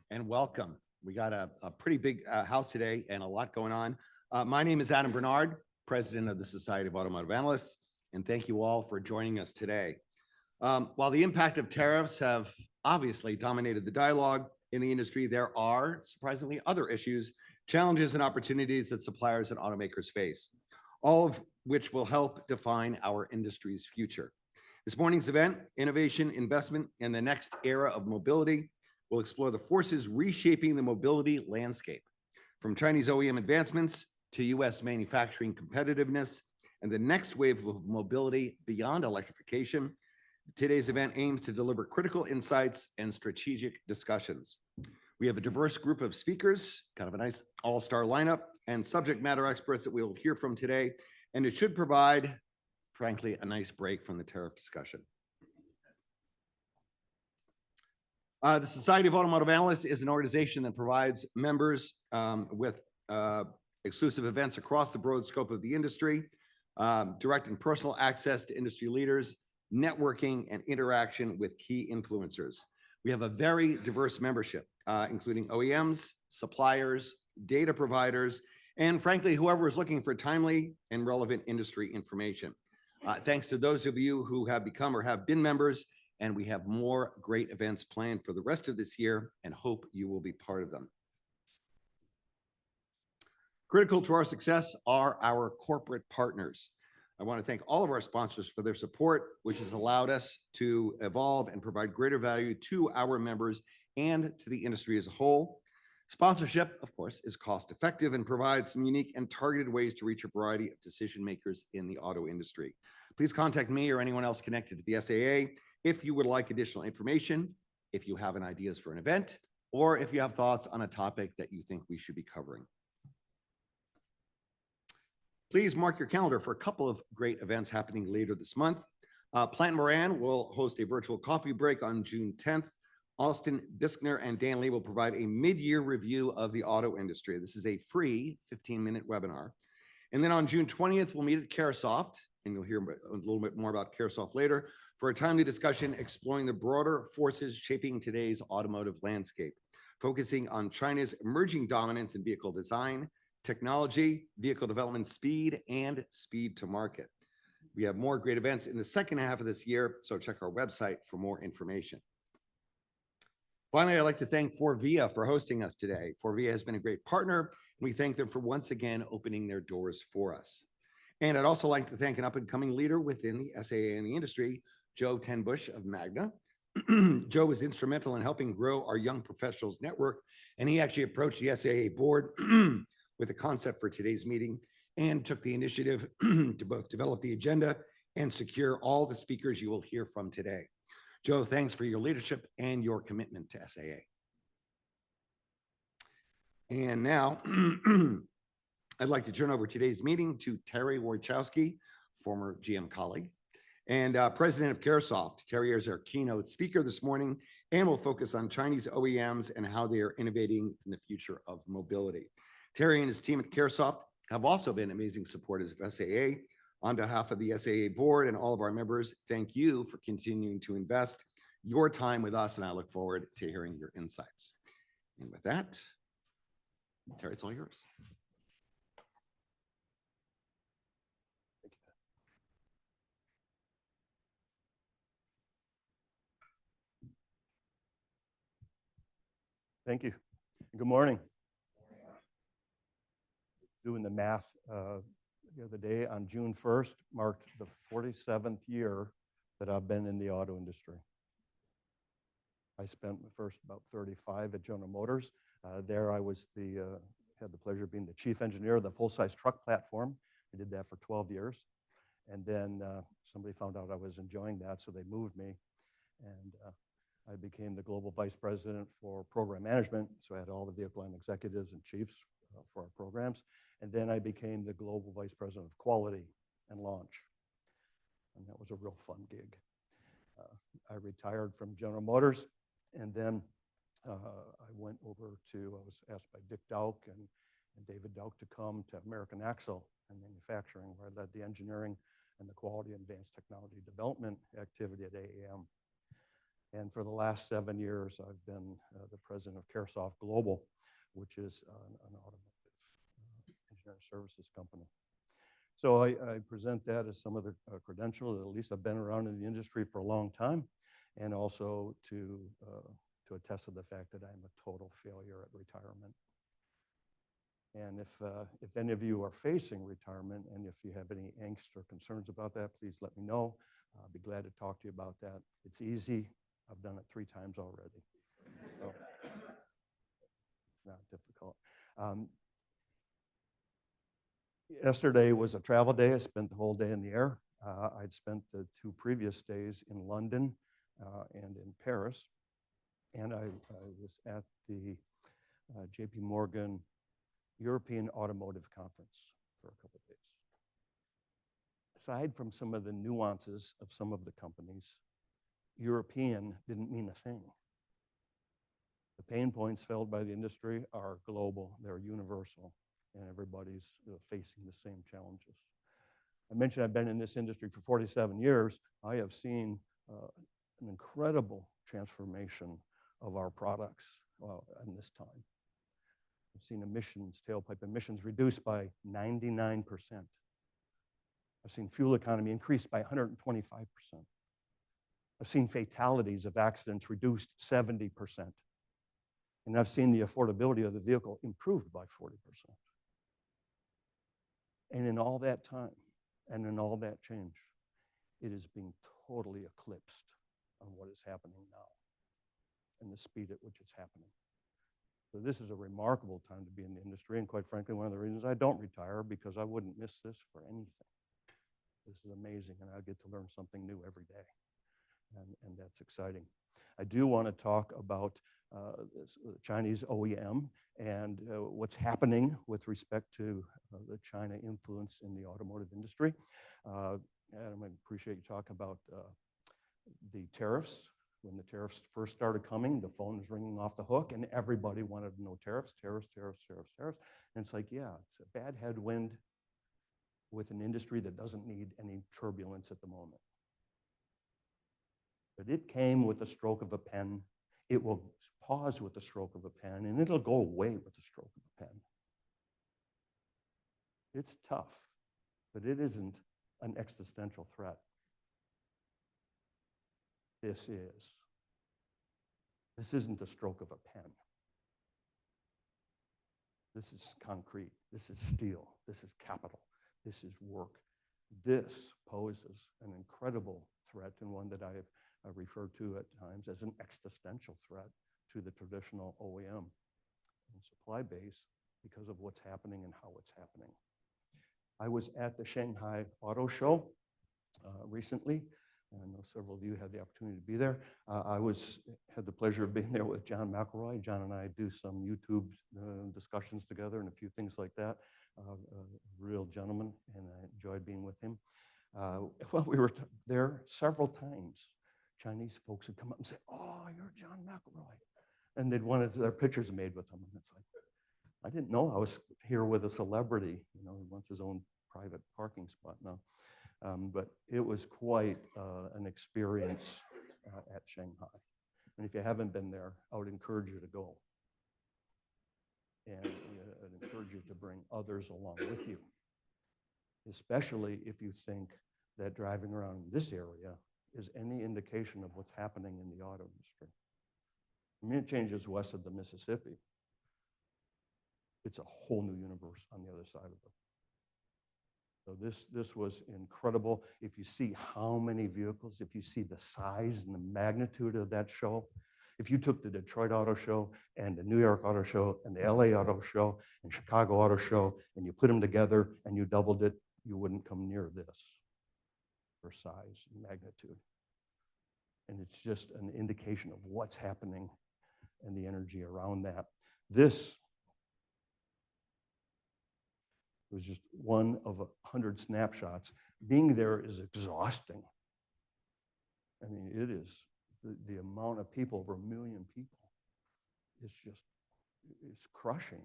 and welcome. We got a pretty big house today and a lot going on. My name is Adam Bernard, President of the Society of Automotive Analysts, and thank you all for joining us today. While the impact of tariffs have obviously dominated the dialogue in the industry, there are surprisingly other issues, challenges, and opportunities that suppliers and automakers face, all of which will help define our industry's future. This morning's event, Innovation, Investment, and the Next Era of Mobility, will explore the forces reshaping the mobility landscape, from Chinese OEM advancements to U.S. manufacturing competitiveness and the next wave of mobility beyond electrification. Today's event aims to deliver critical insights and strategic discussions. We have a diverse group of speakers, kind of a nice all-star lineup, and subject matter experts that we will hear from today, and it should provide, frankly, a nice break from the tariff discussion. The Society of Automotive Analysts is an organization that provides members with exclusive events across the broad scope of the industry, direct and personal access to industry leaders, networking, and interaction with key influencers. We have a very diverse membership, including OEMs, suppliers, data providers, and frankly, whoever is looking for timely and relevant industry information. Thanks to those of you who have become or have been members, and we have more great events planned for the rest of this year and hope you will be part of them. Critical to our success are our corporate partners. I want to thank all of our sponsors for their support, which has allowed us to evolve and provide greater value to our members and to the industry as a whole. Sponsorship, of course, is cost effective and provides some unique and targeted ways to reach a variety of decision makers in the auto industry. Please contact me or anyone else connected to the SAA if you would like additional information, if you have an ideas for an event, or if you have thoughts on a topic that you think we should be covering. Please mark your calendar for a couple of great events happening later this month. Plant Moran will host a virtual coffee break on June 10th. Austin Biskner and Dan Lee will provide a mid-year review of the auto industry. This is a free 15-minute webinar. And then on June 20th, we'll meet at Caresoft, and you'll hear a little bit more about Caresoft later, for a timely discussion exploring the broader forces shaping today's automotive landscape, focusing on China's emerging dominance in vehicle design, technology, vehicle development speed, and speed to market. We have more great events in the second half of this year, so check our website for more information. Finally, I'd like to thank Forvia for hosting us today. Forvia has been a great partner, and we thank them for once again opening their doors for us. And I'd also like to thank an up-and-coming leader within the SAA and the industry, Joe Tenbush of Magna. Joe was instrumental in helping grow our young professionals network, and he actually approached the SAA board with a concept for today's meeting and took the initiative to both develop the agenda and secure all the speakers you will hear from today. Joe, thanks for your leadership and your commitment to SAA. And now, I'd like to turn over today's meeting to Terry Wojciechowski, former GM colleague, and president of Caresoft. Terry is our keynote speaker this morning and will focus on Chinese OEMs and how they are innovating in the future of mobility. Terry and his team at Caresoft have also been amazing supporters of SAA. On behalf of the SAA board and all of our members, thank you for continuing to invest your time with us, and I look forward to hearing your insights. And with that, Terry, it's all yours. Thank you. Good morning. Doing the math the other day, on June 1st marked the 47th year that I've been in the auto industry. I spent the first about 35 at General Motors. There I was had the pleasure of being the chief engineer of the full-size truck platform. I did that for 12 years. And then somebody found out I was enjoying that, so they moved me. And I became the global vice president for program management. So I had all the vehicle line executives and chiefs for our programs. And then I became the global vice president of quality and launch. And that was a real fun gig. I retired from General Motors, and then I went over to, I was asked by Dick Dowk and David Dowk to come to American Axle and Manufacturing, where I led the engineering and the quality and advanced technology development activity at AAM. And for the last 7 years, I've been the president of CareSoft Global, which is an automotive engineering services company. So I present that as some of the credentials. At least I've been around in the industry for a long time, and also to attest to the fact that I'm a total failure at retirement. And if any of you are facing retirement, and if you have any angst or concerns about that, please let me know. I'll be glad to talk to you about that. It's easy. I've done it 3 times already. So it's not difficult. Yesterday was a travel day. I spent the whole day in the air. I'd spent the 2 previous days in London and in Paris. And I was at the JP Morgan European Automotive Conference for a couple of days. Aside from some of the nuances of some of the companies, European didn't mean a thing. The pain points felt by the industry are global, they're universal, and everybody's facing the same challenges. I mentioned I've been in this industry for 47 years. I have seen an incredible transformation of our products in this time. I've seen emissions, tailpipe emissions reduced by 99%. I've seen fuel economy increased by 125%. I've seen fatalities of accidents reduced 70%. And I've seen the affordability of the vehicle improved by 40%. And in all that time, and in all that change, it is being totally eclipsed on what is happening now and the speed at which it's happening. So this is a remarkable time to be in the industry, and quite frankly, one of the reasons I don't retire, because I wouldn't miss this for anything. This is amazing, and I get to learn something new every day, and that's exciting. I do want to talk about the Chinese OEM and what's happening with respect to the China influence in the automotive industry. Adam, I appreciate you talking about the tariffs. When the tariffs first started coming, the phone was ringing off the hook, and everybody wanted to know tariffs, tariffs, tariffs, tariffs, tariffs. And it's like, yeah, it's a bad headwind with an industry that doesn't need any turbulence at the moment. But it came with the stroke of a pen. It will pause with the stroke of a pen, and it'll go away with the stroke of a pen. It's tough, but it isn't an existential threat. This is. This isn't a stroke of a pen. This is concrete. This is steel. This is capital. This is work. This poses an incredible threat, and one that I have referred to at times as an existential threat to the traditional OEM and supply base because of what's happening and how it's happening. I was at the Shanghai Auto Show recently. I know several of you had the opportunity to be there. I had the pleasure of being there with John McElroy. John and I do some YouTube discussions together and a few things like that. A real gentleman, and I enjoyed being with him. Well, we were there several times. Chinese folks would come up and say, "Oh, you're John McElroy," and they'd wanted their pictures made with him. And it's like, I didn't know I was here with a celebrity. You know, he wants his own private parking spot now. But it was quite an experience at Shanghai. And if you haven't been there, I would encourage you to go. And I'd encourage you to bring others along with you, especially if you think that driving around this area is any indication of what's happening in the auto industry. I mean, it changes west of the Mississippi. It's a whole new universe on the other side of it. So this was incredible. If you see how many vehicles, if you see the size and the magnitude of that show, if you took the Detroit Auto Show and the New York Auto Show and the LA Auto Show and Chicago Auto Show, and you put them together and you doubled it, you wouldn't come near this for size and magnitude. And it's just an indication of what's happening and the energy around that. This was just one of 100 snapshots. Being there is exhausting. I mean, it is. The amount of people, over 1 million people, it's crushing.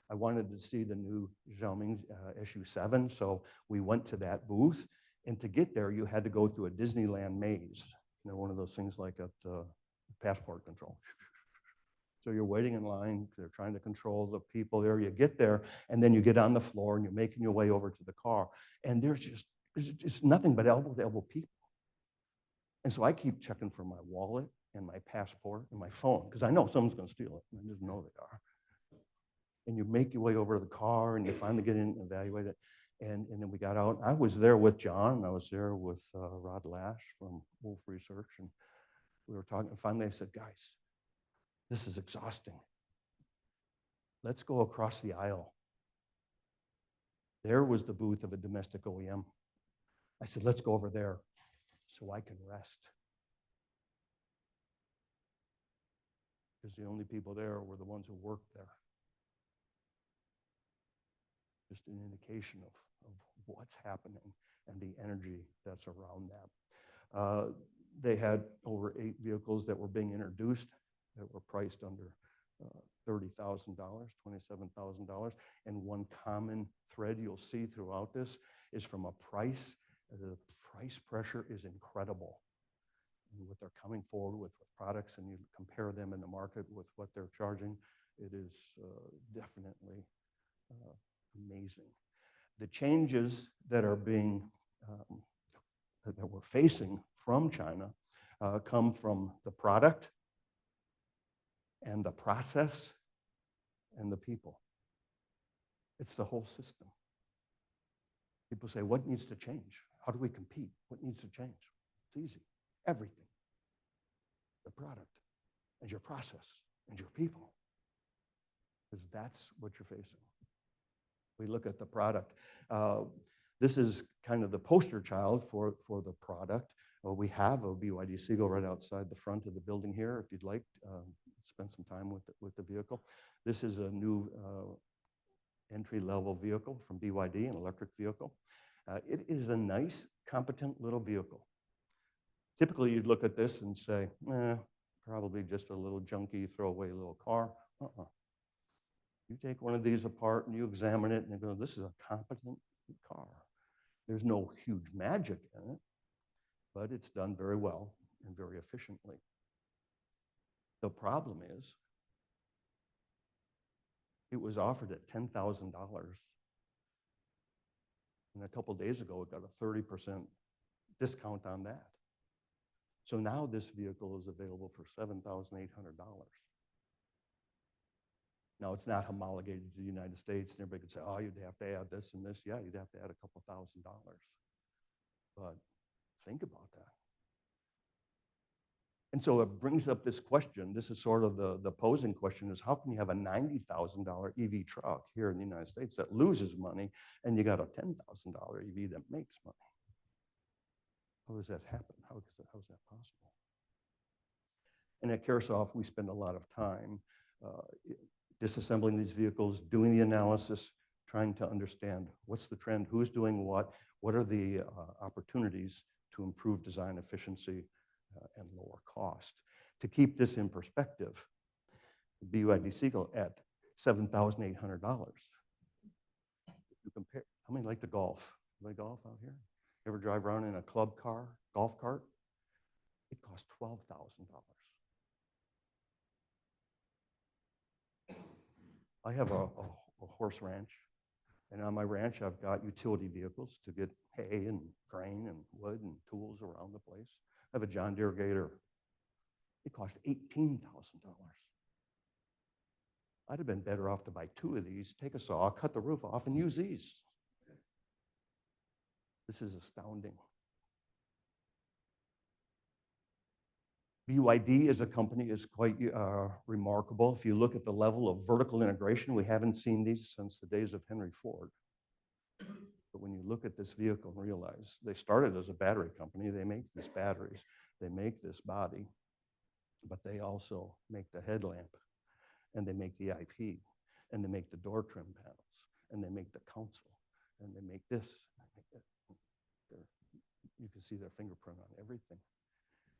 I wanted to see the new Xiaoming SU7, so we went to that booth. And to get there, you had to go through a Disneyland maze. one of those things like at passport control. So you're waiting in line, they're trying to control the people there. You get there, and then you get on the floor, and you're making your way over to the car, and there's just nothing but elbow-to-elbow people. And so I keep checking for my wallet and my passport and my phone, because I know someone's going to steal it, and I just know they are. And you make your way over to the car, and you finally get in and evaluate it. And then we got out. I was there with John. I was there with Rod Lash from Wolf Research, and we were talking. And finally, I said, guys, this is exhausting. Let's go across the aisle. There was the booth of a domestic OEM. I said, let's go over there so I can rest. Because the only people there were the ones who worked there. Just an indication of what's happening and the energy that's around that. They had over 8 vehicles that were being introduced that were priced under $30,000, $27,000. And one common thread you'll see throughout this is from a price. The price pressure is incredible. And what they're coming forward with products, and you compare them in the market with what they're charging, it is definitely amazing. The changes that are being that we're facing from China come from the product and the process and the people. It's the whole system. People say, what needs to change? How do we compete? What needs to change? It's easy. Everything. The product and your process and your people. Because that's what you're facing. We look at the product. This is kind of the poster child for the product. We have a BYD Seagull right outside the front of the building here. If you'd like, spend some time with the vehicle. This is a new entry-level vehicle from BYD, an electric vehicle. It is a nice, competent little vehicle. Typically, you'd look at this and say, probably just a little junky, throwaway little car. You take one of these apart and you examine it and you go, this is a competent car. There's no huge magic in it, but it's done very well and very efficiently. The problem is, it was offered at $10,000. And a couple days ago, it got a 30% discount on that. So now this vehicle is available for $7,800. Now, it's not homologated to the United States, and everybody could say, oh, you'd have to add this and this. Yeah, you'd have to add a couple $1,000. But think about that. And so it brings up this question. This is sort of the posing question is, how can you have a $90,000 EV truck here in the United States that loses money, and you got a $10,000 EV that makes money? How does that happen? How is that possible? And at Caresoft, we spend a lot of time disassembling these vehicles, doing the analysis, trying to understand what's the trend, who's doing what are the opportunities to improve design efficiency and lower cost. To keep this in perspective, the BYD Seagull at $7,800. You compare, how many like to golf? Anybody golf out here? Ever drive around in a club car, golf cart? It costs $12,000. I have a horse ranch, and on my ranch, I've got utility vehicles to get hay and grain and wood and tools around the place. I have a John Deere Gator. It cost $18,000. I'd have been better off to buy 2 of these, take a saw, cut the roof off, and use these. This is astounding. BYD as a company is quite remarkable. If you look at the level of vertical integration, we haven't seen these since the days of Henry Ford. But when you look at this vehicle and realize they started as a battery company, they make these batteries, they make this body, but they also make the headlamp, and they make the IP, and they make the door trim panels, and they make the console, and they make this. You can see their fingerprint on everything.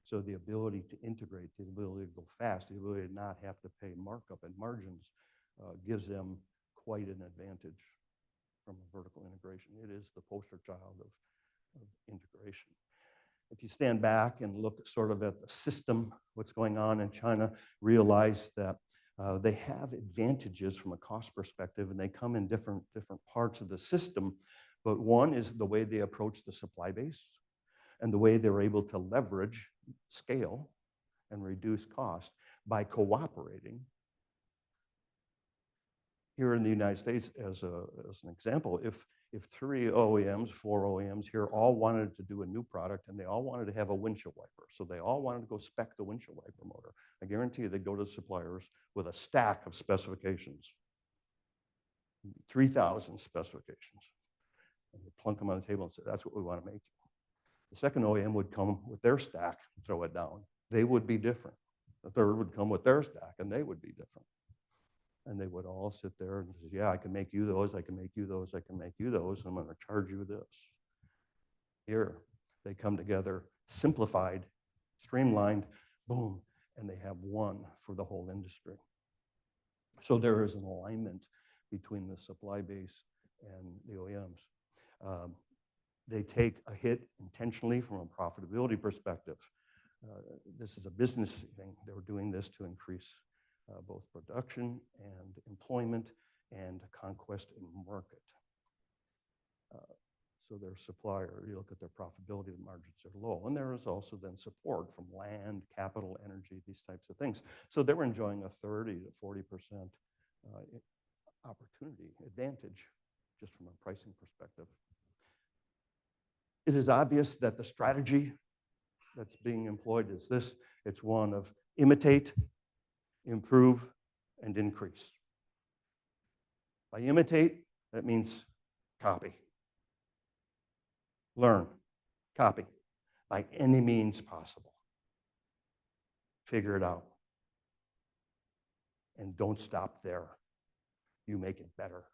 So the ability to integrate, the ability to go fast, the ability to not have to pay markup and margins gives them quite an advantage from a vertical integration. It is the poster child of integration. If you stand back and look sort of at the system, what's going on in China, realize that they have advantages from a cost perspective, and they come in different parts of the system. But one is the way they approach the supply base and the way they're able to leverage scale and reduce cost by cooperating. Here in the United States, as an example, if 3 OEMs, 4 OEMs here all wanted to do a new product and they all wanted to have a windshield wiper, so they all wanted to go spec the windshield wiper motor, I guarantee you they'd go to the suppliers with a stack of specifications, 3,000 specifications, and they plunk them on the table and say, that's what we want to make you. The second OEM would come with their stack and throw it down. They would be different. The third would come with their stack and they would be different. And they would all sit there and say, yeah, I can make you those, I can make you those, I can make you those, and I'm going to charge you this. Here, they come together, simplified, streamlined, boom, and they have one for the whole industry. So there is an alignment between the supply base and the OEMs. They take a hit intentionally from a profitability perspective. This is a business thing. They were doing this to increase both production and employment and conquest in market. So their supplier, you look at their profitability, the margins are low. And there is also then support from land, capital, energy, these types of things. So they were enjoying a 30 to 40% opportunity advantage just from a pricing perspective. It is obvious that the strategy that's being employed is this. It's one of imitate, improve, and increase. By imitate, that means copy. Learn, copy, by any means possible. Figure it out. And don't stop there. You make it better.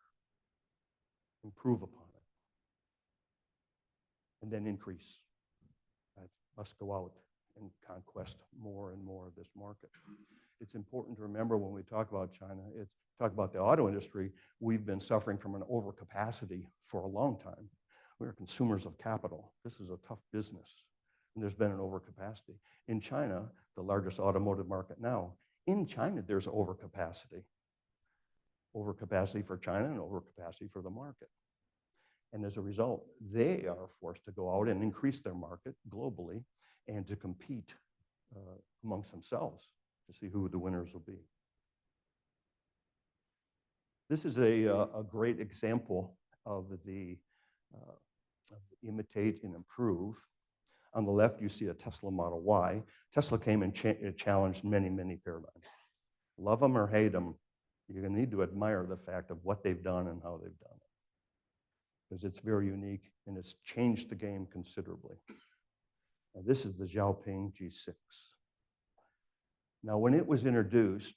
Improve upon it. And then increase. I must go out and conquest more and more of this market. It's important to remember when we talk about China, talk about the auto industry, we've been suffering from an overcapacity for a long time. We're consumers of capital. This is a tough business, and there's been an overcapacity. In China, the largest automotive market now, in China, there's overcapacity. Overcapacity for China and overcapacity for the market. And as a result, they are forced to go out and increase their market globally and to compete amongst themselves to see who the winners will be. This is a great example of the imitate and improve. On the left, you see a Tesla Model Y. Tesla came and challenged many, many paradigms. Love them or hate them, you're going to need to admire the fact of what they've done and how they've done it. Because it's very unique and it's changed the game considerably. Now, this is the Xiaoping G6. Now, when it was introduced,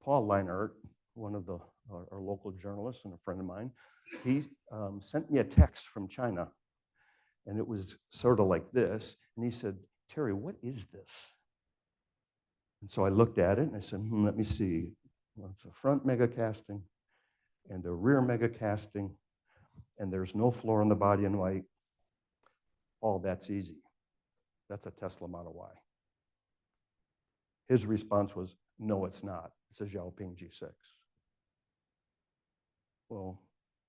Paul Leinart, one of our local journalists and a friend of mine, he sent me a text from China, and it was sort of like this. And he said, Terry, what is this? And so I looked at it and I said, let me see. Well, it's a front mega casting and a rear mega casting, and there's no floor on the body in white. Oh, that's easy. That's a Tesla Model Y. His response was, no, it's not. It's a Xiaoping G6. Well,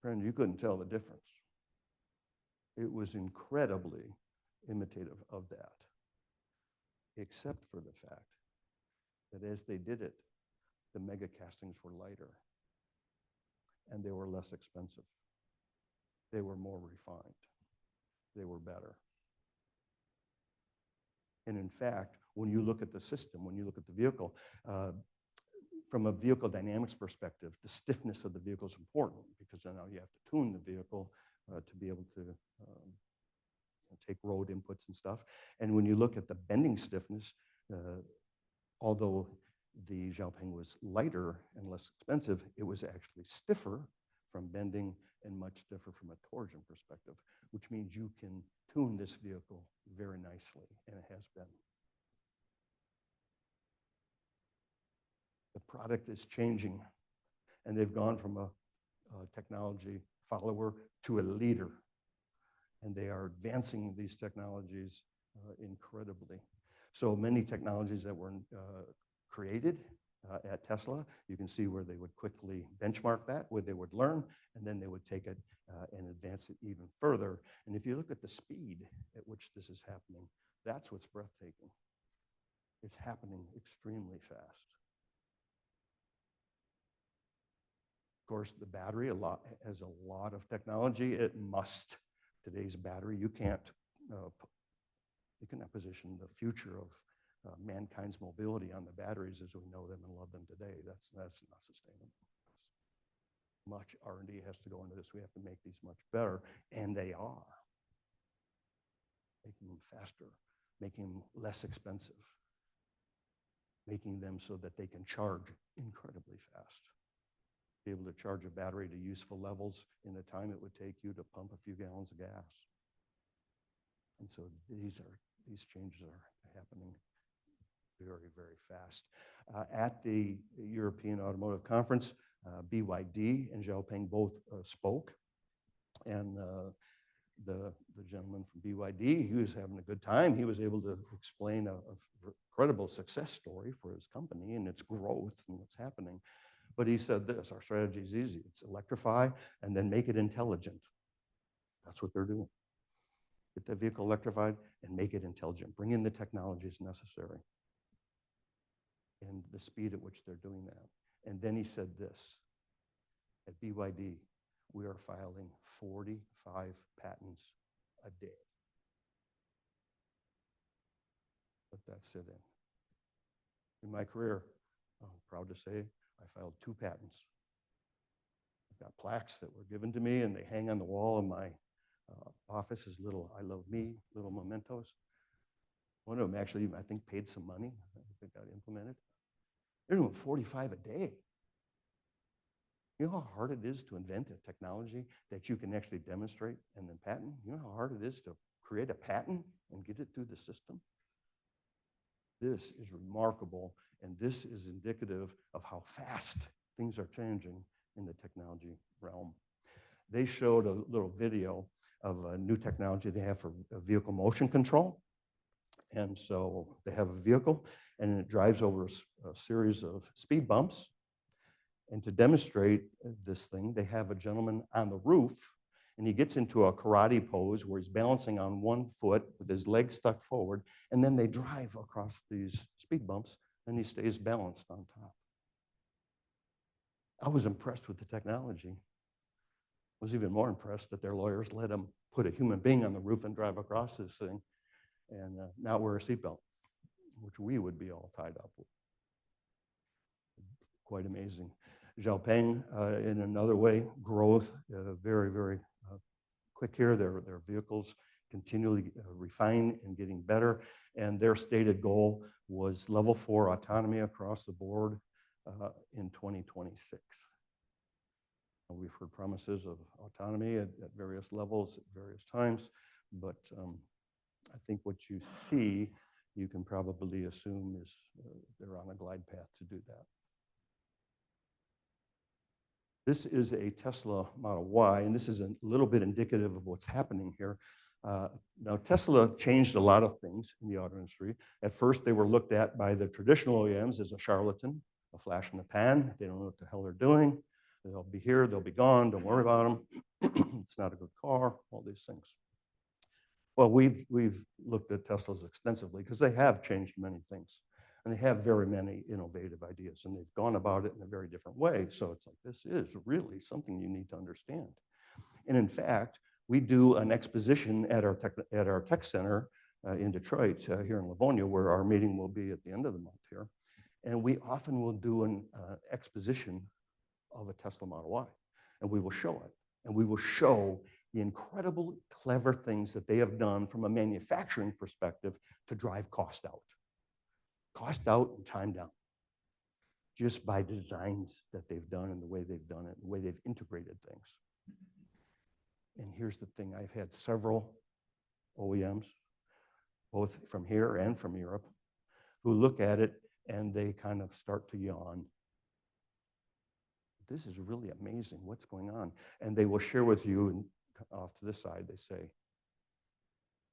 friend, you couldn't tell the difference. It was incredibly imitative of that, except for the fact that as they did it, the mega castings were lighter and they were less expensive. They were more refined. They were better. And in fact, when you look at the system, when you look at the vehicle, from a vehicle dynamics perspective, the stiffness of the vehicle is important because now you have to tune the vehicle to be able to take road inputs and stuff. And when you look at the bending stiffness, although the Xiaoping was lighter and less expensive, it was actually stiffer from bending and much stiffer from a torsion perspective, which means you can tune this vehicle very nicely, and it has been. The product is changing, and they've gone from a technology follower to a leader, and they are advancing these technologies incredibly. So many technologies that were created at Tesla, you can see where they would quickly benchmark that, where they would learn, and then they would take it and advance it even further. And if you look at the speed at which this is happening, that's what's breathtaking. It's happening extremely fast. Of course, the battery has a lot of technology. It must. Today's battery, you cannot position the future of mankind's mobility on the batteries as we know them and love them today. That's not sustainable. Much R&D has to go into this. We have to make these much better, and they are. Making them faster, making them less expensive, making them so that they can charge incredibly fast. Be able to charge a battery to useful levels in the time it would take you to pump a few gallons of gas. And so these changes are happening very, very fast. At the European Automotive Conference, BYD and Xiaopeng both spoke. And the gentleman from BYD, he was having a good time. He was able to explain a credible success story for his company and its growth and what's happening. But he said this, our strategy is easy. It's electrify and then make it intelligent. That's what they're doing. Get the vehicle electrified and make it intelligent. Bring in the technologies necessary and the speed at which they're doing that. And then he said this, at BYD, we are filing 45 patents a day. Let that sit in. In my career, I'm proud to say I filed 2 patents. I've got plaques that were given to me and they hang on the wall of my office as little I love me, little mementos. One of them actually, I think, paid some money. I think got implemented. They're doing 45 a day. You know how hard it is to invent a technology that you can actually demonstrate and then patent? You know how hard it is to create a patent and get it through the system? This is remarkable, and this is indicative of how fast things are changing in the technology realm. They showed a little video of a new technology they have for vehicle motion control. And so they have a vehicle, and it drives over a series of speed bumps. And to demonstrate this thing, they have a gentleman on the roof, and he gets into a karate pose where he's balancing on one foot with his legs stuck forward, and then they drive across these speed bumps, and he stays balanced on top. I was impressed with the technology. I was even more impressed that their lawyers let him put a human being on the roof and drive across this thing and not wear a seatbelt, which we would be all tied up with. Quite amazing. Xiaopeng, in another way, growth, very, very quick here. Their vehicles continually refine and getting better. And their stated goal was level 4 autonomy across the board in 2026. We've heard promises of autonomy at various levels at various times, but I think what you see, you can probably assume is they're on a glide path to do that. This is a Tesla Model Y, and this is a little bit indicative of what's happening here. Now, Tesla changed a lot of things in the auto industry. At first, they were looked at by the traditional OEMs as a charlatan, a flash in the pan. They don't know what the hell they're doing. They'll be here, they'll be gone, don't worry about them. It's not a good car, all these things. Well, we've looked at Teslas extensively because they have changed many things. And they have very many innovative ideas, and they've gone about it in a very different way. So it's like, this is really something you need to understand. And in fact, we do an exposition at our tech center in Detroit, here in Livonia, where our meeting will be at the end of the month here. And we often will do an exposition of a Tesla Model Y, and we will show it. And we will show the incredible, clever things that they have done from a manufacturing perspective to drive cost out. Cost out and time down, just by designs that they've done and the way they've done it, the way they've integrated things. And here's the thing, I've had several OEMs, both from here and from Europe, who look at it and they kind of start to yawn. This is really amazing, what's going on? And they will share with you, and off to this side, they say,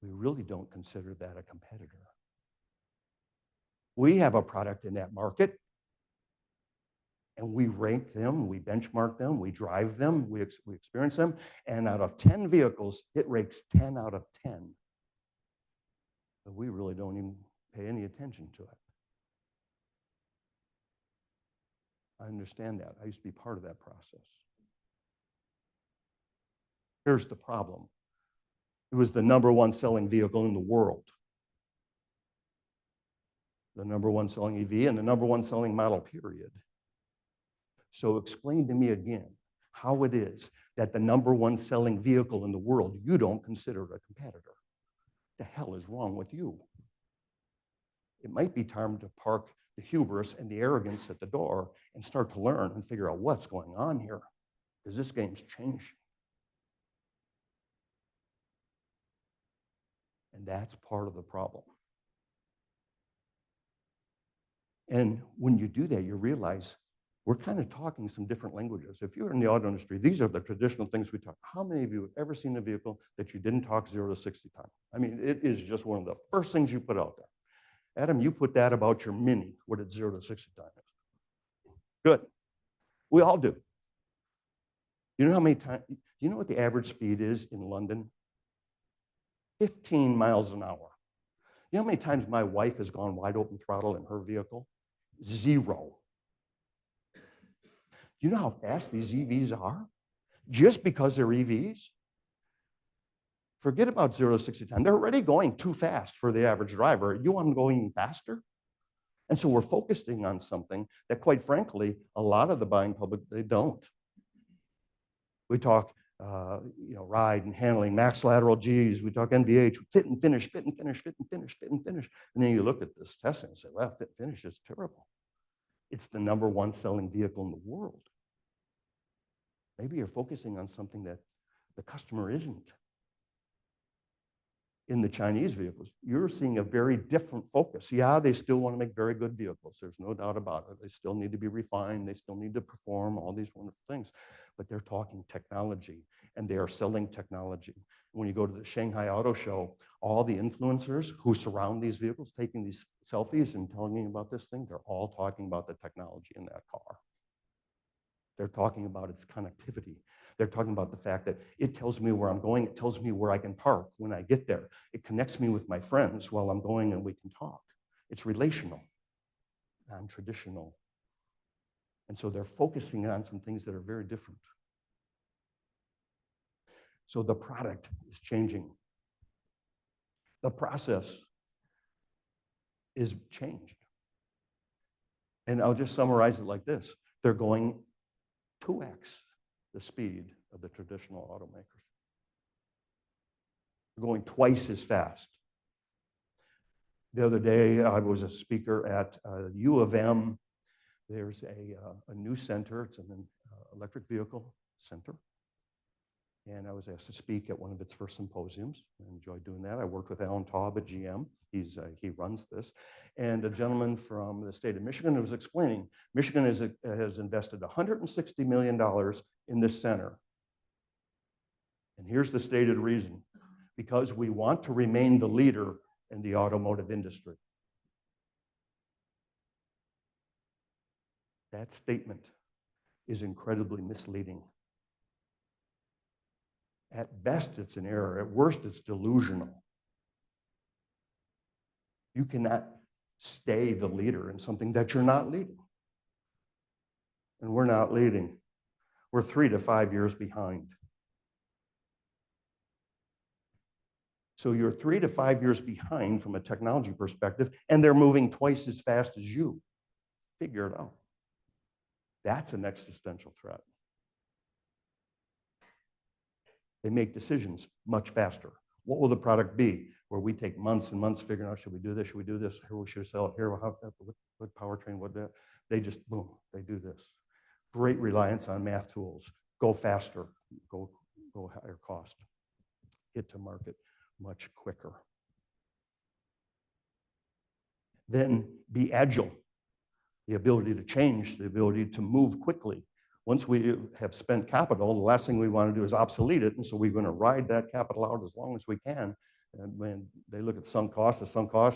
we really don't consider that a competitor. We have a product in that market, and we rank them, we benchmark them, we drive them, we experience them, and out of 10 vehicles, it ranks 10 out of 10. But we really don't even pay any attention to it. I understand that. I used to be part of that process. Here's the problem. It was the #1 selling vehicle in the world. The #1 selling EV and the #1 selling model, period. So explain to me again how it is that the #1 selling vehicle in the world you don't consider a competitor. The hell is wrong with you? It might be time to park the hubris and the arrogance at the door and start to learn and figure out what's going on here, because this game's changing. And that's part of the problem. And when you do that, you realize we're kind of talking some different languages. If you're in the auto industry, these are the traditional things we talk. How many of you have ever seen a vehicle that you didn't talk 0 to 60 time? I mean, it is just one of the first things you put out there. Adam, you put that about your Mini, what its 0 to 60 time is. Good. We all do. You know how many times, you know what the average speed is in London? 15 miles an hour. You know how many times my wife has gone wide open throttle in her vehicle? 0. You know how fast these EVs are? Just because they're EVs? Forget about 0 to 60 time. They're already going too fast for the average driver. You want them going faster? And so we're focusing on something that, quite frankly, a lot of the buying public, they don't. We talk, ride and handling, max lateral Gs. We talk NVH, fit and finish, fit and finish, fit and finish, fit and finish. And then you look at this testing and say, well, fit and finish is terrible. It's the #1 selling vehicle in the world. Maybe you're focusing on something that the customer isn't. In the Chinese vehicles, you're seeing a very different focus. Yeah, they still want to make very good vehicles. There's no doubt about it. They still need to be refined. They still need to perform all these wonderful things. But they're talking technology, and they are selling technology. When you go to the Shanghai Auto Show, all the influencers who surround these vehicles, taking these selfies and telling you about this thing, they're all talking about the technology in that car. They're talking about its connectivity. They're talking about the fact that it tells me where I'm going. It tells me where I can park when I get there. It connects me with my friends while I'm going and we can talk. It's relational, non-traditional. And so they're focusing on some things that are very different. So the product is changing. The process is changed. And I'll just summarize it like this. They're going 2x the speed of the traditional automakers. They're going twice as fast. The other day, I was a speaker at U of M. There's a new center. It's an electric vehicle center. And I was asked to speak at one of its first symposiums. I enjoyed doing that. I worked with Alan Taub at GM. He runs this. And a gentleman from the state of Michigan was explaining, Michigan has invested $160 million in this center. And here's the stated reason: because we want to remain the leader in the automotive industry. That statement is incredibly misleading. At best, it's an error. At worst, it's delusional. You cannot stay the leader in something that you're not leading. And we're not leading. We're 3 to 5 years behind. So you're 3 to 5 years behind from a technology perspective, and they're moving twice as fast as you. Figure it out. That's an existential threat. They make decisions much faster. What will the product be? Where we take months and months figuring out, should we do this? Should we do this? Here we should sell it. Here, what powertrain? What that? They just, boom, they do this. Great reliance on math tools. Go faster. Go higher cost. Get to market much quicker. Then be agile. The ability to change, the ability to move quickly. Once we have spent capital, the last thing we want to do is obsolete it, and so we're going to ride that capital out as long as we can And when they look at sunk cost,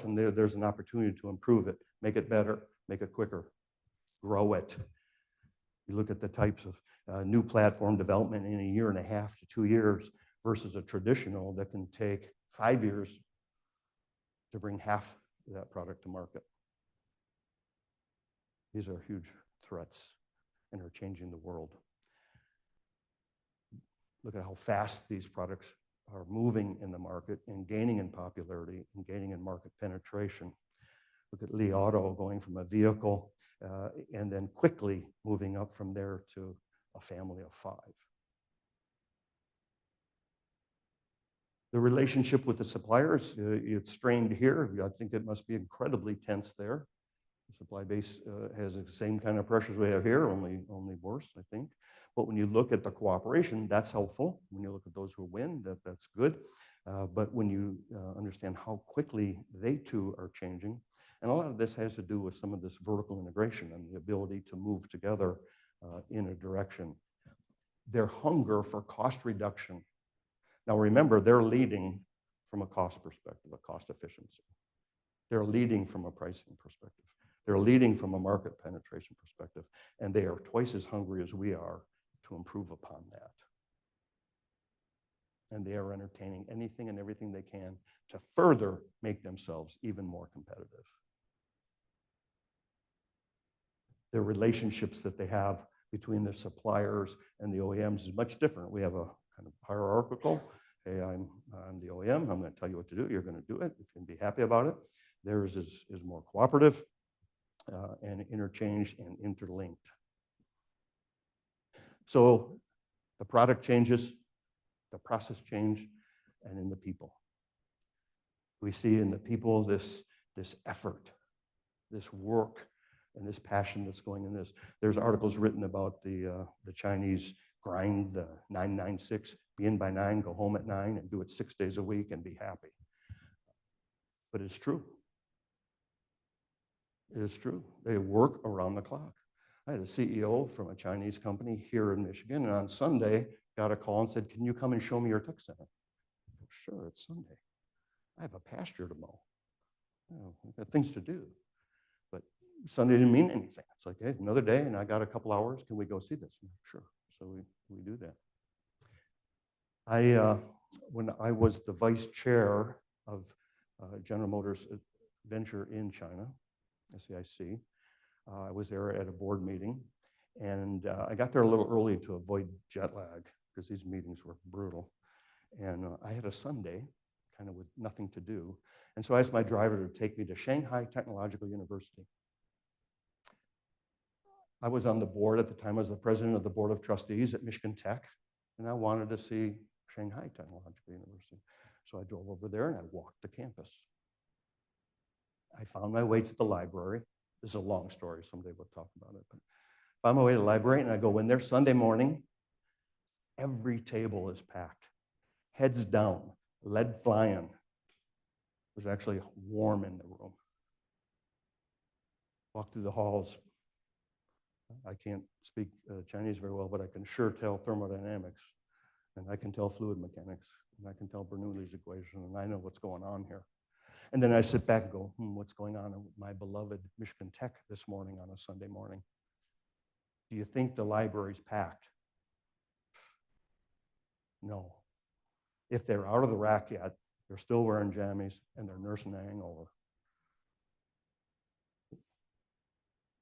and there's an opportunity to improve it, make it better, make it quicker, grow it. You look at the types of new platform development in a year and a half to 2 years versus a traditional that can take 5 years to bring half of that product to market. These are huge threats and are changing the world. Look at how fast these products are moving in the market and gaining in popularity and gaining in market penetration. Look at Li Auto going from a vehicle and then quickly moving up from there to a family of 5. The relationship with the suppliers, it's strained here. I think it must be incredibly tense there. The supply base has the same kind of pressures we have here, only worse, I think. But when you look at the cooperation, that's helpful. When you look at those who win, that's good. But when you understand how quickly they too are changing, and a lot of this has to do with some of this vertical integration and the ability to move together in a direction. Their hunger for cost reduction. Now remember, they're leading from a cost perspective, a cost efficiency. They're leading from a pricing perspective. They're leading from a market penetration perspective, and they are twice as hungry as we are to improve upon that. And they are entertaining anything and everything they can to further make themselves even more competitive. The relationships that they have between their suppliers and the OEMs is much different. We have a kind of hierarchical, hey, I'm the OEM, I'm going to tell you what to do, you're going to do it, you can be happy about it. Theirs is more cooperative and interchanged and interlinked. So the product changes, the process change, and in the people. We see in the people this effort, this work, and this passion that's going in this. There's articles written about the Chinese grind, the 996, be in by 9, go home at 9, and do it 6 days a week and be happy. But it's true. It is true. They work around the clock. I had a CEO from a Chinese company here in Michigan, and on Sunday, got a call and said, can you come and show me your tech center? Sure, it's Sunday. I have a pasture to mow. I've got things to do. But Sunday didn't mean anything. It's like, hey, another day, and I got a couple hours. Can we go see this? Sure. So we do that. When I was the vice chair of General Motors venture in China, SAIC, I was there at a board meeting, and I got there a little early to avoid jet lag because these meetings were brutal. And I had a Sunday, kind of with nothing to do. And so I asked my driver to take me to Shanghai Technological University. I was on the board at the time. I was the president of the board of trustees at Michigan Tech, and I wanted to see Shanghai Technological University. So I drove over there and I walked the campus. I found my way to the library. This is a long story. Someday we'll talk about it. But I found my way to the library, and I go in there Sunday morning. Every table is packed, heads down, lead flying. It was actually warm in the room. Walk through the halls. I can't speak Chinese very well, but I can sure tell thermodynamics, and I can tell fluid mechanics, and I can tell Bernoulli's equation, and I know what's going on here. And then I sit back and go, what's going on in my beloved Michigan Tech this morning on a Sunday morning? Do you think the library's packed? No. If they're out of the rack yet, they're still wearing jammies and they're nursing a hangover.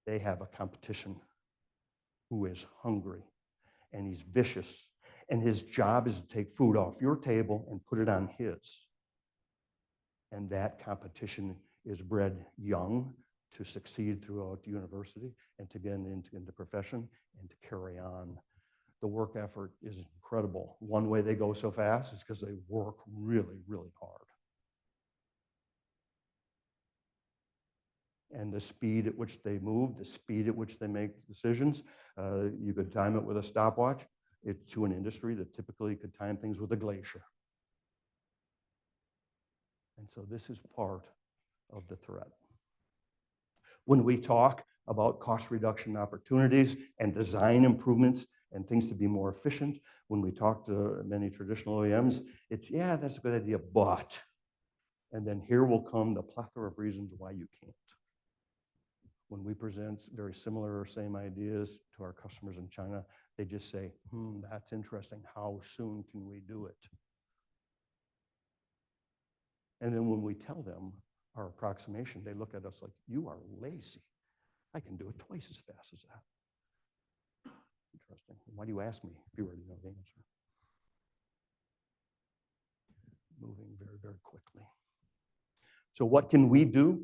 They have a competition who is hungry and he's vicious, and his job is to take food off your table and put it on his. And that competition is bred young to succeed throughout the university and to get into the profession and to carry on. The work effort is incredible. One way they go so fast is because they work really, really hard. And the speed at which they move, the speed at which they make decisions, you could time it with a stopwatch. It's to an industry that typically could time things with a glacier. And so this is part of the threat. When we talk about cost reduction opportunities and design improvements and things to be more efficient, when we talk to many traditional OEMs, it's, yeah, that's a good idea, but And then here will come the plethora of reasons why you can't. When we present very similar or same ideas to our customers in China, they just say, that's interesting. How soon can we do it? And then when we tell them our approximation, they look at us like, you are lazy. I can do it twice as fast as that. Interesting. Why do you ask me if you already know the answer? Moving very, very quickly. So what can we do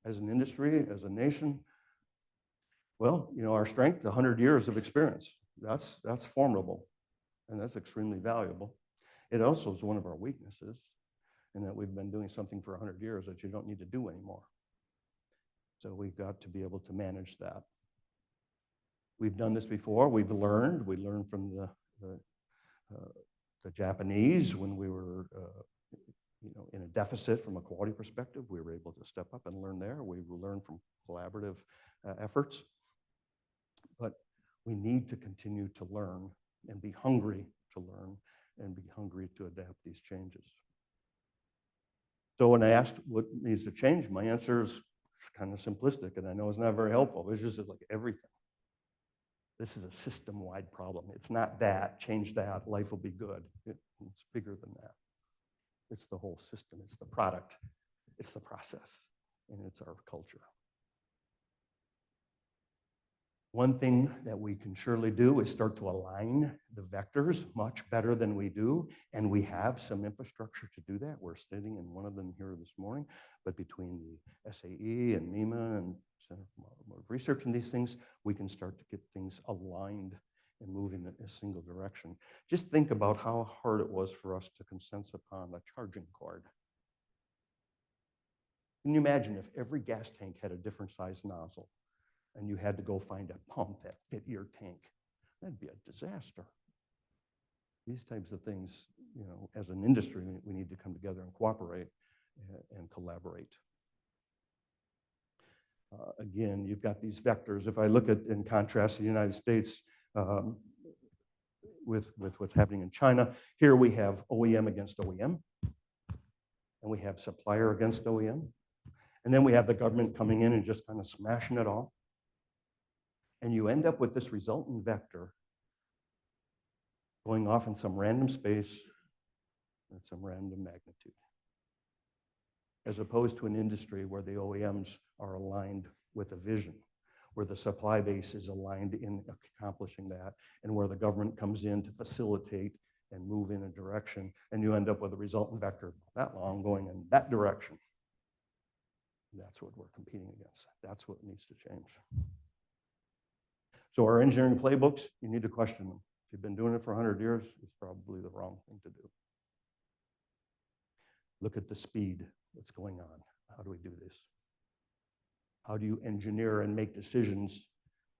as an industry, as a nation? Well, our strength, 100 years of experience. That's formidable, and that's extremely valuable. It also is one of our weaknesses, in that we've been doing something for 100 years that you don't need to do anymore. So we've got to be able to manage that. We've done this before. We learned from the Japanese when we were in a deficit from a quality perspective. We were able to step up and learn there. We learned from collaborative efforts. But we need to continue to learn and be hungry to learn and be hungry to adapt these changes. So when I asked what needs to change, my answer is kind of simplistic, and I know it's not very helpful. It's just like everything. This is a system-wide problem. It's not that, change that, life will be good. It's bigger than that. It's the whole system. It's the product. It's the process. And it's our culture. One thing that we can surely do is start to align the vectors much better than we do. And we have some infrastructure to do that. We're sitting in one of them here this morning. But between the SAE and MEMA and Center for Automotive Research and these things, we can start to get things aligned and moving in a single direction. Just think about how hard it was for us to consensus upon a charging cord. Can you imagine if every gas tank had a different size nozzle and you had to go find a pump that fit your tank? That'd be a disaster. These types of things, as an industry, we need to come together and cooperate and collaborate. Again, you've got these vectors. If I look at, in contrast, the United States with what's happening in China, here we have OEM against OEM, and we have supplier against OEM, and then we have the government coming in and just kind of smashing it all. And you end up with this resultant vector going off in some random space at some random magnitude, as opposed to an industry where the OEMs are aligned with a vision, where the supply base is aligned in accomplishing that, and where the government comes in to facilitate and move in a direction, and you end up with a resultant vector that long going in that direction. That's what we're competing against. That's what needs to change. So our engineering playbooks, you need to question them. If you've been doing it for 100 years, it's probably the wrong thing to do. Look at the speed that's going on. How do we do this? How do you engineer and make decisions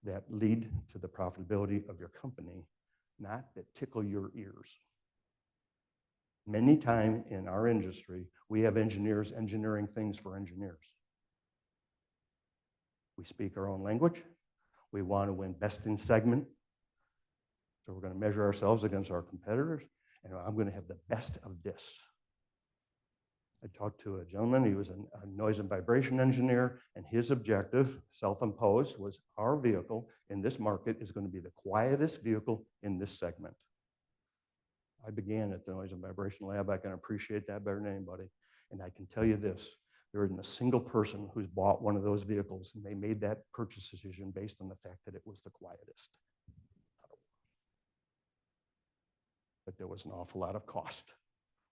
that lead to the profitability of your company, not that tickle your ears? Many times in our industry, we have engineers engineering things for engineers. We speak our own language. We want to win best in segment. So we're going to measure ourselves against our competitors, and I'm going to have the best of this. I talked to a gentleman, he was a noise and vibration engineer, and his objective, self-imposed, was our vehicle in this market is going to be the quietest vehicle in this segment. I began at the Noise and Vibration Lab. I can appreciate that better than anybody. And I can tell you this, there isn't a single person who's bought one of those vehicles, and they made that purchase decision based on the fact that it was the quietest. But there was an awful lot of cost.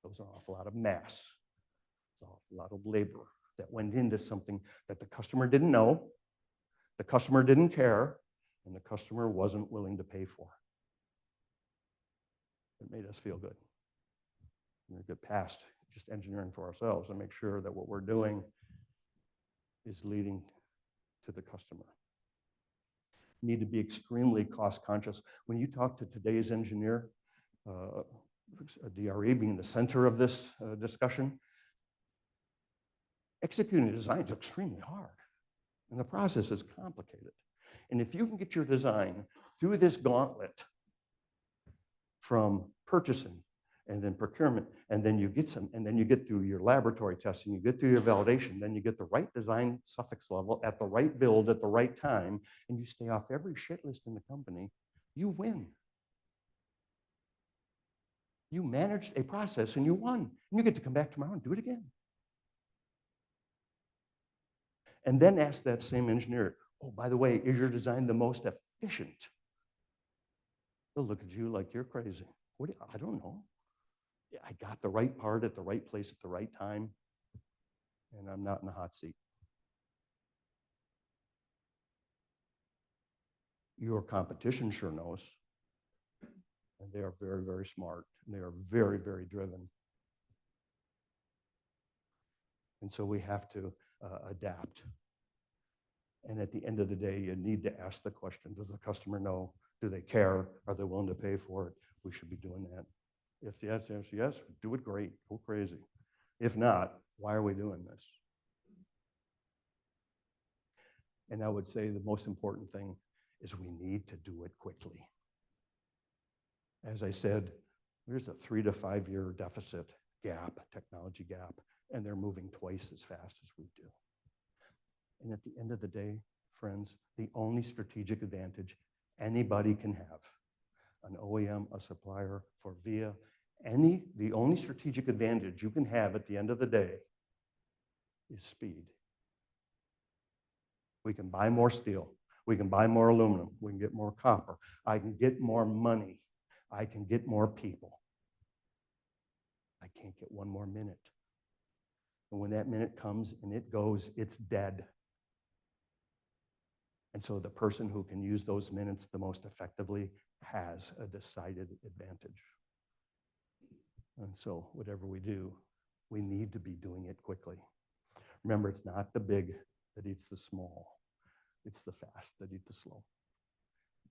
There was an awful lot of mass. There was an awful lot of labor that went into something that the customer didn't know, the customer didn't care, and the customer wasn't willing to pay for. It made us feel good. We get past just engineering for ourselves and make sure that what we're doing is leading to the customer. You need to be extremely cost conscious. When you talk to today's engineer, a DRE being the center of this discussion, executing a design is extremely hard, and the process is complicated. And if you can get your design through this gauntlet from purchasing, and then procurement, and then you get some, and then you get through your laboratory testing, you get through your validation, then you get the right design suffix level at the right build at the right time, and you stay off every shit list in the company, you win. You managed a process and you won. And you get to come back tomorrow and do it again. And then ask that same engineer, oh, by the way, is your design the most efficient? They'll look at you like you're crazy. What do you, I don't know. Yeah, I got the right part at the right place at the right time, and I'm not in the hot seat. Your competition sure knows. And they are very, very smart. And they are very, very driven. And so we have to adapt. And at the end of the day, you need to ask the question, does the customer know? Do they care? Are they willing to pay for it? We should be doing that. If the answer is yes, do it great, go crazy. If not, why are we doing this? And I would say the most important thing is we need to do it quickly. As I said, there's a 3 to 5 year deficit gap, technology gap, and they're moving twice as fast as we do. And at the end of the day, friends, the only strategic advantage anybody can have, an OEM, a supplier, Forvia, the only strategic advantage you can have at the end of the day is speed. We can buy more steel. We can buy more aluminum. We can get more copper. I can get more money. I can get more people. I can't get one more minute. And when that minute comes and it goes, it's dead. And so the person who can use those minutes the most effectively has a decided advantage. And so whatever we do, we need to be doing it quickly. Remember, it's not the big that eats the small. It's the fast that eat the slow.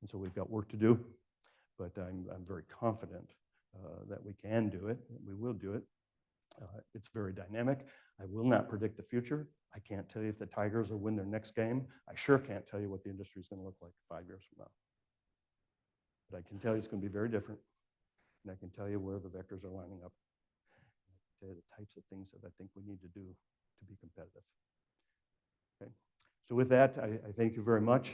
And so we've got work to do, but I'm very confident that we can do it. We will do it. It's very dynamic. I will not predict the future. I can't tell you if the Tigers will win their next game. I sure can't tell you what the industry is going to look like 5 years from now. But I can tell you it's going to be very different. And I can tell you where the vectors are lining up. I can tell you the types of things that I think we need to do to be competitive. Okay. So with that, I thank you very much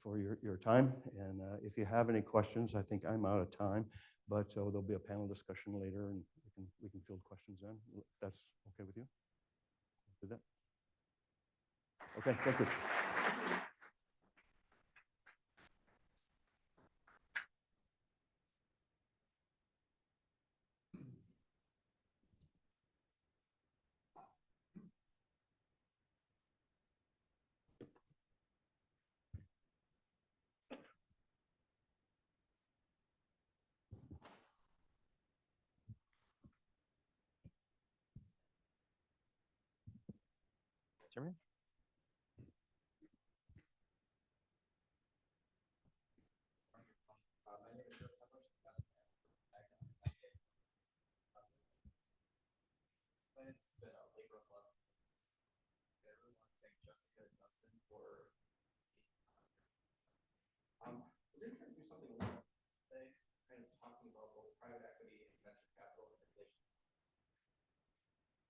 for your time. And if you have any questions, I think I'm out of time. But so there'll be a panel discussion later, and we can field questions then. If that's okay with you? Do that. Okay, thank you. Jeremy? It's been a labor of love. I really want to thank Jessica and Dustin for we're going to try to do something a little today, kind of talking about both private equity and venture capital and inflation.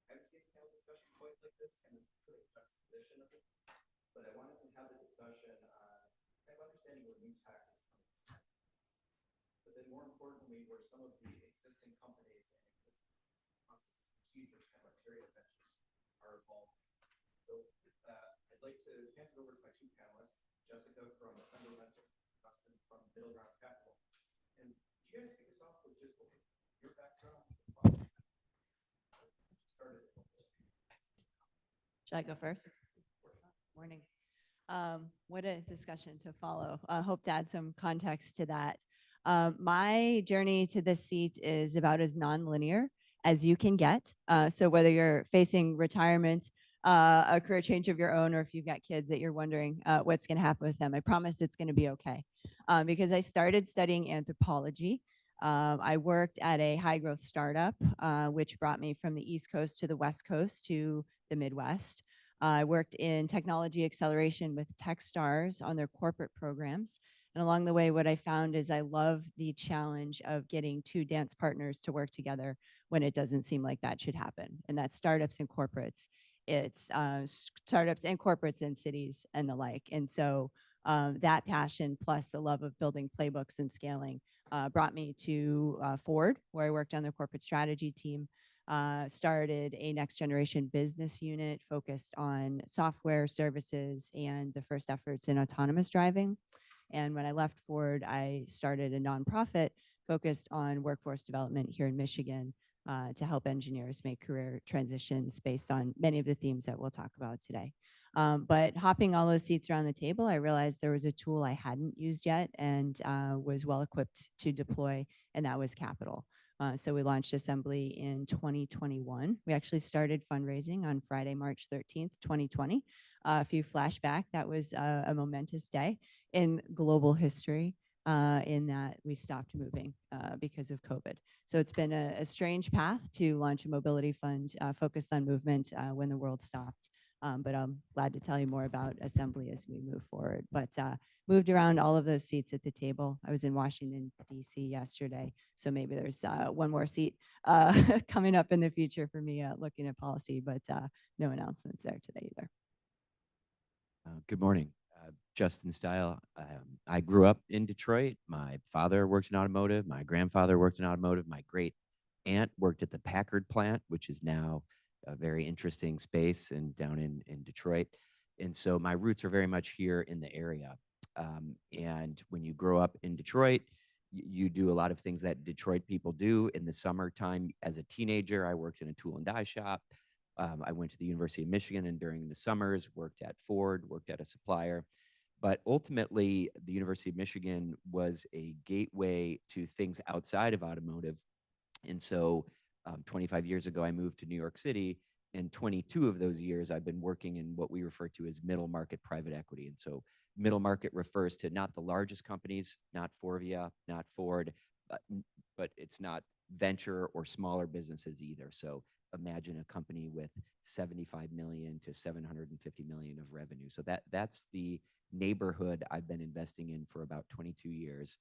I haven't seen a panel discussion quite like this, kind of put a juxtaposition of it, but I wanted to have the discussion on kind of understanding where new tech is coming from. But then more importantly, where some of the existing companies and existing processes, procedures, kind of like ventures are evolving. So I'd like to hand it over to my two panelists, Jessica from Assembly Venture, Dustin from Middle Ground Capital. And would you guys kick us off with just your background? Should I go first? Morning. What a discussion to follow. I hope to add some context to that. My journey to this seat is about as nonlinear as you can get. So whether you're facing retirement, a career change of your own, or if you've got kids that you're wondering what's going to happen with them, I promise it's going to be okay. Because I started studying anthropology. I worked at a high growth startup, which brought me from the East Coast to the West Coast to the Midwest. I worked in technology acceleration with Techstars on their corporate programs. And along the way, what I found is I love the challenge of getting two dance partners to work together when it doesn't seem like that should happen. And that's startups and corporates. It's startups and corporates in cities and the like. And so that passion plus the love of building playbooks and scaling brought me to Ford, where I worked on their corporate strategy team. Started a next generation business unit focused on software services and the first efforts in autonomous driving. And when I left Ford, I started a nonprofit focused on workforce development here in Michigan to help engineers make career transitions based on many of the themes that we'll talk about today. But hopping all those seats around the table, I realized there was a tool I hadn't used yet and was well equipped to deploy, and that was capital. So we launched Assembly in 2021. We actually started fundraising on Friday, March 13th, 2020. If you flashback, that was a momentous day in global history in that we stopped moving because of COVID. So it's been a strange path to launch a mobility fund focused on movement when the world stopped. But I'm glad to tell you more about Assembly as we move forward. But moved around all of those seats at the table. I was in Washington, D.C. yesterday, so maybe there's one more seat coming up in the future for me looking at policy, but no announcements there today either. Good morning. Justin Style. I grew up in Detroit. My father worked in automotive. My grandfather worked in automotive. My great aunt worked at the Packard plant, which is now a very interesting space and down in Detroit. And so my roots are very much here in the area. And when you grow up in Detroit, you do a lot of things that Detroit people do in the summertime. As a teenager, I worked in a tool and die shop. I went to the University of Michigan, and during the summers worked at Ford, worked at a supplier. But ultimately, the University of Michigan was a gateway to things outside of automotive. And so 25 years ago, I moved to New York City. And 22 of those years, I've been working in what we refer to as middle market private equity. And so middle market refers to not the largest companies, not Forvia, not Ford, but it's not venture or smaller businesses either. So imagine a company with 75 million to 750 million of revenue. So that's the neighborhood I've been investing in for about 22 years.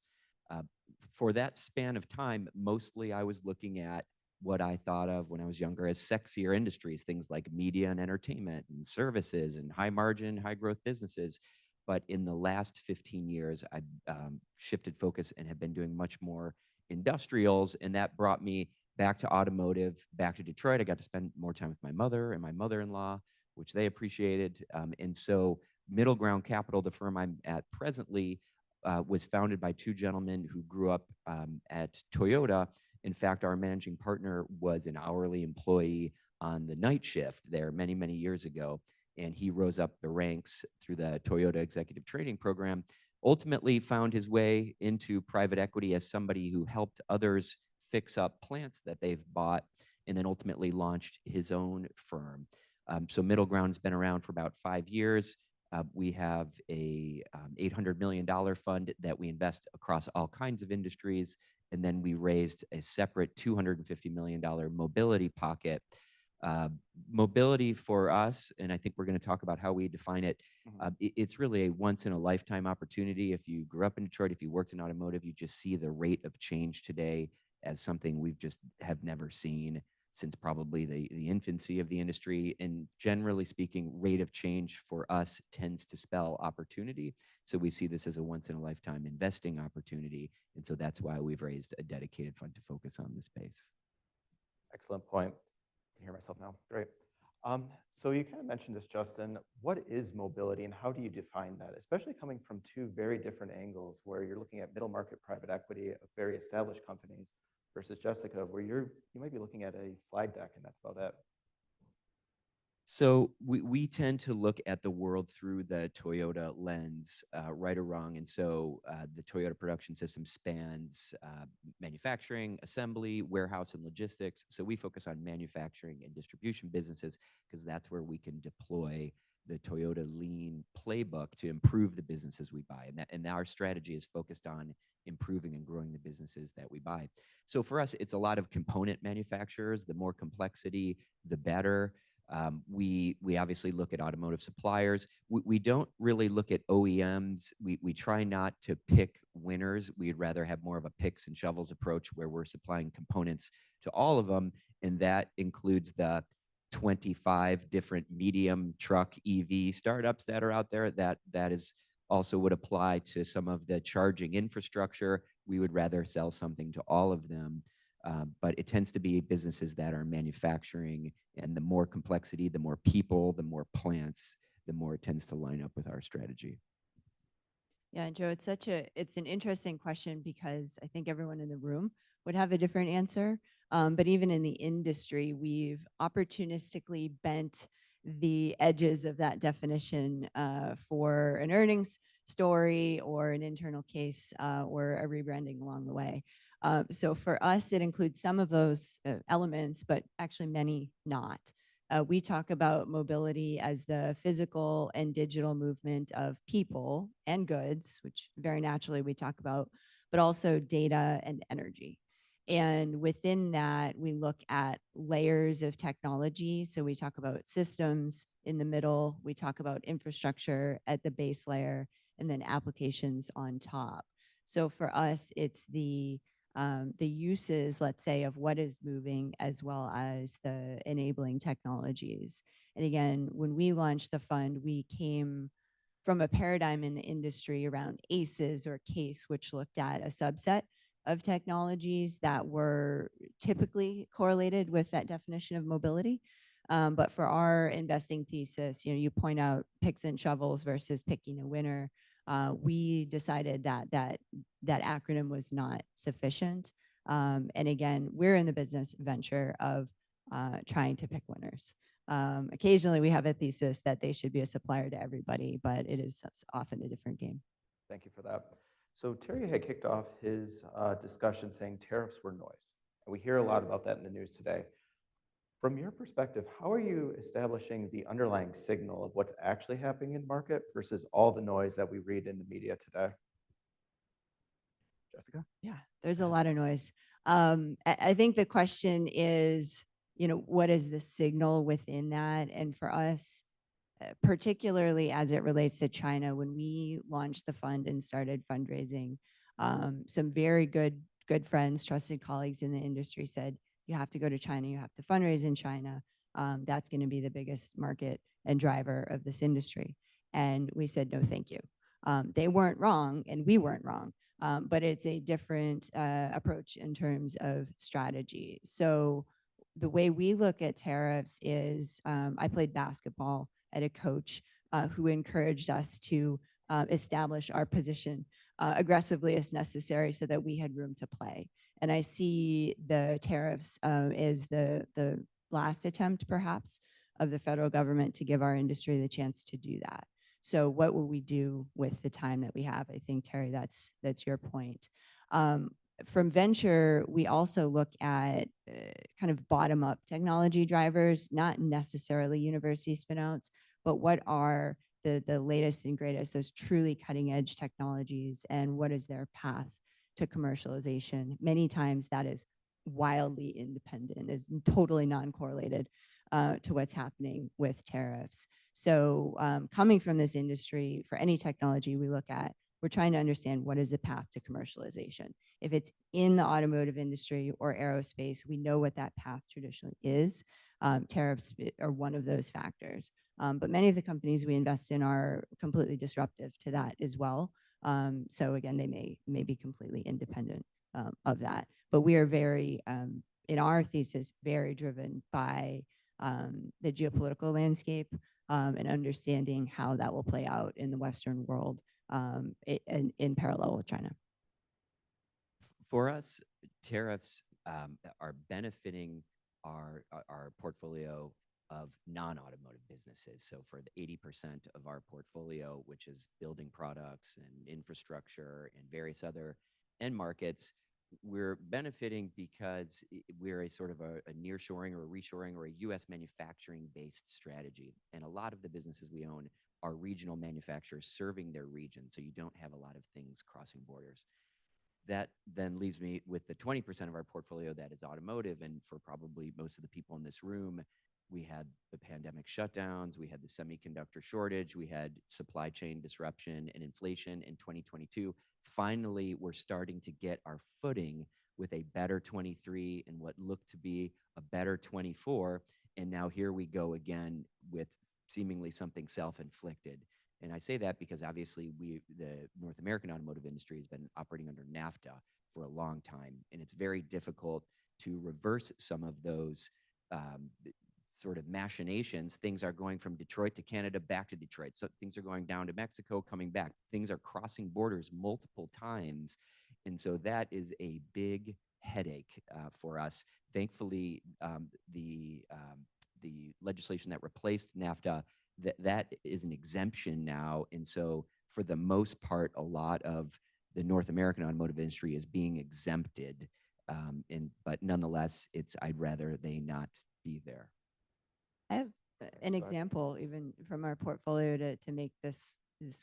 For that span of time, mostly I was looking at what I thought of when I was younger as sexier industries, things like media and entertainment and services and high margin, high growth businesses. But in the last 15 years, I've shifted focus and have been doing much more industrials. And that brought me back to automotive, back to Detroit. I got to spend more time with my mother and my mother-in-law, which they appreciated. And so Middle Ground Capital, the firm I'm at presently, was founded by two gentlemen who grew up at Toyota. In fact, our managing partner was an hourly employee on the night shift there many, many years ago. And he rose up the ranks through the Toyota Executive Training Program, ultimately found his way into private equity as somebody who helped others fix up plants that they've bought, and then ultimately launched his own firm. So Middle Ground's been around for about 5 years. We have a $800 million fund that we invest across all kinds of industries. And then we raised a separate $250 million mobility pocket. Mobility for us, and I think we're going to talk about how we define it, it's really a once in a lifetime opportunity. If you grew up in Detroit, if you worked in automotive, you just see the rate of change today as something we've just have never seen since probably the infancy of the industry. And generally speaking, rate of change for us tends to spell opportunity. So we see this as a once in a lifetime investing opportunity. And so that's why we've raised a dedicated fund to focus on this space. Excellent point. I can hear myself now. Great. So you kind of mentioned this, Justin. What is mobility and how do you define that? Especially coming from two very different angles where you're looking at middle market private equity of very established companies versus Jessica, where you might be looking at a slide deck and that's about it. So we tend to look at the world through the Toyota lens, right or wrong. And so the Toyota production system spans manufacturing, assembly, warehouse, and logistics. So we focus on manufacturing and distribution businesses because that's where we can deploy the Toyota lean playbook to improve the businesses we buy. And our strategy is focused on improving and growing the businesses that we buy. So for us, it's a lot of component manufacturers. The more complexity, the better. We obviously look at automotive suppliers. We don't really look at OEMs. We try not to pick winners. We'd rather have more of a picks and shovels approach where we're supplying components to all of them, and that includes the 25 different medium truck EV startups that are out there. That is also would apply to some of the charging infrastructure. We would rather sell something to all of them. But it tends to be businesses that are manufacturing, and the more complexity, the more people, the more plants, the more it tends to line up with our strategy. Yeah, and Joe, it's an interesting question because I think everyone in the room would have a different answer. But even in the industry, we've opportunistically bent the edges of that definition for an earnings story or an internal case or a rebranding along the way. So for us, it includes some of those elements, but actually many not. We talk about mobility as the physical and digital movement of people and goods, which very naturally we talk about, but also data and energy. And within that, we look at layers of technology. So we talk about systems in the middle, we talk about infrastructure at the base layer, and then applications on top. So for us, it's the uses, let's say, of what is moving as well as the enabling technologies. And again, when we launched the fund, we came from a paradigm in the industry around ACEs or CASE, which looked at a subset of technologies that were typically correlated with that definition of mobility. But for our investing thesis, you point out picks and shovels versus picking a winner. We decided that acronym was not sufficient. And again, we're in the business venture of trying to pick winners. Occasionally we have a thesis that they should be a supplier to everybody, but it is often a different game. Thank you for that. So Terry had kicked off his discussion saying tariffs were noise. And we hear a lot about that in the news today. From your perspective, how are you establishing the underlying signal of what's actually happening in market versus all the noise that we read in the media today? Jessica? Yeah, there's a lot of noise. I think the question is, what is the signal within that? And for us, particularly as it relates to China, when we launched the fund and started fundraising, some very good friends, trusted colleagues in the industry said, you have to go to China, you have to fundraise in China. That's going to be the biggest market and driver of this industry. And we said, no, thank you. They weren't wrong and we weren't wrong, but it's a different approach in terms of strategy. So the way we look at tariffs is I played basketball at a coach who encouraged us to establish our position aggressively as necessary so that we had room to play. And I see the tariffs as the last attempt, perhaps, of the federal government to give our industry the chance to do that. So what will we do with the time that we have? I think, Terry, that's your point. From venture, we also look at kind of bottom-up technology drivers, not necessarily university spinouts, but what are the latest and greatest, those truly cutting-edge technologies, and what is their path to commercialization? Many times that is wildly independent, is totally non-correlated to what's happening with tariffs. So coming from this industry, for any technology we look at, we're trying to understand what is the path to commercialization. If it's in the automotive industry or aerospace, we know what that path traditionally is. Tariffs are one of those factors. But many of the companies we invest in are completely disruptive to that as well. So again, they may be completely independent of that. But we are very, in our thesis, very driven by the geopolitical landscape and understanding how that will play out in the Western world in parallel with China. For us, tariffs are benefiting our portfolio of non-automotive businesses. So for the 80% of our portfolio, which is building products and infrastructure and various other end markets, we're benefiting because we're a sort of a nearshoring or a reshoring or a U.S. manufacturing-based strategy. And a lot of the businesses we own are regional manufacturers serving their region, so you don't have a lot of things crossing borders. That then leaves me with the 20% of our portfolio that is automotive, and for probably most of the people in this room, we had the pandemic shutdowns, we had the semiconductor shortage, we had supply chain disruption and inflation in 2022. Finally, we're starting to get our footing with a better 23 and what looked to be a better 24. And now here we go again with seemingly something self-inflicted. And I say that because obviously the North American automotive industry has been operating under NAFTA for a long time, and it's very difficult to reverse some of those sort of machinations. Things are going from Detroit to Canada, back to Detroit. So things are going down to Mexico, coming back. Things are crossing borders multiple times. And so that is a big headache for us. Thankfully, the legislation that replaced NAFTA, that is an exemption now. And so for the most part, a lot of the North American automotive industry is being exempted. But nonetheless, I'd rather they not be there. I have an Go ahead. example even from our portfolio to make this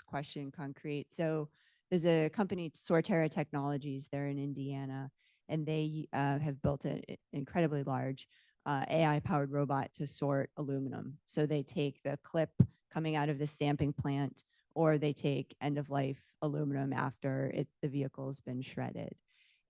question concrete. So there's a company, Sorterra Technologies, they're in Indiana, and they have built an incredibly large AI-powered robot to sort aluminum. So they take the clip coming out of the stamping plant, or they take end-of-life aluminum after the vehicle's been shredded,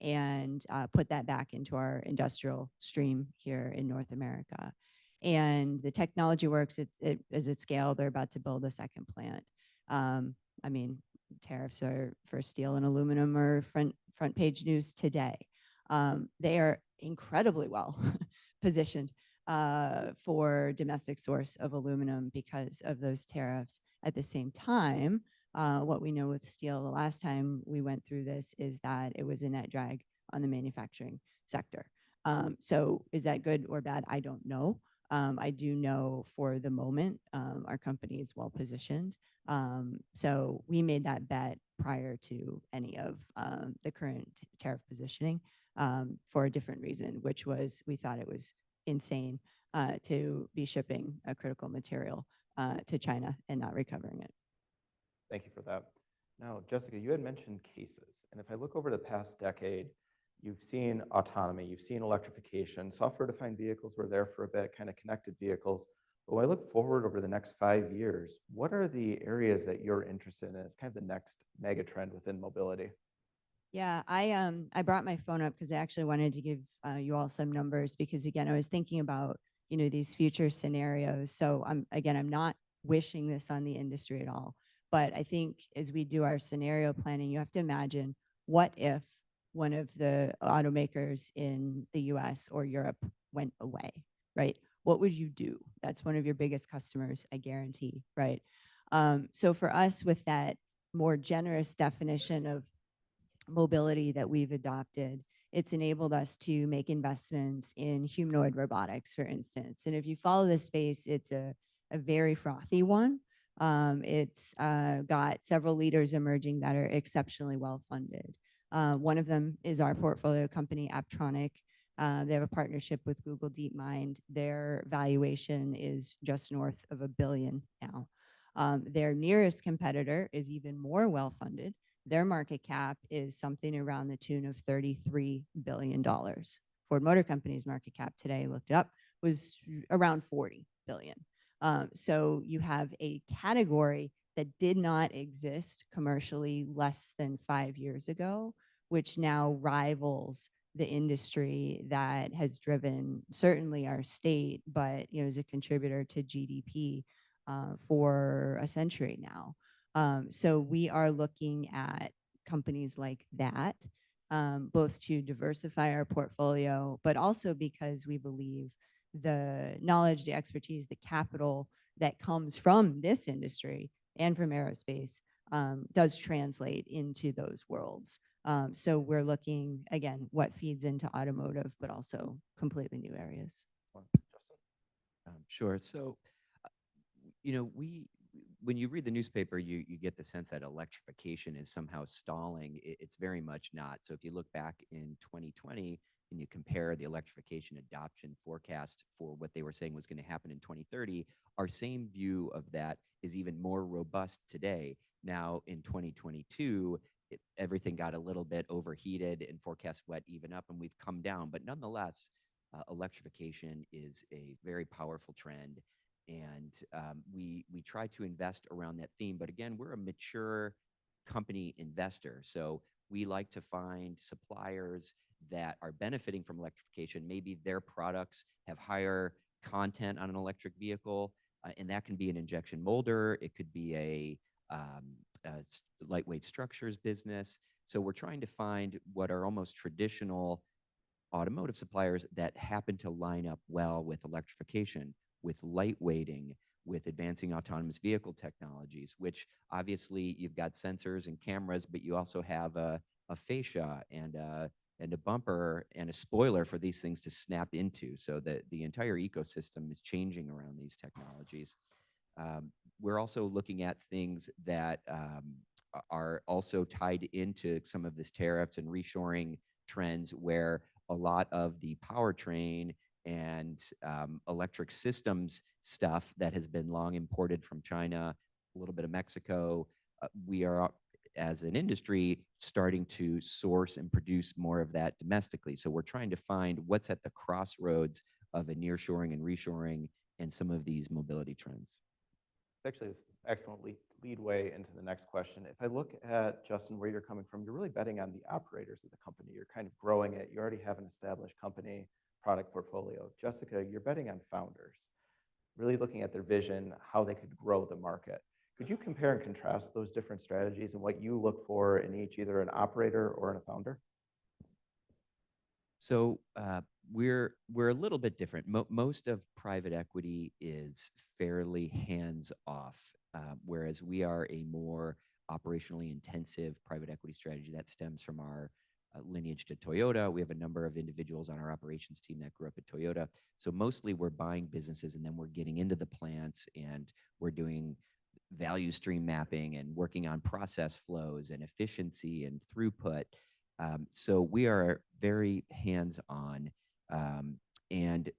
and put that back into our industrial stream here in North America. And the technology works as it scale. They're about to build a second plant. I mean, tariffs are for steel and aluminum are front page news today. They are incredibly well positioned for domestic source of aluminum because of those tariffs. At the same time, what we know with steel the last time we went through this is that it was a net drag on the manufacturing sector. So is that good or bad? I don't know. I do know for the moment, our company is well positioned. So we made that bet prior to any of the current tariff positioning for a different reason, which was we thought it was insane to be shipping a critical material to China and not recovering it. Thank you for that. Now, Jessica, you had mentioned cases. And if I look over the past decade, you've seen autonomy, you've seen electrification, software-defined vehicles were there for a bit, kind of connected vehicles. But when I look forward over the next 5 years, what are the areas that you're interested in as kind of the next mega trend within mobility? Yeah, I brought my phone up because I actually wanted to give you all some numbers because again, I was thinking about, you know, these future scenarios. So I'm not wishing this on the industry at all. But I think as we do our scenario planning, you have to imagine what if one of the automakers in the US or Europe went away, right? What would you do? That's one of your biggest customers, I guarantee, right? So for us, with that more generous definition of mobility that we've adopted, it's enabled us to make investments in humanoid robotics, for instance. And if you follow this space, it's a very frothy one. It's got several leaders emerging that are exceptionally well funded. One of them is our portfolio company, Apptronic. They have a partnership with Google DeepMind. Their valuation is just north of $1 billion now. Their nearest competitor is even more well funded. Their market cap is something around the tune of $33 billion. Ford Motor Company's market cap today, looked it up, was around $40 billion. So you have a category that did not exist commercially less than 5 years ago, which now rivals the industry that has driven certainly our state, but you know, is a contributor to GDP for a century now. So we are looking at companies like that, both to diversify our portfolio, but also because we believe the knowledge, the expertise, the capital that comes from this industry and from aerospace does translate into those worlds. So we're looking, again, what feeds into automotive, but also completely new areas. Justin? Sure. So, you know, when you read the newspaper, you get the sense that electrification is somehow stalling. It's very much not. So if you look back in 2020 and you compare the electrification adoption forecast for what they were saying was going to happen in 2030, our same view of that is even more robust today. Now in 2022, everything got a little bit overheated and forecasts went even up and we've come down. But nonetheless, electrification is a very powerful trend, and we try to invest around that theme. But again, we're a mature company investor, so we like to find suppliers that are benefiting from electrification. Maybe their products have higher content on an electric vehicle, and that can be an injection molder. It could be a lightweight structures business. So we're trying to find what are almost traditional automotive suppliers that happen to line up well with electrification, with lightweighting, with advancing autonomous vehicle technologies, which obviously you've got sensors and cameras, but you also have a fascia and a bumper and a spoiler for these things to snap into, so that the entire ecosystem is changing around these technologies. We're also looking at things that are also tied into some of this tariffs and reshoring trends, where a lot of the powertrain and electric systems stuff that has been long imported from China, a little bit of Mexico, we are, as an industry, starting to source and produce more of that domestically. So we're trying to find what's at the crossroads of a nearshoring and reshoring and some of these mobility trends. Actually, it's excellent lead way into the next question. If I look at, Justin, where you're coming from, you're really betting on the operators of the company. You're kind of growing it. You already have an established company, product portfolio. Jessica, you're betting on founders, really looking at their vision, how they could grow the market. Could you compare and contrast those different strategies and what you look for in each, either an operator or in a founder? So we're a little bit different. Most of private equity is fairly hands off, whereas we are a more operationally intensive private equity strategy that stems from our lineage to Toyota. We have a number of individuals on our operations team that grew up at Toyota. So mostly we're buying businesses and then we're getting into the plants and we're doing value stream mapping and working on process flows and efficiency and throughput. So we are very hands-on, and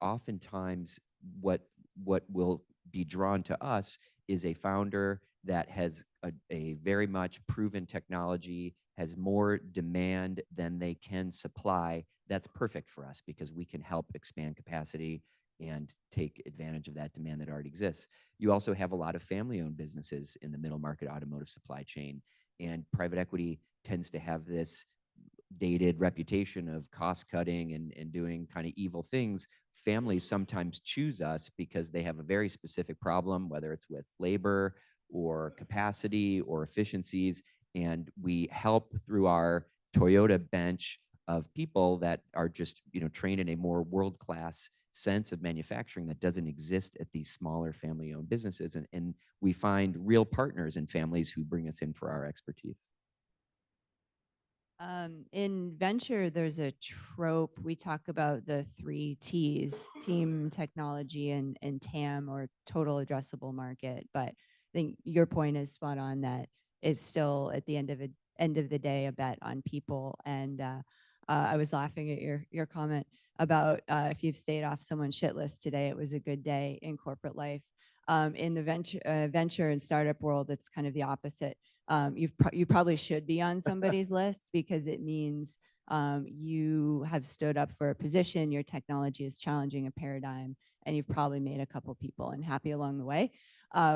oftentimes what will be drawn to us is a founder that has a very much proven technology, has more demand than they can supply. That's perfect for us because we can help expand capacity and take advantage of that demand that already exists. You also have a lot of family-owned businesses in the middle market automotive supply chain, and private equity tends to have this dated reputation of cost cutting and doing kind of evil things. Families sometimes choose us because they have a very specific problem, whether it's with labor or capacity or efficiencies, and we help through our Toyota bench of people that are just trained in a more world-class sense of manufacturing that doesn't exist at these smaller family-owned businesses, and we find real partners and families who bring us in for our expertise. In venture, there's a trope. We talk about the 3 T's: team, technology, and TAM, or total addressable market. But I think your point is spot on, that it's still at the end of the day a bet on people. And I was laughing at your comment about if you've stayed off someone's shit list today, it was a good day in corporate life. In the venture and startup world, it's kind of the opposite. You probably should be on somebody's list because it means you have stood up for a position, your technology is challenging a paradigm, and you've probably made a couple people unhappy along the way.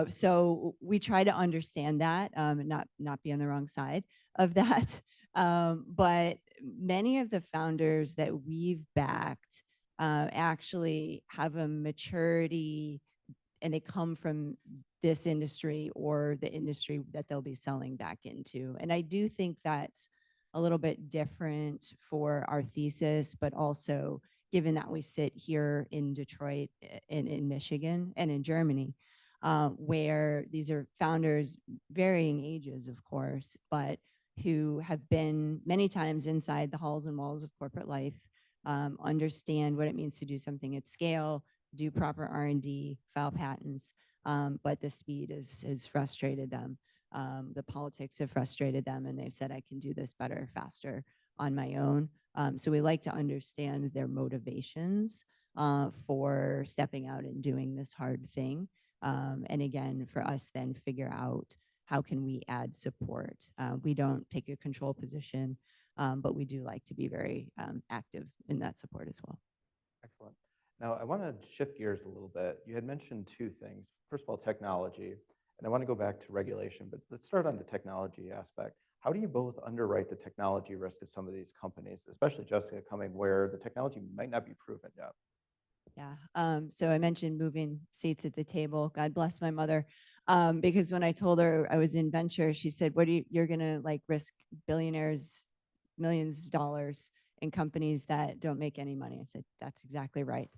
So we try to understand that, and not be on the wrong side of that. But many of the founders that we've backed actually have a maturity, and they come from this industry or the industry that they'll be selling back into. And I do think that's a little bit different for our thesis, but also given that we sit here in Detroit, in Michigan, and in Germany, where these are founders, varying ages, of course, but who have been many times inside the halls and walls of corporate life, understand what it means to do something at scale, do proper R&D, file patents, but the speed has frustrated them. The politics have frustrated them, and they've said, I can do this better, faster on my own. So we like to understand their motivations for stepping out and doing this hard thing. And again, for us then figure out how can we add support. We don't take a control position, but we do like to be very active in that support as well. Excellent. Now, I want to shift gears a little bit. You had mentioned two things. First of all, technology, and I want to go back to regulation, but let's start on the technology aspect. How do you both underwrite the technology risk of some of these companies, especially Jessica, coming where the technology might not be proven yet? Yeah. So I mentioned moving seats at the table. God bless my mother. Because when I told her I was in venture, she said, "What do you're gonna like risk billionaires, millions of dollars in companies that don't make any money?" I said, "That's exactly right."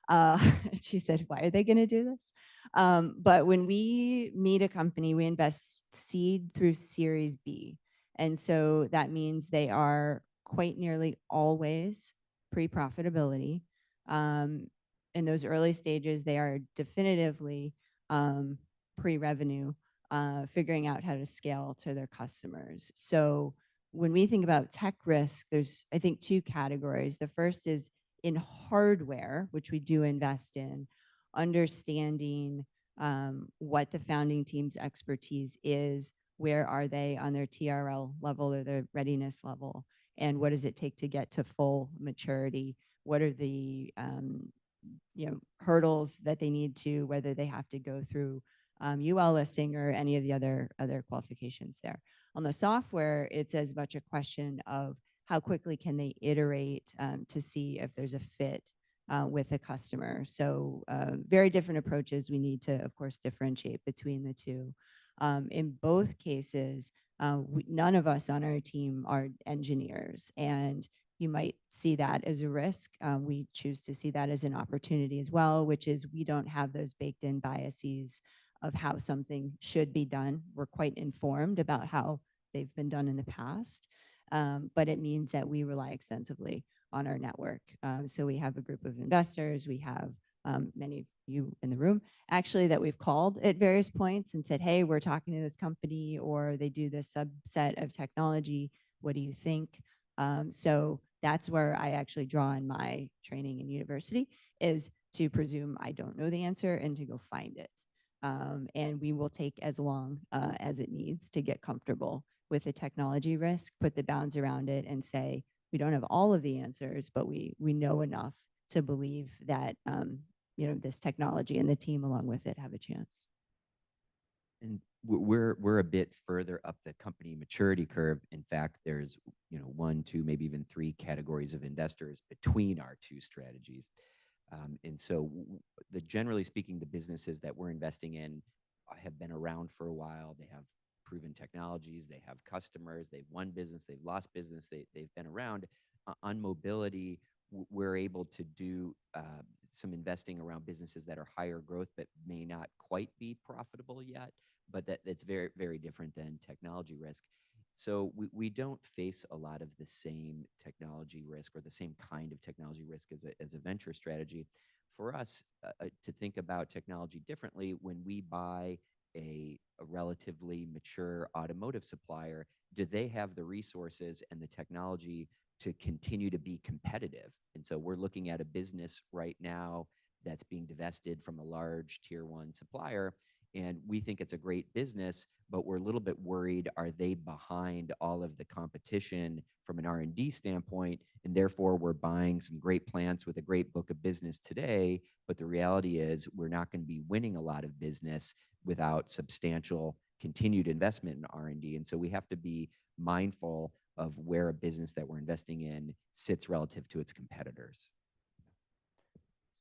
Uh, she said, "Why are they gonna do this?" But when we meet a company, we invest seed through Series B. And so that means they are quite nearly always pre-profitability. Um, in those early stages, they are definitively pre-revenue, figuring out how to scale to their customers. So when we think about tech risk, there's, I think, two categories. The first is in hardware, which we do invest in, understanding what the founding team's expertise is, where are they on their TRL level or their readiness level, and what does it take to get to full maturity? What are the hurdles that they need to, whether they have to go through UL listing or any of the other qualifications there. On the software, it's as much a question of how quickly can they iterate to see if there's a fit with a customer. So very different approaches. We need to, of course, differentiate between the two. In both cases, none of us on our team are engineers, and you might see that as a risk. We choose to see that as an opportunity as well, which is we don't have those baked in biases of how something should be done. We're quite informed about how they've been done in the past, but it means that we rely extensively on our network. So we have a group of investors, we have many of you in the room actually that we've called at various points and said, hey, we're talking to this company, or they do this subset of technology. What do you think? So that's where I actually draw on my training in university, is to presume I don't know the answer and to go find it. And we will take as long as it needs to get comfortable with the technology risk, put the bounds around it, and say, we don't have all of the answers, but we know enough to believe that this technology and the team along with it have a chance. And we're a bit further up the company maturity curve. In fact, there's one, two, maybe even three categories of investors between our two strategies. And so generally speaking, the businesses that we're investing in have been around for a while. They have proven technologies, they have customers, they've won business, they've lost business, they've been around. On mobility, we're able to do some investing around businesses that are higher growth but may not quite be profitable yet, but that's very, very different than technology risk. So we don't face a lot of the same technology risk or the same kind of technology risk as a venture strategy. For us to think about technology differently, when we buy a relatively mature automotive supplier, do they have the resources and the technology to continue to be competitive? And so we're looking at a business right now that's being divested from a large tier one supplier, and we think it's a great business, but we're a little bit worried, are they behind all of the competition from an R&D standpoint? And therefore we're buying some great plants with a great book of business today, but the reality is we're not going to be winning a lot of business without substantial continued investment in R&D. And so we have to be mindful of where a business that we're investing in sits relative to its competitors.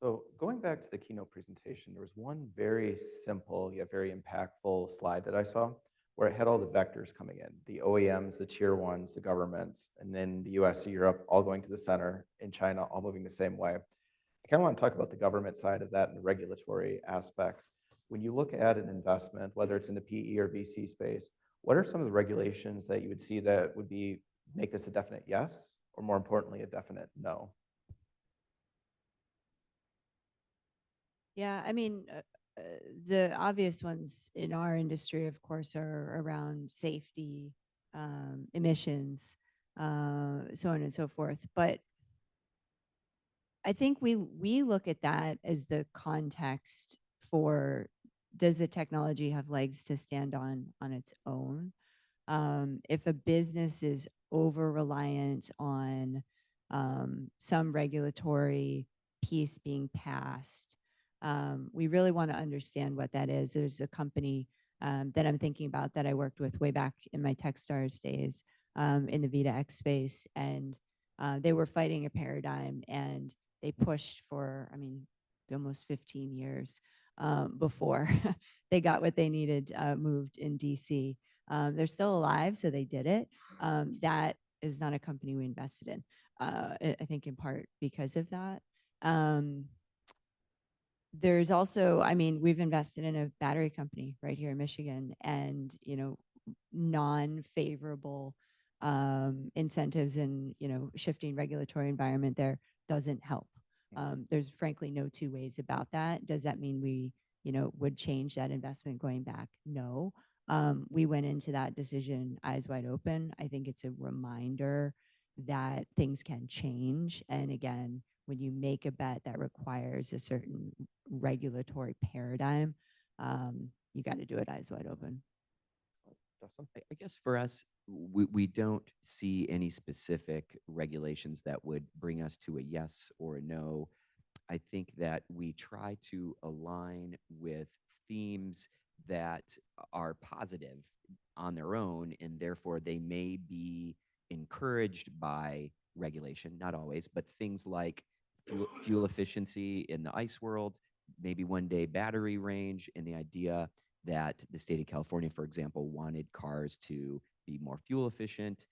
So going back to the keynote presentation, there was one very simple yet very impactful slide that I saw where it had all the vectors coming in, the OEMs, the tier ones, the governments, and then the US, Europe, all going to the center, and China all moving the same way. I kind of want to talk about the government side of that and the regulatory aspects. When you look at an investment, whether it's in the PE or VC space, what are some of the regulations that you would see that would make this a definite yes, or more importantly, a definite no? Yeah, I mean, the obvious ones in our industry, of course, are around safety, emissions, so on and so forth. But I think we look at that as the context for, does the technology have legs to stand on its own? If a business is over reliant on some regulatory piece being passed. We really want to understand what that is. There's a company that I'm thinking about that I worked with way back in my Techstars days in the Vita X space, and they were fighting a paradigm, and they pushed for, I mean, almost 15 years before they got what they needed moved in DC. They're still alive, so they did it. That is not a company we invested in. I think in part because of that. There's also, I mean, we've invested in a battery company right here in Michigan, and non-favorable incentives and shifting regulatory environment there doesn't help. There's frankly no two ways about that. Does that mean we would change that investment going back? No. We went into that decision eyes wide open. I think it's a reminder that things can change, and again, when you make a bet that requires a certain regulatory paradigm, you got to do it eyes wide open. Justin? I guess for us, we don't see any specific regulations that would bring us to a yes or a no. I think that we try to align with themes that are positive on their own, and therefore they may be encouraged by regulation, not always, but things like fuel efficiency in the ICE world, maybe one day battery range, and the idea that the state of California, for example, wanted cars to be more fuel efficient.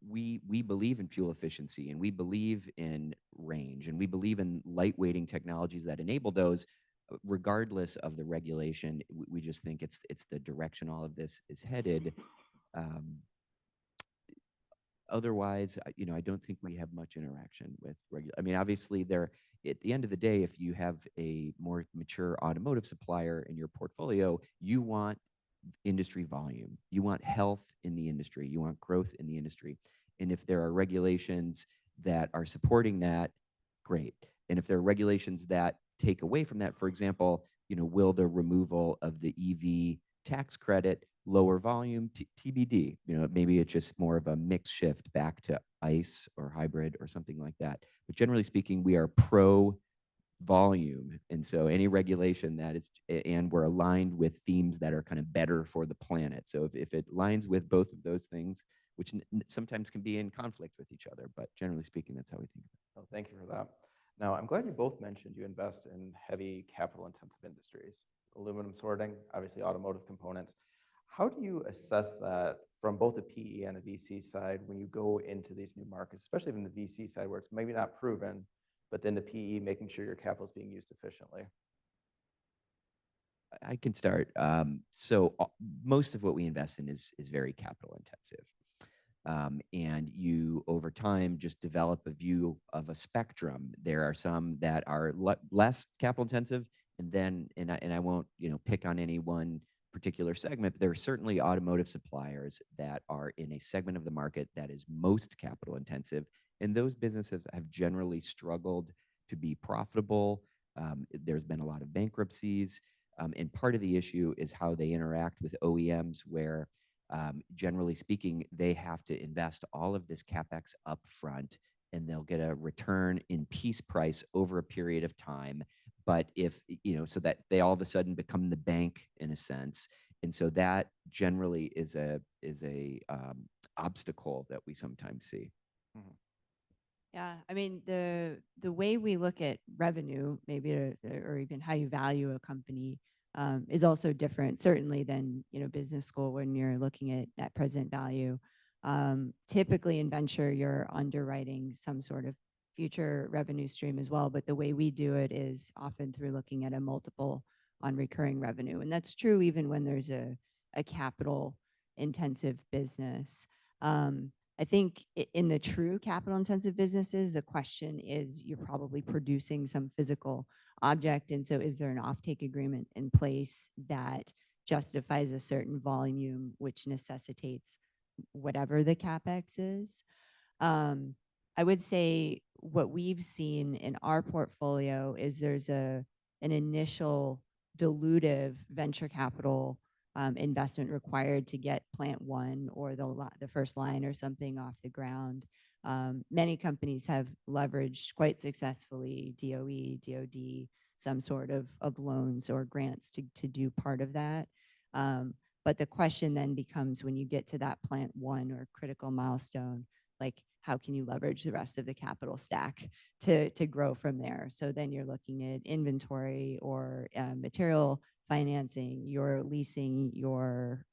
We believe in fuel efficiency, and we believe in range, and we believe in lightweighting technologies that enable those, regardless of the regulation. We just think it's the direction all of this is headed. Otherwise, I don't think we have much interaction with I mean, obviously, at the end of the day, if you have a more mature automotive supplier in your portfolio, you want industry volume. You want health in the industry. You want growth in the industry. And if there are regulations that are supporting that, great. And if there are regulations that take away from that, for example, will the removal of the EV tax credit lower volume? TBD. Maybe it's just more of a mix shift back to ICE or hybrid or something like that. But generally speaking, we are pro volume, and so any regulation that is, and we're aligned with themes that are kind of better for the planet. So if it aligns with both of those things, which sometimes can be in conflict with each other, but generally speaking, that's how we think of it. Oh, thank you for that. Now, I'm glad you both mentioned you invest in heavy capital intensive industries, aluminum sorting, obviously automotive components. How do you assess that from both the PE and a VC side when you go into these new markets, especially from the VC side where it's maybe not proven, but then the PE making sure your capital is being used efficiently? I can start. So most of what we invest in is very capital intensive. And you, over time, just develop a view of a spectrum. There are some that are less capital intensive, and I won't pick on any one particular segment, but there are certainly automotive suppliers that are in a segment of the market that is most capital intensive, and those businesses have generally struggled to be profitable. There's been a lot of bankruptcies, and part of the issue is how they interact with OEMs, where generally speaking, they have to invest all of this CapEx up front, and they'll get a return in piece price over a period of time. But so that they all of a sudden become the bank in a sense. And so that generally is a obstacle that we sometimes see. Mhm. Yeah, I mean, the way we look at revenue, maybe, or even how you value a company, is also different, certainly than business school when you're looking at net present value. Typically in venture, you're underwriting some sort of future revenue stream as well, but the way we do it is often through looking at a multiple on recurring revenue, and that's true even when there's a capital intensive business. I think in the true capital intensive businesses, the question is you're probably producing some physical object. And so is there an offtake agreement in place that justifies a certain volume, which necessitates whatever the CapEx is? I would say what we've seen in our portfolio is there's an initial dilutive venture capital investment required to get plant one or the first line or something off the ground. Many companies have leveraged quite successfully DOE, DOD, some sort of loans or grants to do part of that. But the question then becomes, when you get to that plant one or critical milestone, like how can you leverage the rest of the capital stack to grow from there? So then you're looking at inventory or material financing, you're leasing your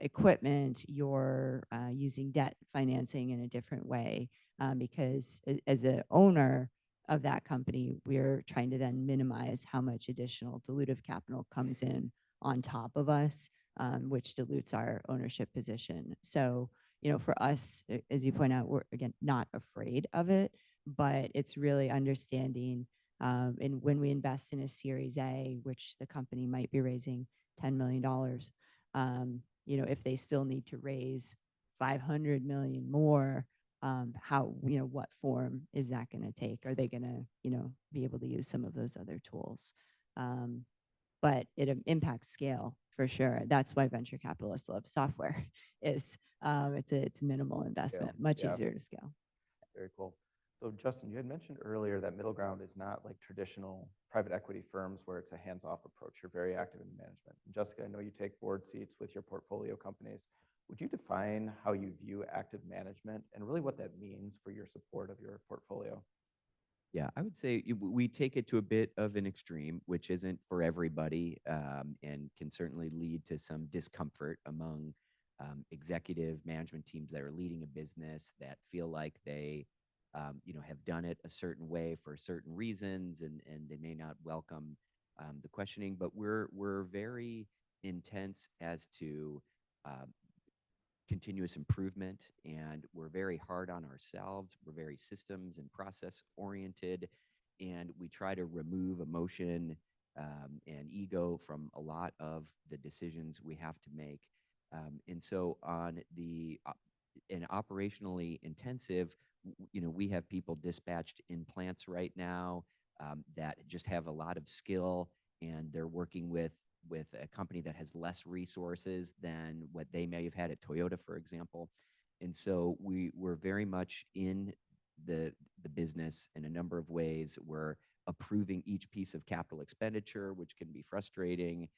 equipment, you're using debt financing in a different way, because as an owner of that company, we're trying to then minimize how much additional dilutive capital comes in on top of us, which dilutes our ownership position. So, for us, as you point out, we're again not afraid of it, but it's really understanding. And when we invest in a Series A, which the company might be raising $10 million, if they still need to raise 500 million more, how, what form is that going to take? Are they going to, be able to use some of those other tools? But it impacts scale for sure. That's why venture capitalists love software. Is it's minimal investment, much easier to scale. Very cool. So Justin, you had mentioned earlier that middle ground is not like traditional private equity firms where it's a hands-off approach. You're very active in management. And Jessica, I know you take board seats with your portfolio companies. Would you define how you view active management and really what that means for your support of your portfolio? Yeah, I would say we take it to a bit of an extreme, which isn't for everybody, and can certainly lead to some discomfort among executive management teams that are leading a business that feel like they, have done it a certain way for certain reasons, and they may not welcome the questioning. But we're very intense as to continuous improvement, and we're very hard on ourselves. We're very systems and process oriented, and we try to remove emotion and ego from a lot of the decisions we have to make. And so on the and operationally intensive, we have people dispatched in plants right now that just have a lot of skill, and they're working with a company that has less resources than what they may have had at Toyota, for example. And so we're very much in the business in a number of ways. We're approving each piece of capital expenditure, which can be frustrating.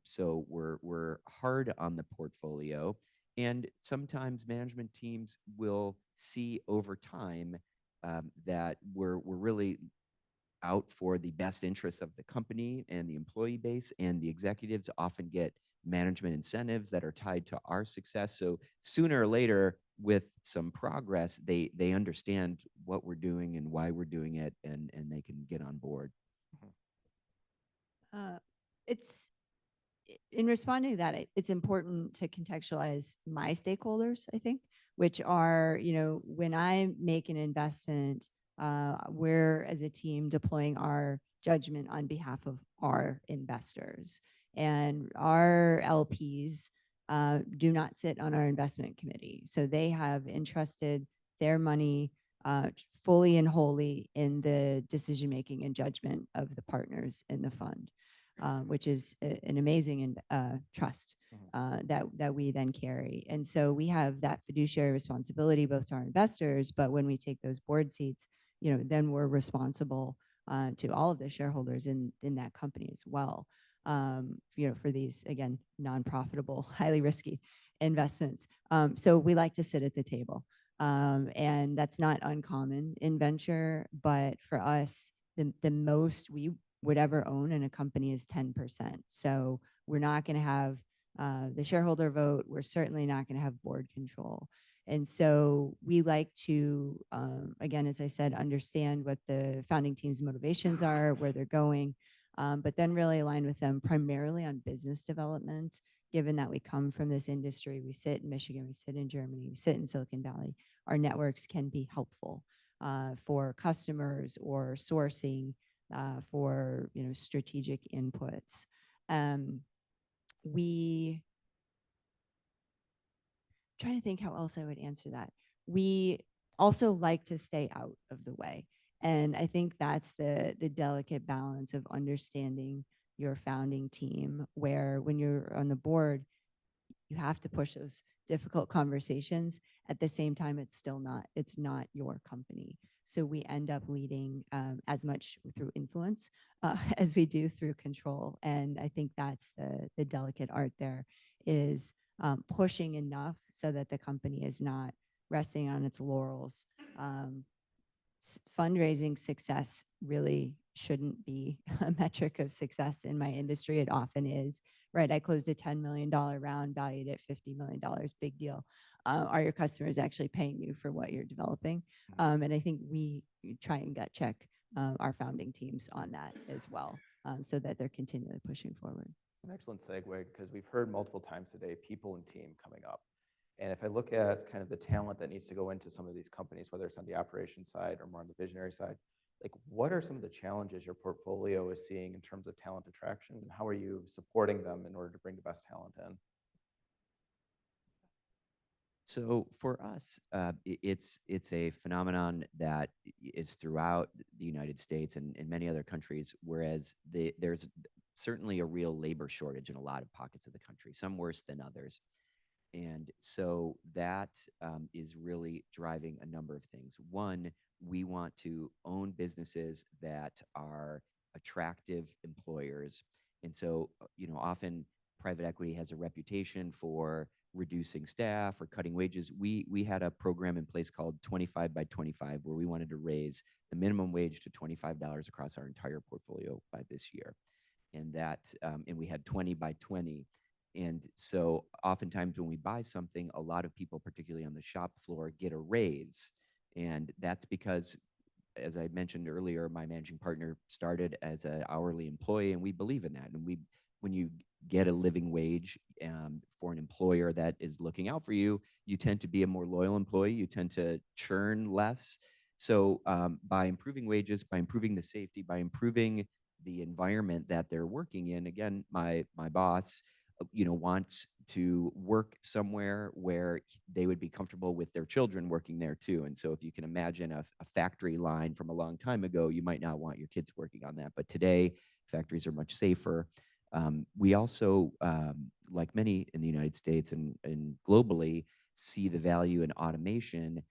So we're hard on the portfolio. And sometimes management teams will see over time that we're really out for the best interest of the company and the employee base, and the executives often get management incentives that are tied to our success. So sooner or later, with some progress, they understand what we're doing and why we're doing it, and they can get on board. It's in responding to that, it's important to contextualize my stakeholders, I think, which are, when I make an investment, we're as a team deploying our judgment on behalf of our investors. And our LPs do not sit on our investment committee. So they have entrusted their money fully and wholly in the decision-making and judgment of the partners in the fund. Which is an amazing trust that we then carry. And so we have that fiduciary responsibility both to our investors, but when we take those board seats, then we're responsible to all of the shareholders in that company as well. For these, again, non-profitable, highly risky investments. So we like to sit at the table. And that's not uncommon in venture, but for us, the most we would ever own in a company is 10%. So we're not going to have the shareholder vote. We're certainly not going to have board control. And so we like to, again, as I said, understand what the founding team's motivations are, where they're going, but then really align with them primarily on business development, given that we come from this industry. We sit in Michigan, we sit in Germany, we sit in Silicon Valley. Our networks can be helpful for customers or sourcing, for strategic inputs. Trying to think how else I would answer that. We also like to stay out of the way, and I think that's the delicate balance of understanding your founding team, where when you're on the board, You have to push those difficult conversations. At the same time, it's not your company. So we end up leading as much through influence as we do through control. And I think that's the delicate art there, is pushing enough so that the company is not resting on its laurels. Fundraising success really shouldn't be a metric of success in my industry. It often is, right? I closed a $10 million round valued at $50 million, big deal. Are your customers actually paying you for what you're developing? And I think we try and gut check our founding teams on that as well, so that they're continually pushing forward. An excellent segue, because we've heard multiple times today, people and team coming up. And if I look at kind of the talent that needs to go into some of these companies, whether it's on the operations side or more on the visionary side, like what are some of the challenges your portfolio is seeing in terms of talent attraction, and how are you supporting them in order to bring the best talent in? So for us, it's a phenomenon that is throughout the United States and in many other countries. Whereas there's certainly a real labor shortage in a lot of pockets of the country, some worse than others. And so that is really driving a number of things. One, we want to own businesses that are attractive employers. And so, often private equity has a reputation for reducing staff or cutting wages. We had a program in place called 25 by 25, where we wanted to raise the minimum wage to $25 across our entire portfolio by this year. And and we had 20 by 20. And so oftentimes when we buy something, a lot of people, particularly on the shop floor, get a raise. And that's because, as I mentioned earlier, my managing partner started as an hourly employee, and we believe in that. And when you get a living wage for an employer that is looking out for you, you tend to be a more loyal employee. You tend to churn less. So by improving wages, by improving the safety, by improving the environment that they're working in, again, my boss, wants to work somewhere where they would be comfortable with their children working there too. And so if you can imagine a factory line from a long time ago, you might not want your kids working on that. But today, factories are much safer. We also, like many in the United States and globally, see the value in automation.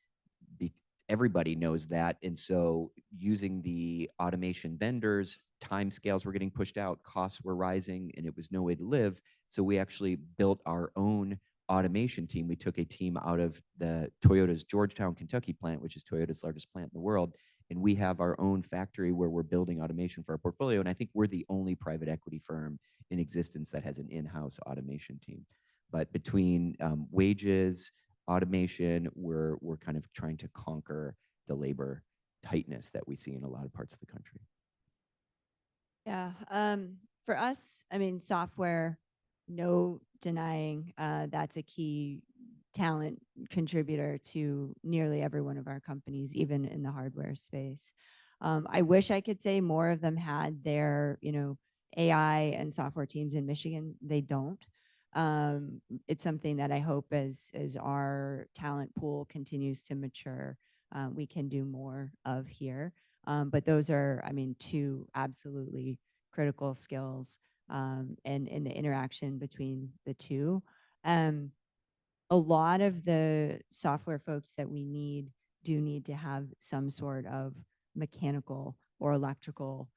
Everybody knows that. And so using the automation vendors, time scales were getting pushed out, costs were rising, and it was no way to live. So we actually built our own automation team. We took a team out of the Toyota's Georgetown, Kentucky plant, which is Toyota's largest plant in the world. And we have our own factory where we're building automation for our portfolio. And I think we're the only private equity firm in existence that has an in-house automation team. But between wages, automation, we're kind of trying to conquer the labor tightness that we see in a lot of parts of the country. Yeah. For us, I mean, software, no denying that's a key talent contributor to nearly every one of our companies, even in the hardware space. I wish I could say more of them had their, AI and software teams in Michigan. They don't. It's something that I hope as our talent pool continues to mature, we can do more of here. But those are, I mean, two absolutely critical skills, and in the interaction between the two. A lot of the software folks that we do need to have some sort of mechanical or electrical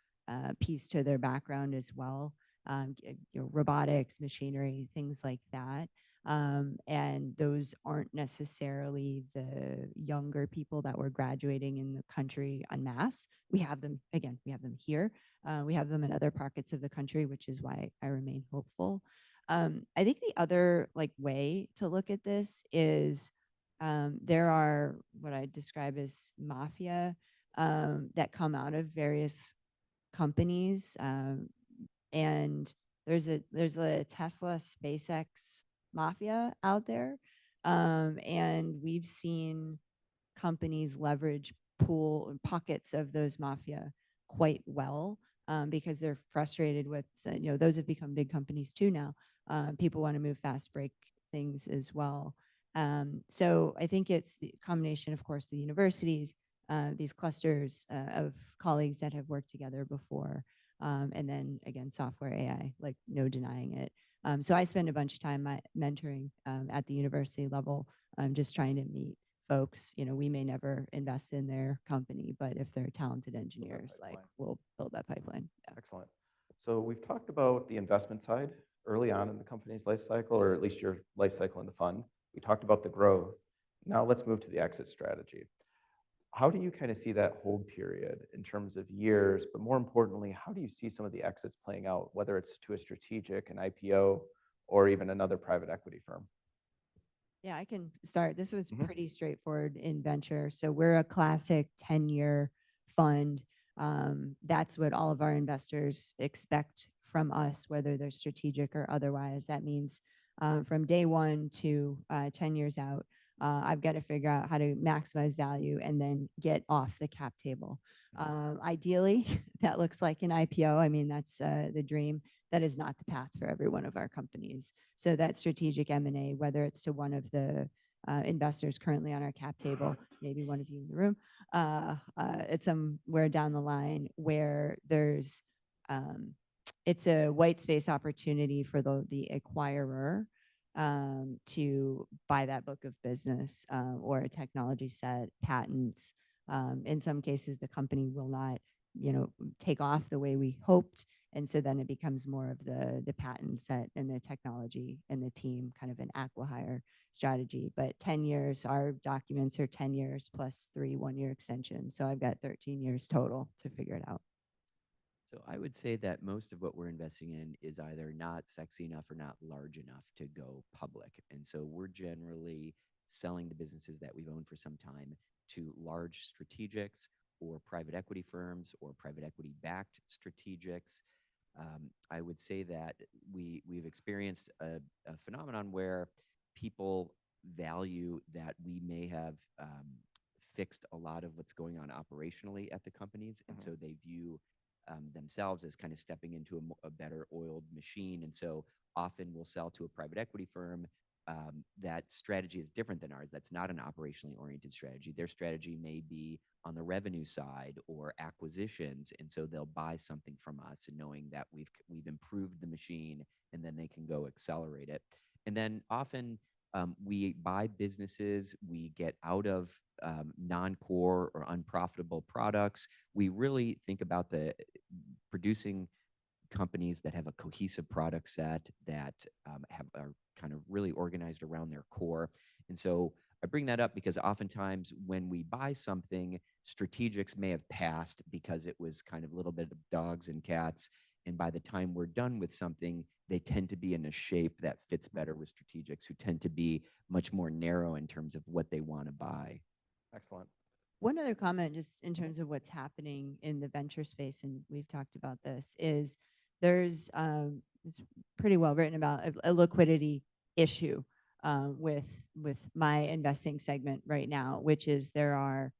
piece to their background as well. Robotics, machinery, things like that. And those aren't necessarily the younger people that were graduating in the country en masse. We have them, again, we have them here. We have them in other pockets of the country, which is why I remain hopeful. I think the other way to look at this is there are what I describe as mafia that come out of various companies. And there's a Tesla SpaceX mafia out there. And we've seen companies leverage pockets of those mafia quite well, because they're frustrated with, those have become big companies too now. People want to move fast, break things as well. So I think it's the combination, of course, the universities, these clusters of colleagues that have worked together before. And then again, software, AI, no denying it. So I spend a bunch of time mentoring at the university level, just trying to meet folks. We may never invest in their company, but if they're talented engineers, like pipeline. we'll build that pipeline. Yeah. Excellent. So we've talked about the investment side early on in the company's life cycle, or at least your life cycle in the fund. We talked about the growth. Now let's move to the exit strategy. How do you kind of see that hold period in terms of years, but more importantly, how do you see some of the exits playing out, whether it's to a strategic, an IPO, or even another private equity firm? Yeah, I can start. This was Mhm. pretty straightforward in venture. So we're a classic 10-year fund. That's what all of our investors expect from us, whether they're strategic or otherwise. That means from day one to 10 years out, I've got to figure out how to maximize value and then get off the cap table. Ideally, that looks like an IPO. I mean, that's the dream. That is not the path for every one of our companies. So that strategic M&A, whether it's to one of the investors currently on our cap table, maybe one of you in the room, it's somewhere down the line where there's it's a white space opportunity for the acquirer to buy that book of business or a technology set, patents. In some cases, the company will not, take off the way we hoped. And so then it becomes more of the patent set and the technology and the team, kind of an acqui-hire strategy. But 10 years, our documents are 10 years plus 3 one-year extensions. So I've got 13 years total to figure it out. So I would say that most of what we're investing in is either not sexy enough or not large enough to go public. And so we're generally selling the businesses that we've owned for some time to large strategics or private equity firms or private equity backed strategics. I would say that we've experienced a phenomenon where people value that we may have fixed a lot of what's going on operationally at the companies. And so they view themselves as kind of stepping into a better oiled machine. And so often we'll sell to a private equity firm. That strategy is different than ours. That's not an operationally oriented strategy. Their strategy may be on the revenue side or acquisitions. And so they'll buy something from us and knowing that we've improved the machine and then they can go accelerate it. And then often we buy businesses, we get out of non-core or unprofitable products. We really think about the producing companies that have a cohesive product set that are kind of really organized around their core. And so I bring that up because oftentimes when we buy something, strategics may have passed because it was kind of a little bit of dogs and cats. And by the time we're done with something, they tend to be in a shape that fits better with strategics who tend to be much more narrow in terms of what they want to buy. Excellent. One other comment, just in terms of what's happening in the venture space, and we've talked about this, is there's it's pretty well written about a liquidity issue with my investing segment right now, which is there are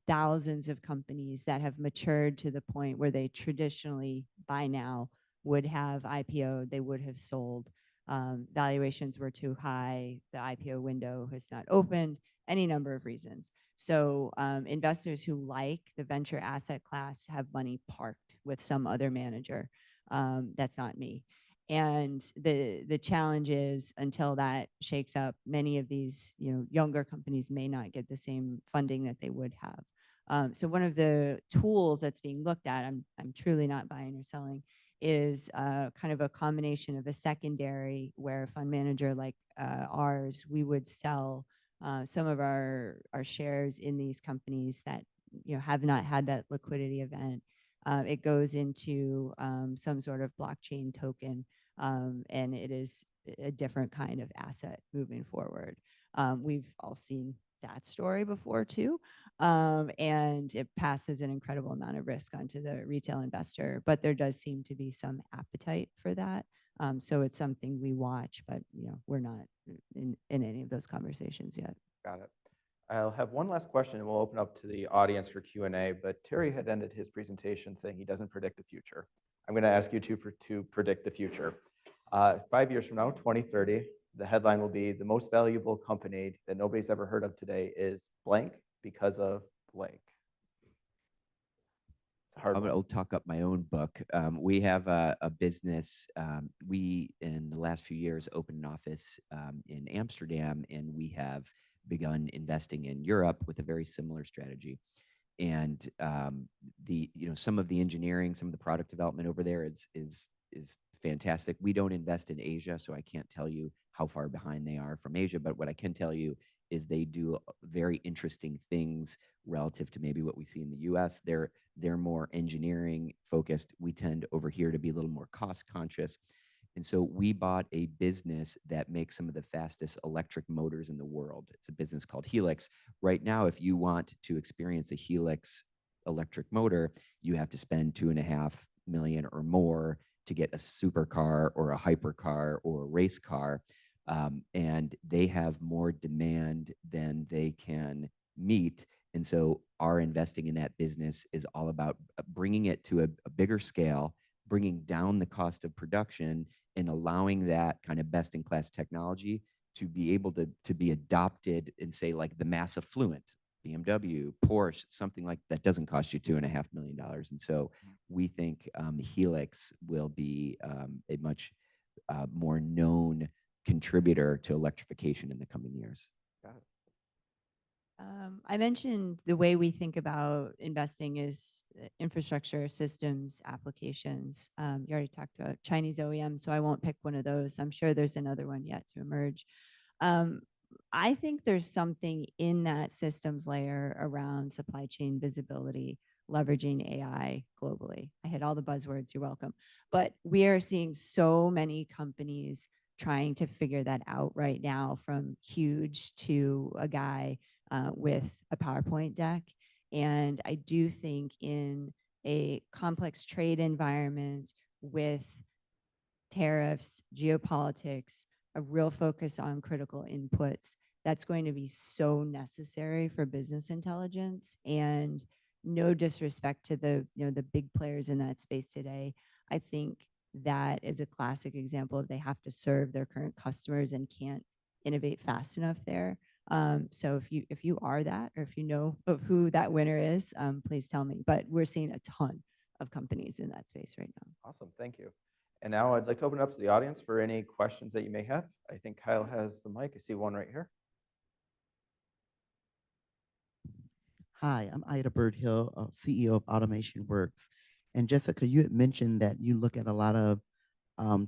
thousands of companies that have matured to the point where they traditionally by now would have IPO, they would have sold. Valuations were too high, the IPO window has not opened, any number of reasons. So investors who like the venture asset class have money parked with some other manager. That's not me. And the challenge is until that shakes up, many of these younger companies may not get the same funding that they would have. So one of the tools that's being looked at, I'm truly not buying or selling, is kind of a combination of a secondary where a fund manager like ours, we would sell some of our shares in these companies that have not had that liquidity event. It goes into some sort of blockchain token, and it is a different kind of asset moving forward. We've all seen that story before too, and it passes an incredible amount of risk onto the retail investor, but there does seem to be some appetite for that. So it's something we watch, but we're not in any of those conversations yet. Got it. I'll have one last question and we'll open up to the audience for Q&A, but Terry had ended his presentation saying he doesn't predict the future. I'm going to ask you to predict the future. 5 years from now, 2030, the headline will be the most valuable company that nobody's ever heard of today is blank because of blank. It's a hard one. I'll talk up my own book. We have a business. We, in the last few years, opened an office in Amsterdam, and we have begun investing in Europe with a very similar strategy. And some of the engineering, some of the product development over there is fantastic. We don't invest in Asia, so I can't tell you how far behind they are from Asia. But what I can tell you is they do very interesting things relative to maybe what we see in the U.S. They're more engineering focused. We tend over here to be a little more cost conscious. And so we bought a business that makes some of the fastest electric motors in the world. It's a business called Helix. Right now, if you want to experience a Helix electric motor, you have to spend $2.5 million or more to get a supercar or a hypercar or a race car. And they have more demand than they can meet. And so our investing in that business is all about bringing it to a bigger scale, bringing down the cost of production, and allowing that kind of best in class technology to be able to be adopted in, say, like the mass affluent, BMW, Porsche, something like that doesn't cost you $2.5 million. And so we think Helix will be a much more known contributor to electrification in the coming years. Got it. I mentioned the way we think about investing is infrastructure, systems, applications. You already talked about Chinese OEMs, so I won't pick one of those. I'm sure there's another one yet to emerge. I think there's something in that systems layer around supply chain visibility, leveraging AI globally. I hit all the buzzwords, you're welcome. But we are seeing so many companies trying to figure that out right now, from huge to a guy with a PowerPoint deck. And I do think in a complex trade environment with tariffs, geopolitics, a real focus on critical inputs, that's going to be so necessary for business intelligence. And no disrespect to the big players in that space today, I think that is a classic example of they have to serve their current customers and can't innovate fast enough there. So if you are that, or if you know of who that winner is, please tell me. But we're seeing a ton of companies in that space right now. Awesome, thank you. And now I'd like to open it up to the audience for any questions that you may have. I think Kyle has the mic. I see one right here. Hi, I'm Ida Birdhill, CEO of Automation Works. And Jessica, you had mentioned that you look at a lot of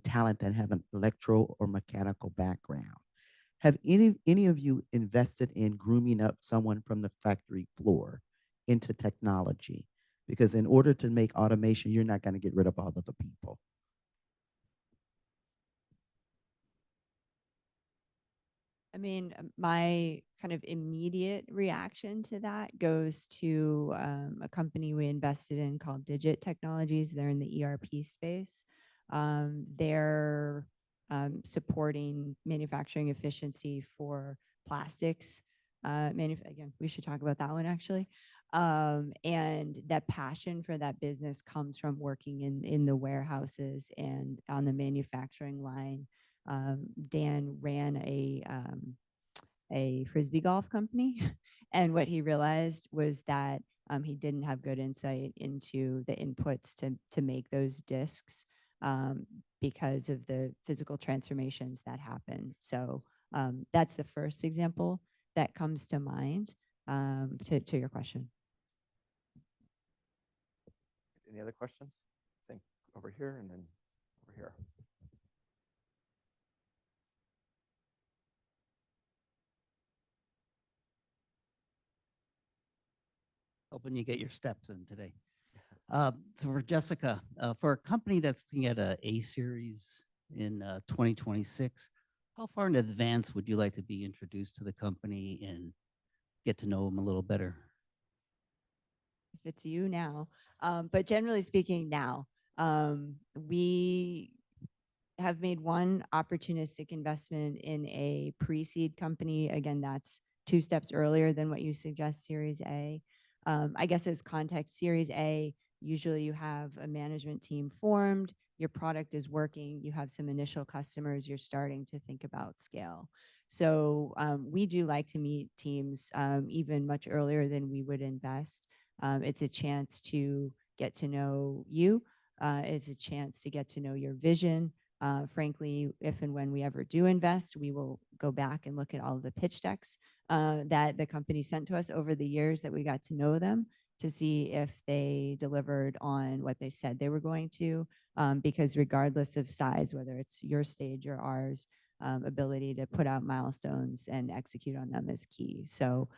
talent that have an electro or mechanical background. Have any of you invested in grooming up someone from the factory floor into technology? Because in order to make automation, you're not going to get rid of all of the people. I mean, my kind of immediate reaction to that goes to a company we invested in called Digit Technologies. They're in the ERP space. They're supporting manufacturing efficiency for plastics. Again, we should talk about that one actually. And that passion for that business comes from working in the warehouses and on the manufacturing line. Dan ran a Frisbee golf company. And what he realized was that he didn't have good insight into the inputs to make those discs because of the physical transformations that happen. So that's the first example that comes to mind to your question. Any other questions? I think over here and then over here. Hoping you get your steps in today. So for Jessica, for a company that's looking at a A-series in 2026, how far in advance would you like to be introduced to the company and get to know them a little better? If it's you now, but generally speaking now, we have made one opportunistic investment in a pre-seed company. Again, that's 2 steps earlier than what you suggest, Series A. I guess as context, Series A, usually you have a management team formed, your product is working, you have some initial customers, you're starting to think about scale. So we do like to meet teams even much earlier than we would invest. It's a chance to get to know you. It's a chance to get to know your vision. Frankly, if and when we ever do invest, we will go back and look at all of the pitch decks that the company sent to us over the years that we got to know them, to see if they delivered on what they said they were going to. Because regardless of size, whether it's your stage or ours, ability to put out milestones and execute on them is key. So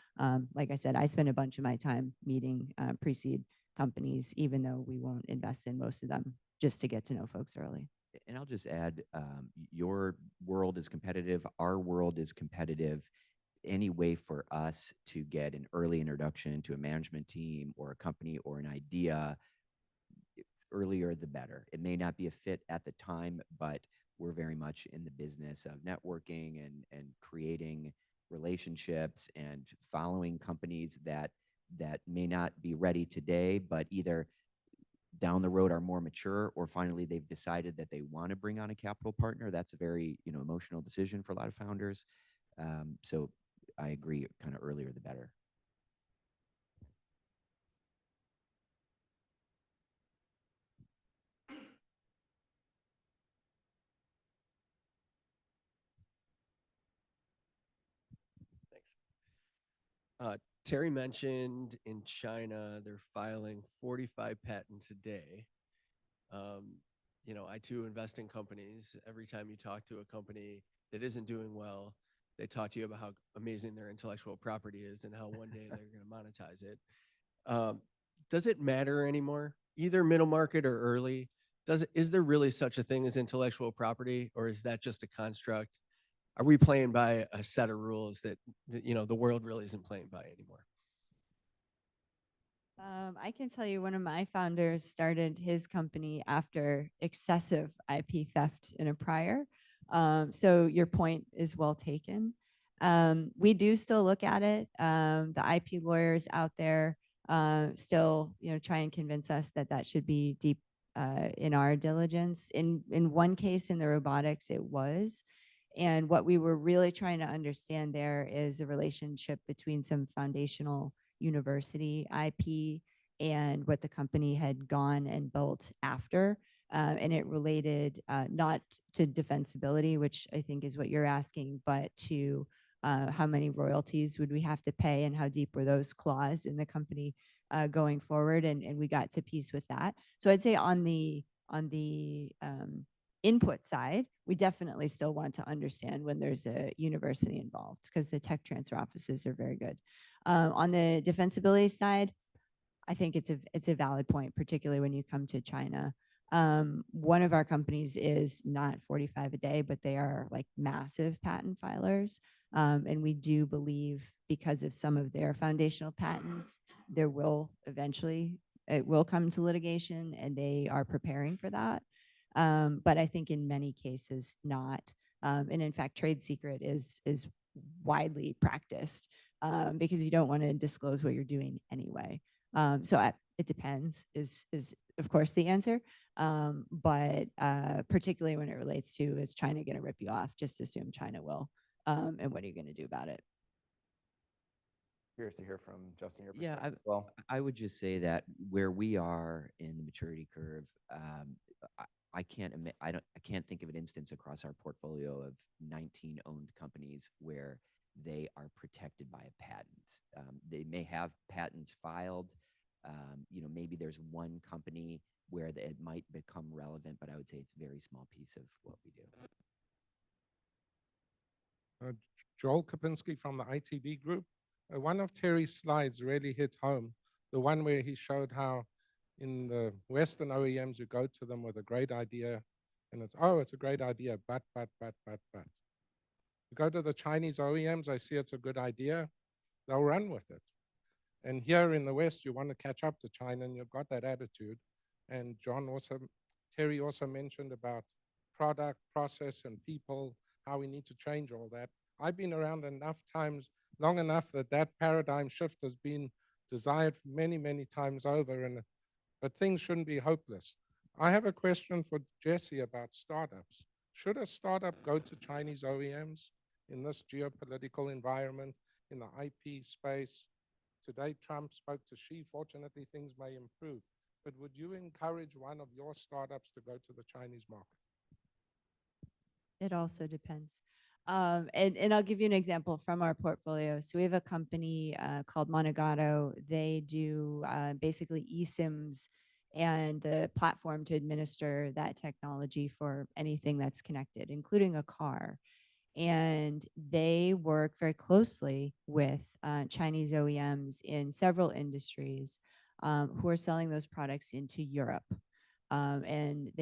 like I said, I spend a bunch of my time meeting pre-seed companies, even though we won't invest in most of them, just to get to know folks early. And I'll just add, your world is competitive. Our world is competitive. Any way for us to get an early introduction to a management team or a company or an idea, earlier the better. It may not be a fit at the time, but we're very much in the business of networking and creating relationships and following companies that may not be ready today, but either down the road are more mature, or finally they've decided that they want to bring on a capital partner. That's a very emotional decision for a lot of founders. So I agree, kind of earlier the better. Thanks. Terry mentioned in China, they're filing 45 patents a day. I too invest in companies. Every time you talk to a company that isn't doing well, they talk to you about how amazing their intellectual property is and how one day they're going to monetize it. Does it matter anymore, either middle market or early? Is there really such a thing as intellectual property, or is that just a construct? Are we playing by a set of rules that the world really isn't playing by anymore? I can tell you one of my founders started his company after excessive IP theft in a prior. So your point is well taken. We do still look at it. The IP lawyers out there still, try and convince us that that should be deep in our diligence. In one case in the robotics, it was. And what we were really trying to understand there is the relationship between some foundational university IP and what the company had gone and built after. And it related not to defensibility, which I think is what you're asking, but to how many royalties would we have to pay and how deep were those claws in the company going forward. And we got to peace with that. So I'd say on the input side, we definitely still want to understand when there's a university involved, because the tech transfer offices are very good. On the defensibility side, I think it's a valid point, particularly when you come to China. One of our companies is not 45 a day, but they are like massive patent filers. And we do believe, because of some of their foundational patents, there will eventually, it will come to litigation, and they are preparing for that. But I think in many cases not. And in fact, trade secret is widely practiced because you don't want to disclose what you're doing anyway. So it depends is of course the answer. But particularly when it relates to, is China going to rip you off? Just assume China will. And what are you going to do about it? Curious to hear from Justin, your Yeah, perspective as well. I would just say that where we are in the maturity curve, I can't think of an instance across our portfolio of 19 owned companies where they are protected by a patent. They may have patents filed. Maybe there's one company where it might become relevant, but I would say it's a very small piece of what we do. Joel Kapinski from the ITB Group. One of Terry's slides really hit home. The one where he showed how in the Western OEMs, you go to them with a great idea and it's a great idea, but. You go to the Chinese OEMs, I see it's a good idea, they'll run with it. And here in the West, you want to catch up to China, and you've got that attitude. And Terry also mentioned about product, process, and people, how we need to change all that. I've been around enough times, long enough that paradigm shift has been desired many, many times over, but things shouldn't be hopeless. I have a question for Jesse about startups. Should a startup go to Chinese OEMs in this geopolitical environment, in the IP space? Today, Trump spoke to Xi. Fortunately, things may improve. but would you encourage one of your startups to go to the Chinese market? It also depends. And I'll give you an example from our portfolio. So we have a company called Monogato. They do basically eSIMs and the platform to administer that technology for anything that's connected, including a car. And they work very closely with Chinese OEMs in several industries who are selling those products into Europe. And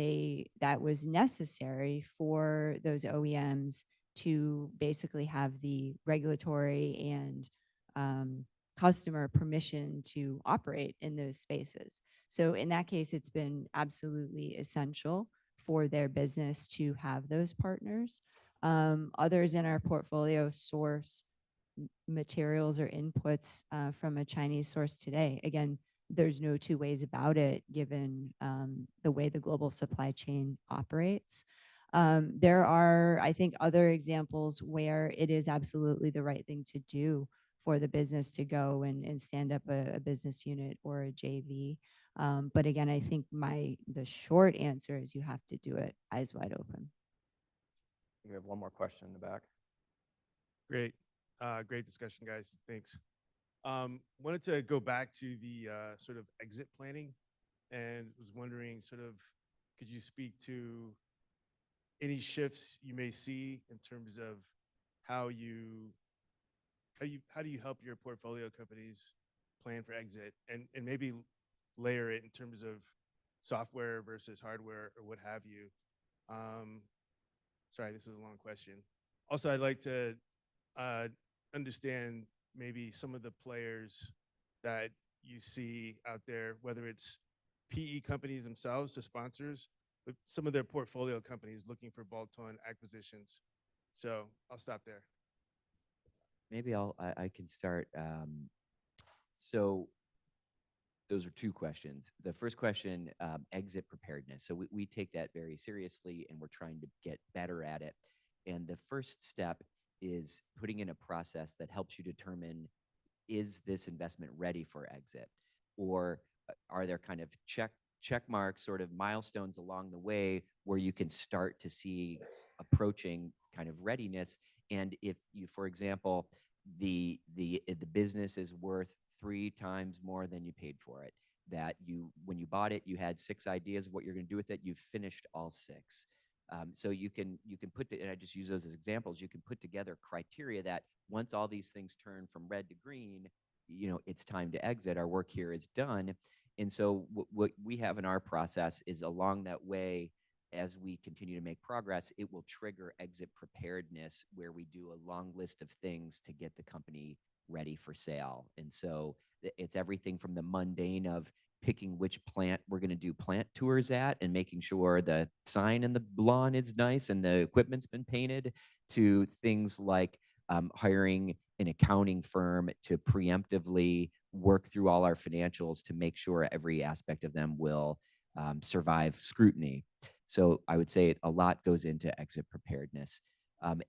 that was necessary for those OEMs to basically have the regulatory and customer permission to operate in those spaces. So in that case, it's been absolutely essential for their business to have those partners. Others in our portfolio source materials or inputs from a Chinese source today. Again, there's no two ways about it, given the way the global supply chain operates. There are, I think, other examples where it is absolutely the right thing to do for the business to go and stand up a business unit or a JV. But again, I think the short answer is you have to do it eyes wide open. We have one more question in the back. Great. Great discussion, guys. Thanks. Wanted to go back to the sort of exit planning and was wondering could you speak to any shifts you may see in terms of how do you help your portfolio companies plan for exit and maybe layer it in terms of software versus hardware or what have you. Sorry, this is a long question. Also, I'd like to understand maybe some of the players that you see out there, whether it's PE companies themselves, the sponsors, but some of their portfolio companies looking for bolt-on acquisitions. So I'll stop there. Maybe I can start. So those are two questions. The first question, exit preparedness. So we take that very seriously and we're trying to get better at it. And the first step is putting in a process that helps you determine, is this investment ready for exit? Or are there kind of check marks, sort of milestones along the way where you can start to see approaching kind of readiness? And if you, for example, the business is worth 3 times more than you paid for it, that when you bought it, you had 6 ideas of what you're going to do with it, you've finished all 6. So you can put, and I just use those as examples, you can put together criteria that once all these things turn from red to green, it's time to exit. Our work here is done. And so what we have in our process is along that way, as we continue to make progress, it will trigger exit preparedness, where we do a long list of things to get the company ready for sale. And so it's everything from the mundane of picking which plant we're going to do plant tours at and making sure the sign in the lawn is nice and the equipment's been painted, to things like hiring an accounting firm to preemptively work through all our financials to make sure every aspect of them will survive scrutiny. So I would say a lot goes into exit preparedness.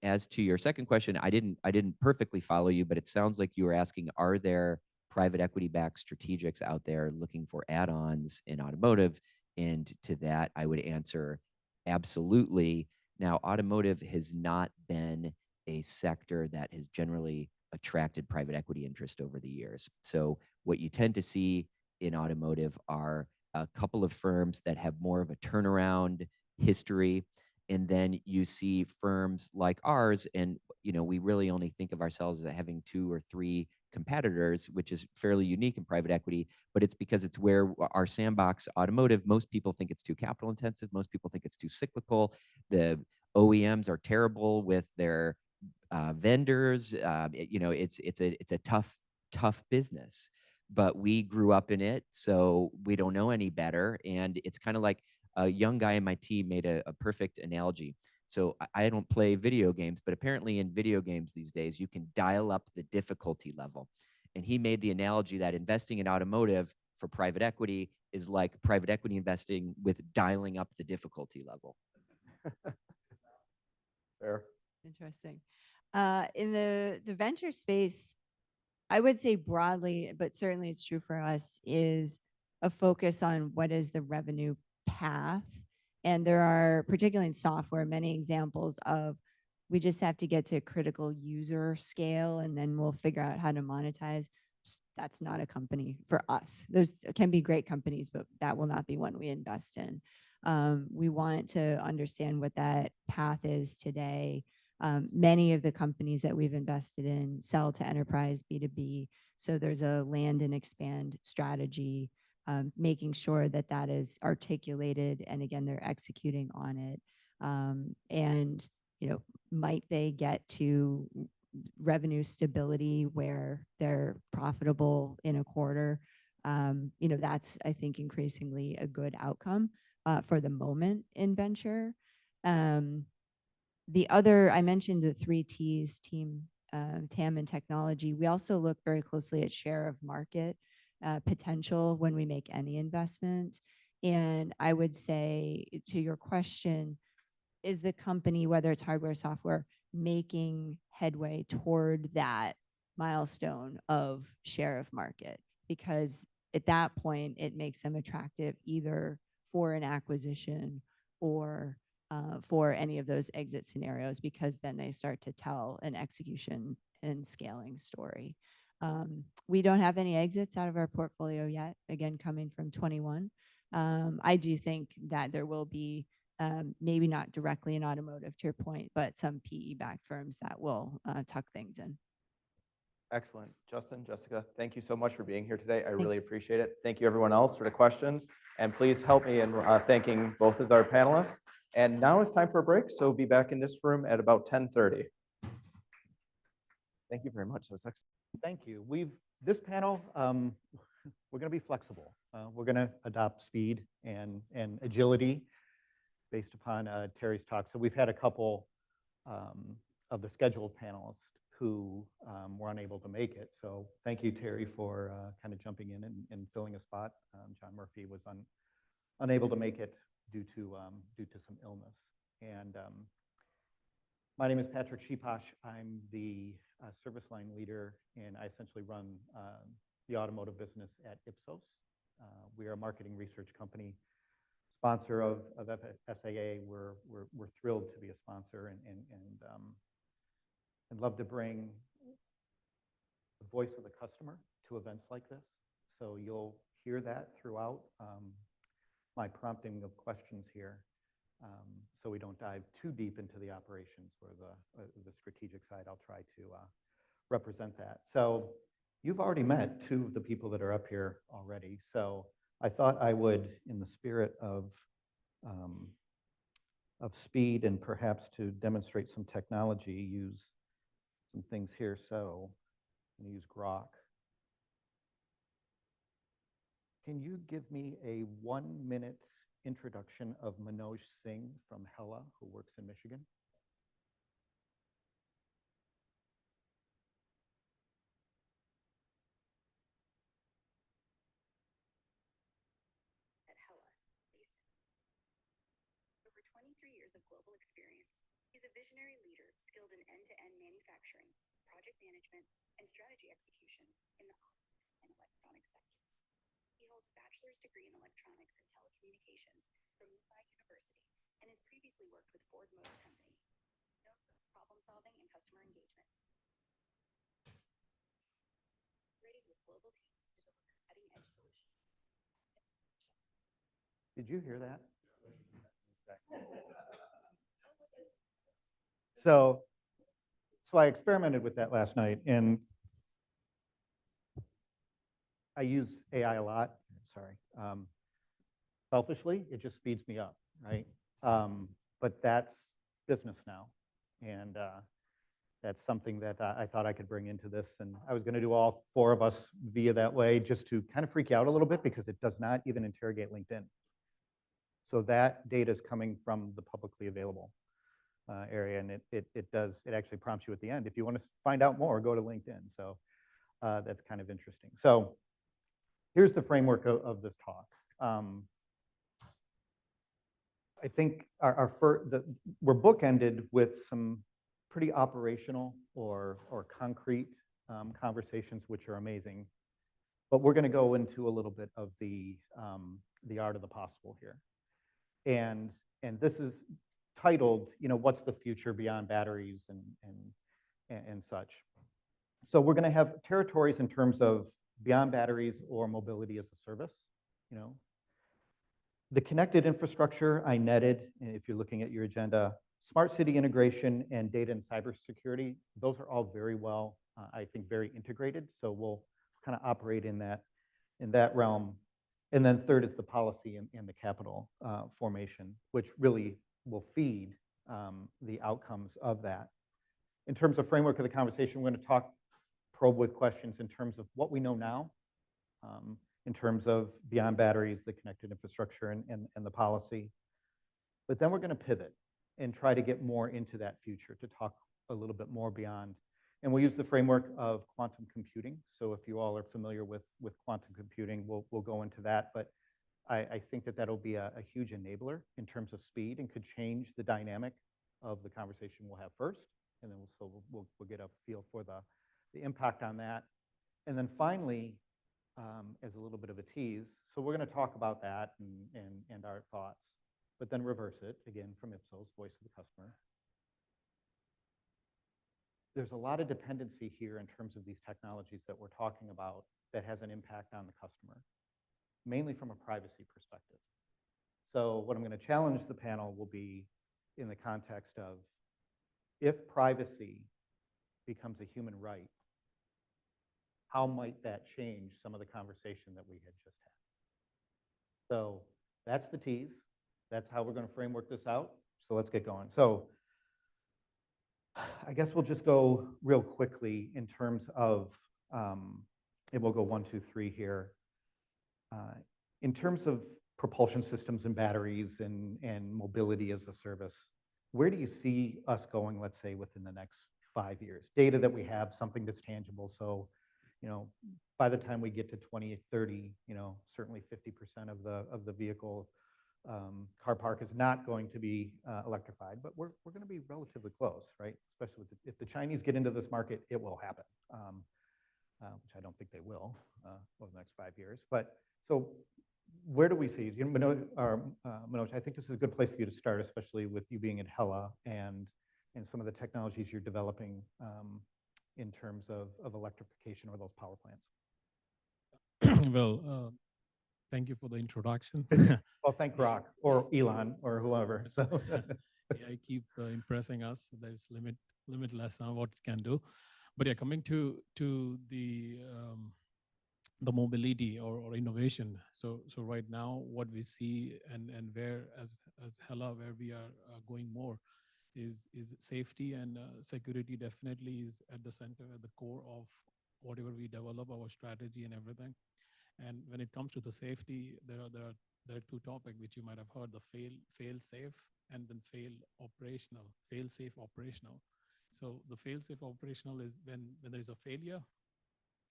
As to your second question, I didn't perfectly follow you, but it sounds like you were asking, are there private equity-backed strategics out there looking for add-ons in automotive? And to that, I would answer absolutely. Now, automotive has not been a sector that has generally attracted private equity interest over the years. So what you tend to see in automotive are a couple of firms that have more of a turnaround history. And then you see firms like ours, and we really only think of ourselves as having 2 or 3 competitors, which is fairly unique in private equity, but it's because it's where our sandbox automotive, most people think it's too capital intensive. Most people think it's too cyclical. The OEMs are terrible with their vendors. It's a tough business, but we grew up in it, so we don't know any better. And it's kind of like a young guy in my team made a perfect analogy. So I don't play video games, but apparently in video games these days, you can dial up the difficulty level. And he made the analogy that investing in automotive for private equity is like private equity investing with dialing up the difficulty level. Fair. Interesting. In the venture space, I would say broadly, but certainly it's true for us, is a focus on what is the revenue path. And there are, particularly in software, many examples of we just have to get to critical user scale and then we'll figure out how to monetize. That's not a company for us. Those can be great companies, but that will not be one we invest in. We want to understand what that path is today. Many of the companies that we've invested in sell to enterprise B2B. So there's a land and expand strategy, making sure that that is articulated. And again, they're executing on it. And, you know, might they get to revenue stability where they're profitable in a quarter? You know, that's, I think, increasingly a good outcome for the moment in venture. The other, I mentioned the 3 T's, team, TAM, and technology. We also look very closely at share of market potential when we make any investment. And I would say, to your question, is the company, whether it's hardware or software, making headway toward that milestone of share of market? Because at that point, it makes them attractive either for an acquisition or for any of those exit scenarios, because then they start to tell an execution and scaling story. We don't have any exits out of our portfolio yet, again, coming from 21. I do think that there will be maybe not directly in automotive, to your point, but some PE-backed firms that will tuck things in. Excellent. Justin, Jessica, thank you so much for being here today. I really appreciate it. Thank you, everyone else, for the questions. And please help me in thanking both of our panelists. And now it's time for a break, so be back in this room at about 10:30. Thank you very much. That was excellent. Thank you. This panel, we're going to be flexible. We're going to adopt speed and agility based upon Terry's talk. So we've had a couple of the scheduled panelists who were unable to make it. So thank you, Terry, for kind of jumping in and filling a spot. John Murphy was unable to make it due to some illness. And my name is Patrick Sheeposh. I'm the service line leader, and I essentially run the automotive business at Ipsos. We are a marketing research company, sponsor of SAA. We're thrilled to be a sponsor and love to bring the voice of the customer to events like this. So you'll hear that throughout my prompting of questions here, so we don't dive too deep into the operations or the strategic side. I'll try to represent that. So you've already met 2 of the people that are up here already. So I thought I would, in the spirit of speed and perhaps to demonstrate some technology, use some things here. So I'm going to use Grok. Can you give me a 1-minute introduction of Manoj Singh from Hella, who works in Michigan? At Hella, based over 23 years of global experience, he's a visionary leader skilled in end-to-end manufacturing, project management, and strategy execution in the automotive and electronics sector. He holds a bachelor's degree in electronics and telecommunications from Mumbai University and has previously worked with Ford Motor Company, known for his problem solving and customer engagement. Ready with global teams to deliver cutting edge solutions. Did you hear that? So I experimented with that last night, and I use AI a lot. Sorry. Selfishly, it just speeds me up, right? But that's business now, and that's something that I thought I could bring into this. And I was going to do all 4 of us via that way, just to kind of freak you out a little bit, because it does not even interrogate LinkedIn. So that data is coming from the publicly available area, and it actually prompts you at the end. If you want to find out more, go to LinkedIn. So that's kind of interesting. So here's the framework of this talk. I think we're bookended with some pretty operational or concrete conversations, which are amazing. But we're going to go into a little bit of the art of the possible here. And this is titled, what's the future beyond batteries and such. So we're going to have territories in terms of beyond batteries or mobility as a service. The connected infrastructure I netted, if you're looking at your agenda, smart city integration and data and cybersecurity, those are all very well, I think, very integrated. So we'll kind of operate in that realm. And then third is the policy and the capital formation, which really will feed the outcomes of that. In terms of framework of the conversation, we're going to probe with questions in terms of what we know now, in terms of beyond batteries, the connected infrastructure, and the policy. But then we're going to pivot and try to get more into that future to talk a little bit more beyond. And we'll use the framework of quantum computing. So if you all are familiar with quantum computing, we'll go into that. But I think that that'll be a huge enabler in terms of speed and could change the dynamic of the conversation we'll have first. And then we'll get a feel for the impact on that. And then finally, as a little bit of a tease, so we're going to talk about that and our thoughts, but then reverse it, again, from Ipsos, voice of the customer. There's a lot of dependency here in terms of these technologies that we're talking about that has an impact on the customer, mainly from a privacy perspective. So what I'm going to challenge the panel will be in the context of, if privacy becomes a human right, how might that change some of the conversation that we had just had? So that's the tease. That's how we're going to framework this out. So let's get going. So I guess we'll just go real quickly in terms of, and we'll go 1, 2, 3 here. In terms of propulsion systems and batteries and mobility as a service, where do you see us going, let's say, within the next 5 years? Data that we have, something that's tangible. So, by the time we get to 2030, certainly 50% of the vehicle car park is not going to be electrified, but we're going to be relatively close, right? Especially if the Chinese get into this market, it will happen, which I don't think they will over the next 5 years. But so where do we see, Manoj, I think this is a good place for you to start, especially with you being at Hella and some of the technologies you're developing in terms of electrification or those power plants. Well, thank you for the introduction. Well, thank Grok or Elon or whoever. So yeah, I keep impressing us. There's limitless on what it can do. But yeah, coming to the mobility or innovation. So right now, what we see and where as Hella, where we are going more is safety and security definitely is at the center, at the core of whatever we develop, our strategy and everything. And when it comes to the safety, there are two topics which you might have heard: the fail safe and then fail safe operational. So the fail safe operational is when there is a failure,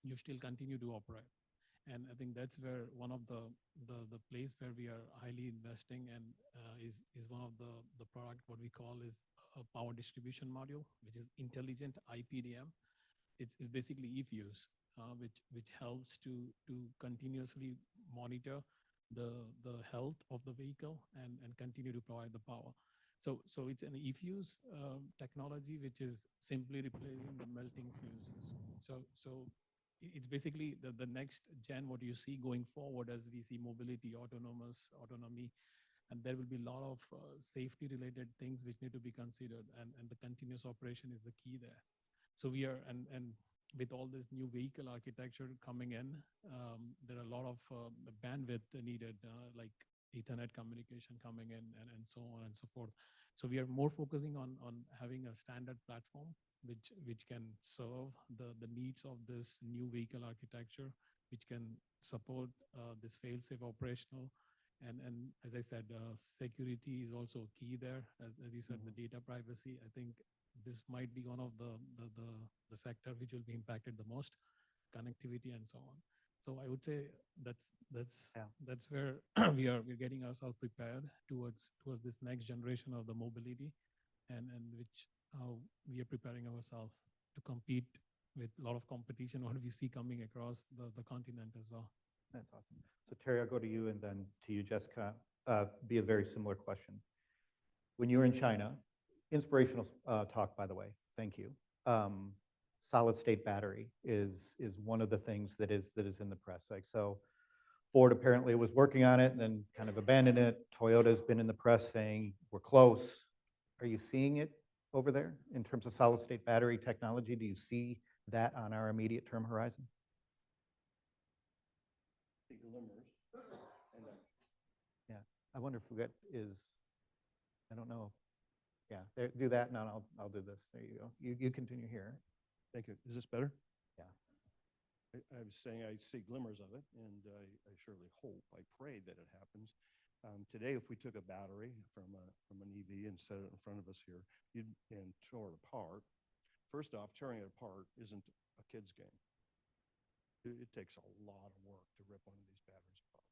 you still continue to operate. And I think that's where one of the place where we are highly investing and is one of the product, what we call is a power distribution module, which is intelligent IPDM. It's basically eFuse, which helps to continuously monitor the health of the vehicle and continue to provide the power. So it's an eFuse technology, which is simply replacing the melting fuses. So it's basically the next gen, what you see going forward as we see mobility, autonomy, and there will be a lot of safety related things which need to be considered, and the continuous operation is the key there. So we are, and with all this new vehicle architecture coming in, there are a lot of bandwidth needed, like Ethernet communication coming in and so on and so forth. So we are more focusing on having a standard platform which can serve the needs of this new vehicle architecture, which can support this fail-safe operational. And as I said, security is also key there. As you said, the data privacy, I think this might be one of the sector which will be impacted the most, connectivity and so on. So I would say that's where we're getting ourselves prepared towards this next generation of the mobility, and which how we are preparing ourselves to compete with a lot of competition, what we see coming across the continent as well. That's awesome. So Terry, I'll go to you and then to you, Jessica. Be a very similar question. When you were in China, inspirational talk, by the way, thank you. Solid state battery is one of the things that is in the press. Like, so Ford apparently was working on it and then kind of abandoned it. Toyota's been in the press saying we're close. Are you seeing it over there in terms of solid state battery technology? Do you see that on our immediate term horizon? The glimmers. And then Yeah, I wonder if that is, I don't know. Yeah, there, do that and I'll do this. There you go. You continue here. thank you. Is this better? Yeah. I was saying I see glimmers of it, and I surely hope, I pray that it happens. Today, if we took a battery from an EV and set it in front of us here, and tore it apart, first off, tearing it apart isn't a kid's game. It takes a lot of work to rip one of these batteries apart.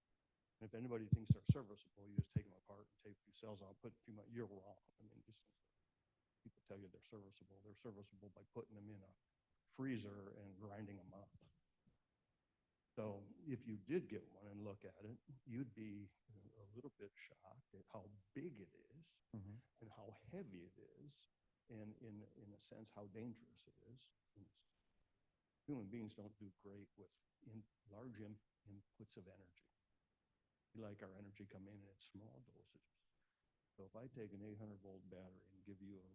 And if anybody thinks they're serviceable, you just take them apart and take a few cells out, put a few, you're wrong. I mean, just people tell you they're serviceable. They're serviceable by putting them in a freezer and grinding them up. So if you did get one and look at it, you'd be a little bit shocked at how big it is and how heavy it is, and in a sense, how dangerous it is. Human beings don't do great with large inputs of energy. We like our energy come in small dosages. So if I take an 800-volt battery and give you a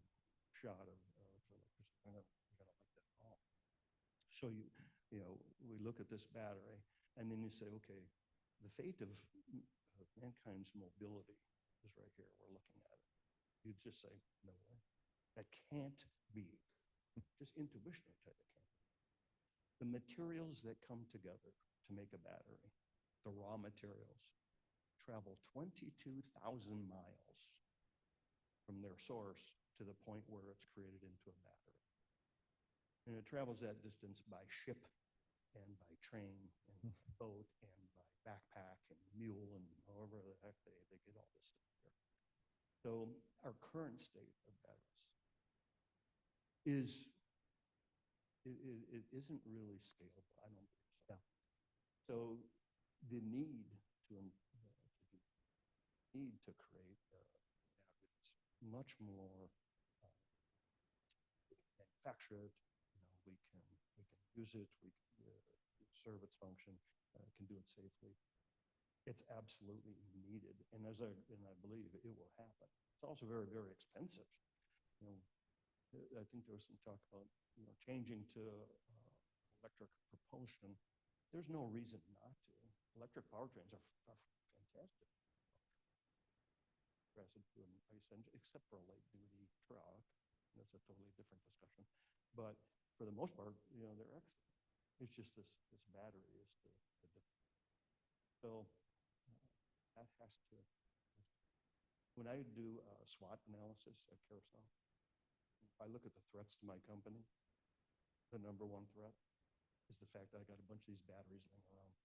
shot of electricity, you're gonna like that at all. So you know, we look at this battery, and then you say, okay, the fate of mankind's mobility is right here. We're looking at it. You'd just say, no way. That can't be. Just intuition would tell you it can't be. The materials that come together to make a battery, the raw materials, travel 22,000 miles from their source to the point where it's created into a battery. And it travels that distance by ship and by train and boat and by backpack and mule and however the heck they get all this stuff here. So our current state of batteries it isn't really scalable. I don't believe so. Yeah. So the need to create batteries much more manufacture it. You know, we can use it. We can serve its function. Can do it safely. It's absolutely needed, and I believe it will happen. It's also very, very expensive. You know, I think there was some talk about changing to electric propulsion. There's no reason not to. Electric powertrains are fantastic. To an ICE engine, except for a light-duty truck. That's a totally different discussion. But for the most part, they're excellent. It's just this battery is the difference. So that has to. When I do a SWOT analysis at Carousel, if I look at the threats to my company, the number one threat is the fact that I got a bunch of these batteries laying around.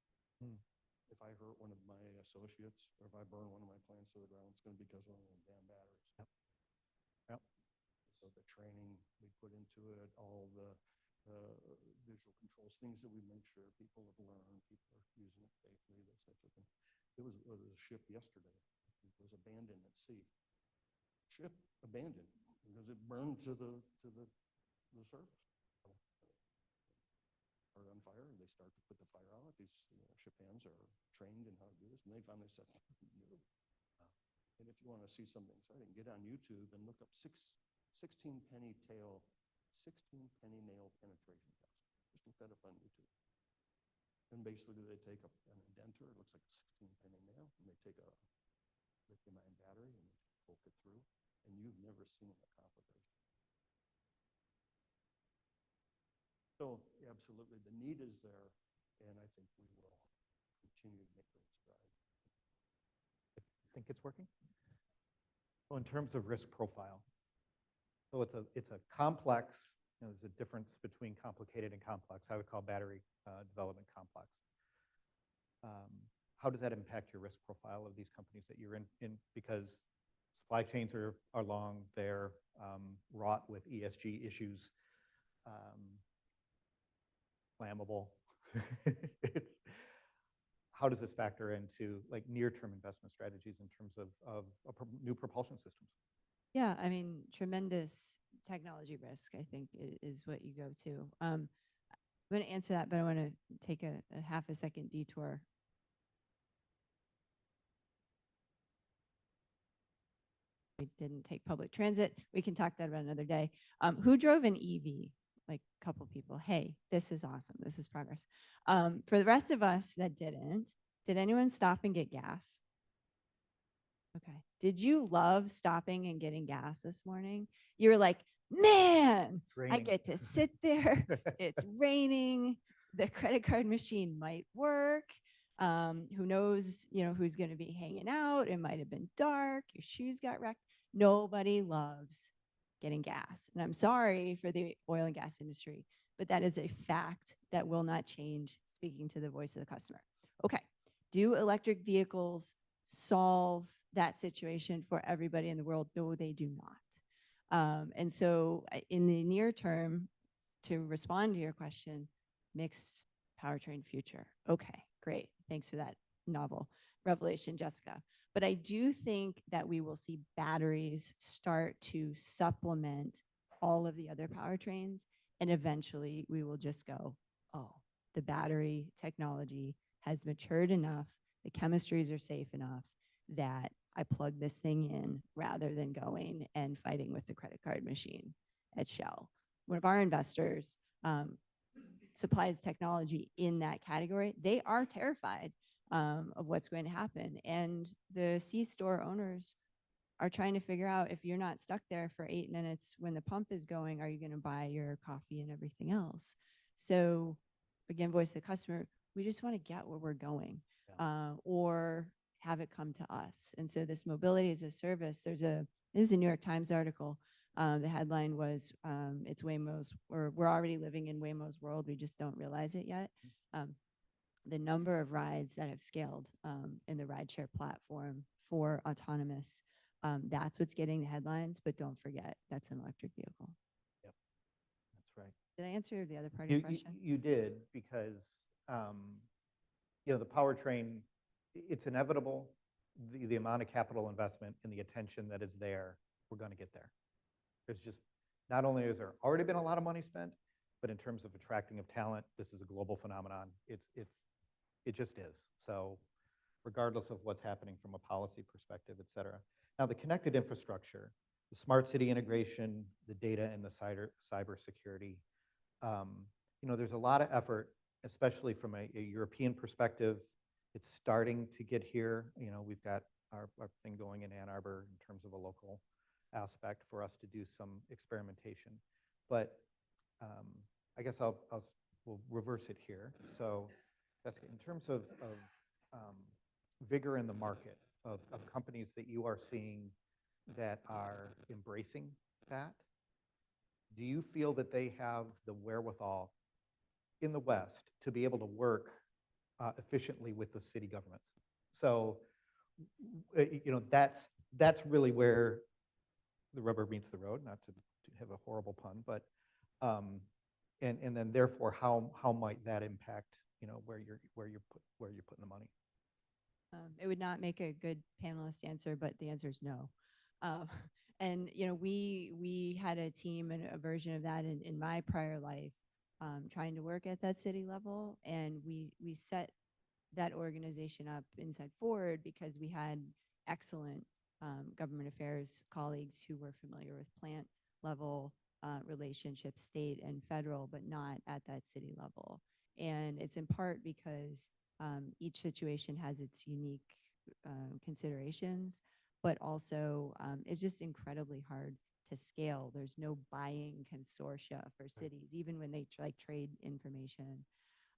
If I hurt one of my associates, or if I burn one of my plants to the ground, it's going to be because of one of them damn batteries. Yep. So the training we put into it, all the visual controls, things that we make sure people have learned, people are using it safely, those types of things. There was a ship yesterday. It was abandoned at sea. Ship abandoned because it burned to the surface. Are on fire, and they start to put the fire out. These ship hands are trained in how to do this, and they finally said, no. And if you want to see something exciting, get on YouTube and look up 16 penny nail penetration test. Just look that up on YouTube. And basically they take an indenter, it looks like a 16 penny nail, and they take a lithium-ion battery and poke it through, and you've never seen a complication. So absolutely, the need is there, and I think we will continue to make great strides. I think it's working. Well, in terms of risk profile, so it's a complex. There's a difference between complicated and complex. I would call battery development complex. How does that impact your risk profile of these companies that you're in? Because supply chains are long, they're wrought with ESG issues. flammable. It's, how does this factor into like near-term investment strategies in terms of new propulsion systems? Yeah, I mean, tremendous technology risk, I think, is what you go to. I'm going to answer that, but I want to take a half a second detour. We didn't take public transit. We can talk that about another day. Who drove an EV? Like a couple people. Hey, this is awesome. This is progress. For the rest of us that didn't, did anyone stop and get gas? Okay. Did you love stopping and getting gas this morning? You were like, man, I get to sit there. It's raining. The credit card machine might work. Who knows, who's going to be hanging out. It might have been dark. Your shoes got wrecked. Nobody loves getting gas. And I'm sorry for the oil and gas industry, but that is a fact that will not change, speaking to the voice of the customer. Okay. Do electric vehicles solve that situation for everybody in the world? No, they do not. And so in the near term, to respond to your question, mixed powertrain future. Okay, great. Thanks for that novel revelation, Jessica. But I do think that we will see batteries start to supplement all of the other powertrains. And eventually we will just go, oh, the battery technology has matured enough, the chemistries are safe enough that I plug this thing in rather than going and fighting with the credit card machine at Shell. One of our investors supplies technology in that category. They are terrified of what's going to happen. And the C-store owners are trying to figure out, if you're not stuck there for 8 minutes when the pump is going, are you going to buy your coffee and everything else? So again, voice of the customer, we just want to get where we're going, or have it come to us. And so this mobility as a service, there's a New York Times article. The headline was, it's Waymo's, or we're already living in Waymo's world. We just don't realize it yet. The number of rides that have scaled in the rideshare platform for autonomous, that's what's getting the headlines, but don't forget, that's an electric vehicle. Yep, that's right. Did I answer the other part of your question? You did, because the powertrain, it's inevitable. The amount of capital investment and the attention that is there, we're going to get there. There's just, not only has there already been a lot of money spent, but in terms of attracting of talent, this is a global phenomenon. It just is. So regardless of what's happening from a policy perspective, et cetera. Now, the connected infrastructure, the smart city integration, the data and the cybersecurity, there's a lot of effort, especially from a European perspective. It's starting to get here. We've got our thing going in Ann Arbor in terms of a local aspect for us to do some experimentation. But I guess we'll reverse it here. So Jessica, in terms of vigor in the market of companies that you are seeing that are embracing that, do you feel that they have the wherewithal in the West to be able to work efficiently with the city governments? So, that's really where the rubber meets the road, not to have a horrible pun, but, and then therefore, how might that impact, where you're putting the money? It would not make a good panelist answer, but the answer is no. And we had a team and a version of that in my prior life, trying to work at that city level, and we set that organization up inside Ford because we had excellent government affairs colleagues who were familiar with plant level relationships, state and federal, but not at that city level. And it's in part because each situation has its unique considerations, but also it's just incredibly hard to scale. There's no buying consortia for cities, even when they trade information.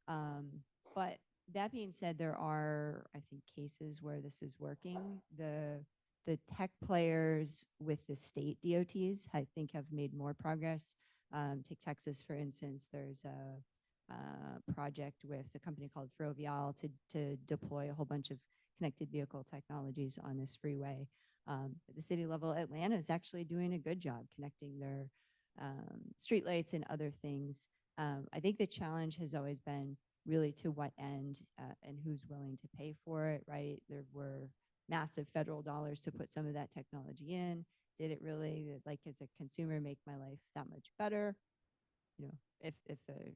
But that being said, there are, I think, cases where this is working. The tech players with the state DOTs, I think, have made more progress. Take Texas, for instance. There's a project with a company called Forvia to deploy a whole bunch of connected vehicle technologies on this freeway. At the city level, Atlanta is actually doing a good job connecting their streetlights and other things I think the challenge has always been really to what end and who's willing to pay for it, right? There were massive federal dollars to put some of that technology in. Did it really, like as a consumer, make my life that much better? You know, if the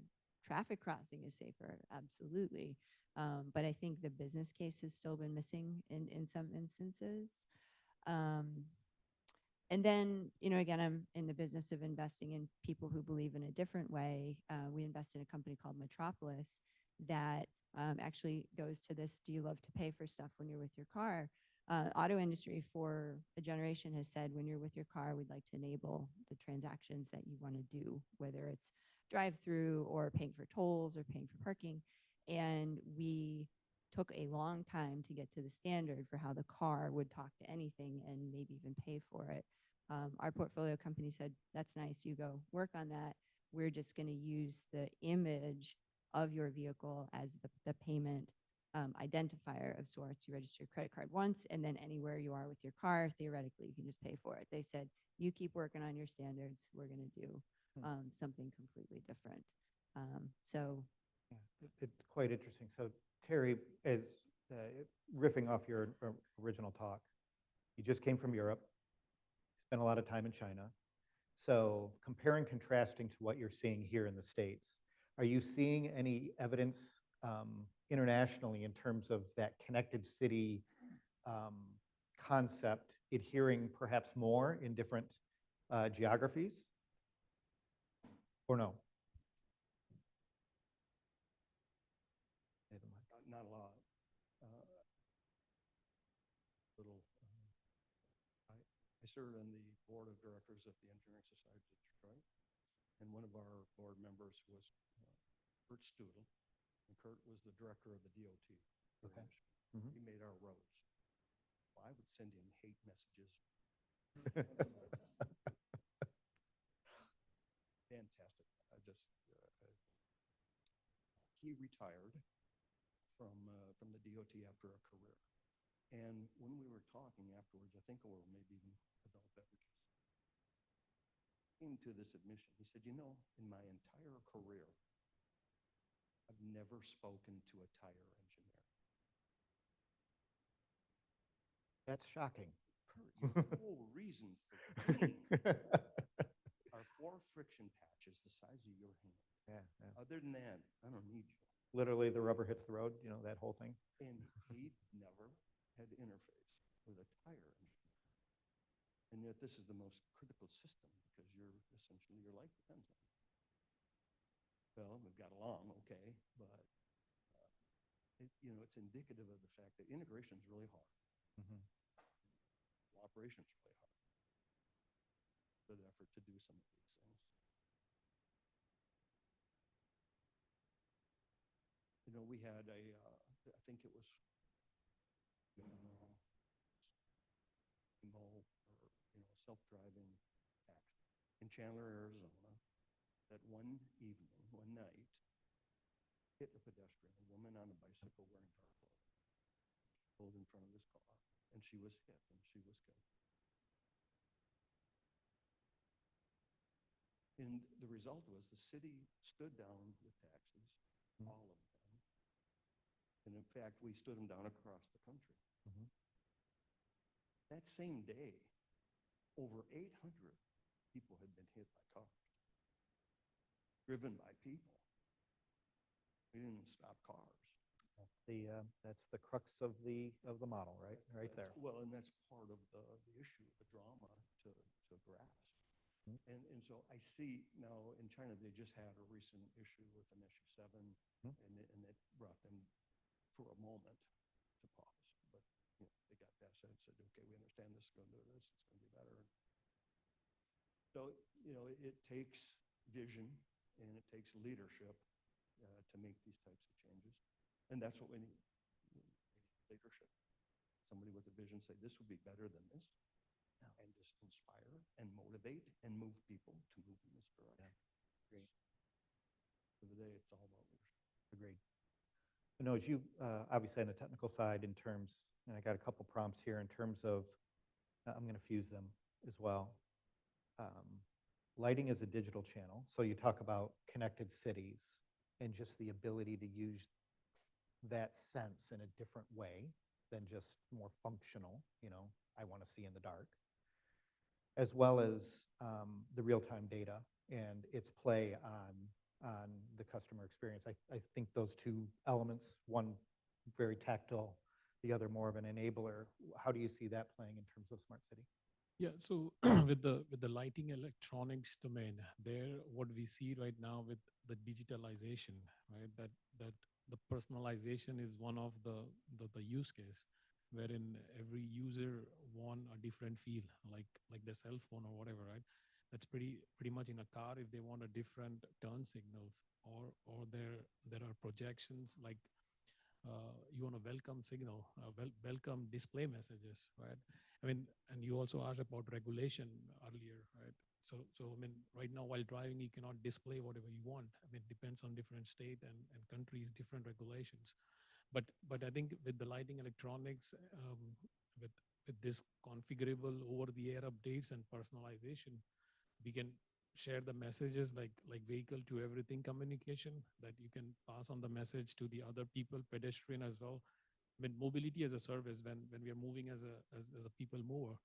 traffic crossing is safer, absolutely. But I think the business case has still been missing in some instances. And then, you know, again, I'm in the business of investing in people who believe in a different way. We invest in a company called Metropolis that actually goes to this, do you love to pay for stuff when you're with your car? Auto industry for a generation has said, when you're with your car, we'd like to enable the transactions that you want to do, whether it's drive through or paying for tolls or paying for parking. And we took a long time to get to the standard for how the car would talk to anything and maybe even pay for it. Our portfolio company said, that's nice, you go work on that. We're just going to use the image of your vehicle as the payment identifier of sorts. You register your credit card once, and then anywhere you are with your car, theoretically, you can just pay for it. They said, you keep working on your standards. We're going to do something completely different. So It's quite interesting. So Terry, as riffing off your original talk, you just came from Europe, spent a lot of time in China. So comparing, contrasting to what you're seeing here in the States, are you seeing any evidence internationally in terms of that connected city concept adhering perhaps more in different geographies? Or no? Not a lot. I served on the board of directors of the Engineering Society of Detroit, and one of our board members was Kurt Studel, and Kurt was the director of the DOT. Okay. He made our roads. Well, I would send him hate messages. Fantastic. He retired from the DOT after a career. And when we were talking afterwards, I think over maybe even adult beverages, came to this admission. He said, you know, in my entire career, I've never spoken to a tire engineer. That's shocking. Kurt, your whole reason for being are 4 friction patches the size of your hand. Yeah, yeah. Other than that, I don't need you. Literally, the rubber hits the road, you know, that whole thing. And he never had interface with a tire engineer. And yet this is the most critical system because you're essentially, your life depends on it. Well, we've got along, okay, but it's indicative of the fact that integration is really hard. Cooperation is really hard. Good effort to do some of these things. You know, we had I think it was self-driving taxi in Chandler, Arizona, that one evening, one night, hit a pedestrian, a woman on a bicycle wearing dark clothes, pulled in front of his car, and she was hit, and she was killed. And the result was the city stood down with taxis, all of them. And in fact, we stood them down across the country. That same day, over 800 people had been hit by cars, driven by people. We didn't stop cars. That's the crux of the model, right? Right there. Well, and that's part of the issue, the drama to grasp. And so I see now in China, they just had a recent issue with an SU-7, and it brought them for a moment to pause. But they got past that and said, okay, we understand this is going to do this, it's going to be better. So, it takes vision and it takes leadership to make these types of changes. And that's what we need, leadership. Somebody with a vision say, this would be better than this, and just inspire and motivate and move people to move in this direction. Great. For the day, it's all about leadership. Agreed. No, as you obviously on the technical side in terms, and I got a couple prompts here in terms of, I'm going to fuse them as well. lighting is a digital channel. So you talk about connected cities and just the ability to use that sense in a different way than just more functional, I want to see in the dark, as well as the real-time data and its play on the customer experience. I think those two elements, one very tactile, the other more of an enabler. How do you see that playing in terms of smart city? Yeah, so with the lighting electronics domain, there what we see right now with the digitalization, right? That the personalization is one of the use case, wherein every user want a different feel, like their cell phone or whatever, right? That's pretty much in a car. If they want a different turn signals, or there are projections like you want a welcome signal, welcome display messages, right? I mean, and you also asked about regulation earlier, right? So I mean, right now while driving, you cannot display whatever you want. I mean, it depends on different state and countries, different regulations. But I think with the lighting electronics, with this configurable over-the-air updates and personalization, we can share the messages like vehicle to everything communication, that you can pass on the message to the other people, pedestrian as well. When mobility as a service, when we are moving as a people mover,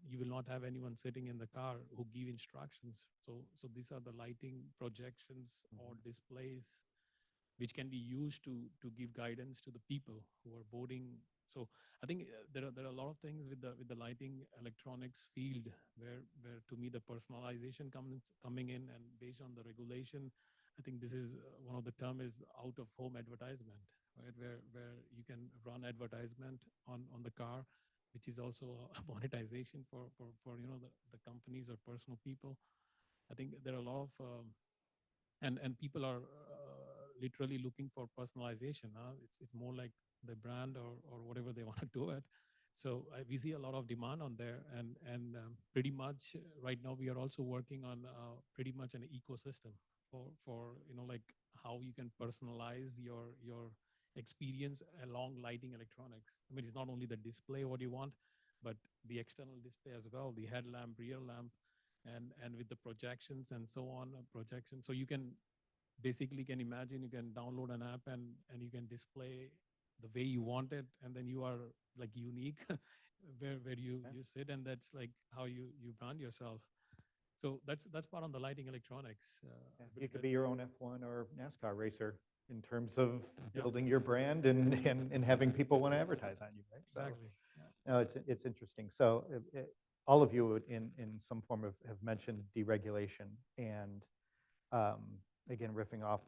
you will not have anyone sitting in the car who give instructions. So these are the lighting projections or displays which can be used to give guidance to the people who are boarding. So I think there are a lot of things with the lighting electronics field where to me the personalization coming in, and based on the regulation, I think this is one of the term is out of home advertisement, right? Where you can run advertisement on the car, which is also a monetization for the companies or personal people. I think there are a lot of and people are literally looking for personalization. It's more like the brand or whatever they want to do it. So we see a lot of demand on there, and pretty much right now we are also working on pretty much an ecosystem for like how you can personalize your experience along lighting electronics. I mean, it's not only the display what you want, but the external display as well, the headlamp, rear lamp, and with the projections and so on, projection. So you can basically can imagine you can download an app and you can display the way you want it, and then you are like unique where you sit, and that's like how you brand yourself. So that's part of the lighting electronics. You could be your own F1 or NASCAR racer in terms of building your brand and having people want to advertise on you, right? Exactly. So, no, it's interesting. So all of you in some form have mentioned deregulation, and again, riffing off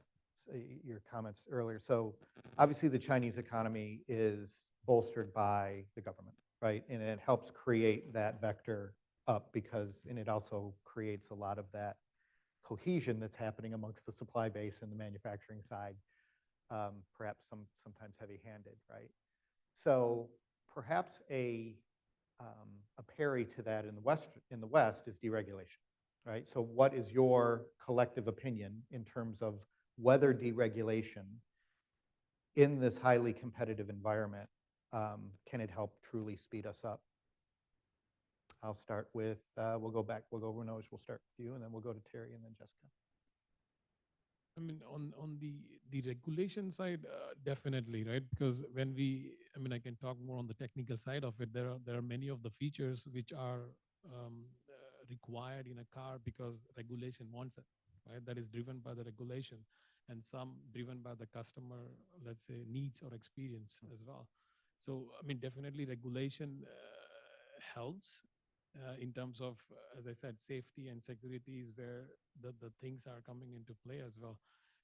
your comments earlier. So obviously the Chinese economy is bolstered by the government, right? And it helps create that vector up and it also creates a lot of that cohesion that's happening amongst the supply base and the manufacturing side, perhaps sometimes heavy-handed, right? So perhaps a parry to that in the West is deregulation, right? So what is your collective opinion in terms of whether deregulation in this highly competitive environment, can it help truly speed us up? I'll start with, we'll go Manoj, we'll start with you, and then we'll go to Terry and then Jessica. I mean, on the regulation side, definitely, right? Because when I can talk more on the technical side of it. There are many of the features which are required in a car because regulation wants it, right? That is driven by the regulation, and some driven by the customer, let's say, needs or experience as well. So, I mean, definitely regulation helps in terms of, as I said, safety and security is where the things are coming into play as well.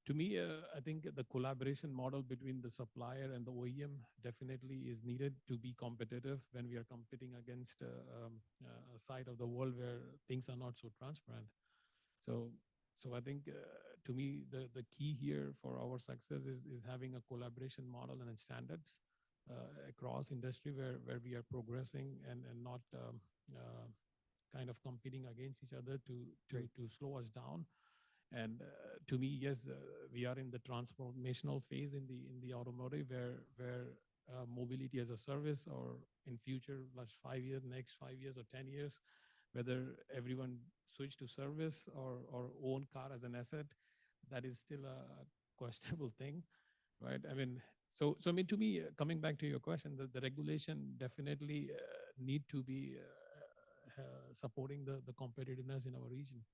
To me, I think the collaboration model between the supplier and the OEM definitely is needed to be competitive when we are competing against a side of the world where things are not so transparent. So I think to me, the key here for our success is having a collaboration model and standards across industry where we are progressing and not kind of competing against each other to slow us down. And to me, yes, we are in the transformational phase in the automotive where mobility as a service, or in future, next 5 years or 10 years, whether everyone switch to service or own car as an asset, that is still a questionable thing, right? I mean, so I mean, to me, coming back to your question, the regulation definitely need to be supporting the competitiveness in our region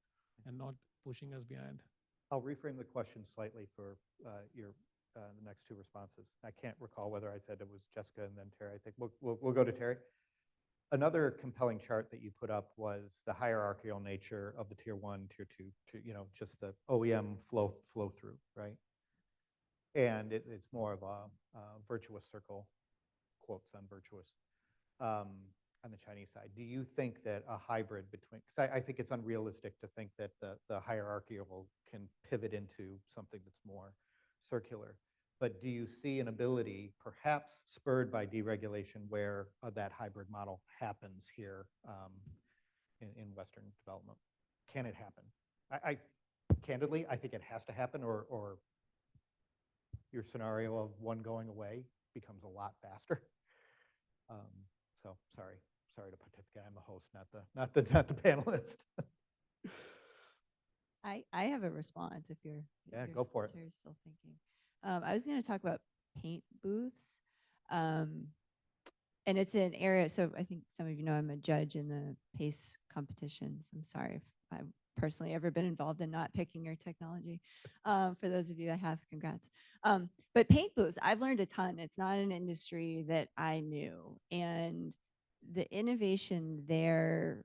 and not pushing us behind. I'll reframe the question slightly for the next two responses. I can't recall whether I said it was Jessica and then Terry. I think we'll go to Terry. Another compelling chart that you put up was the hierarchical nature of the tier 1, tier 2, just the OEM flow through, right? And it's more of a virtuous circle, quotes on virtuous, on the Chinese side. Do you think that a hybrid between, because I think it's unrealistic to think that the hierarchical can pivot into something that's more circular. But do you see an ability, perhaps spurred by deregulation, where that hybrid model happens here in Western development? Can it happen? I candidly, I think it has to happen, or your scenario of one going away becomes a lot faster. So sorry to pontificate. I'm the host, not the panelist. I have a response if you're Go for it. still thinking. I was going to talk about paint booths. And it's an area, so I think some of you know I'm a judge in the PACE competitions. I'm sorry if I've personally ever been involved in not picking your technology. For those of you I have, congrats. But paint booths, I've learned a ton. It's not an industry that I knew. And the innovation there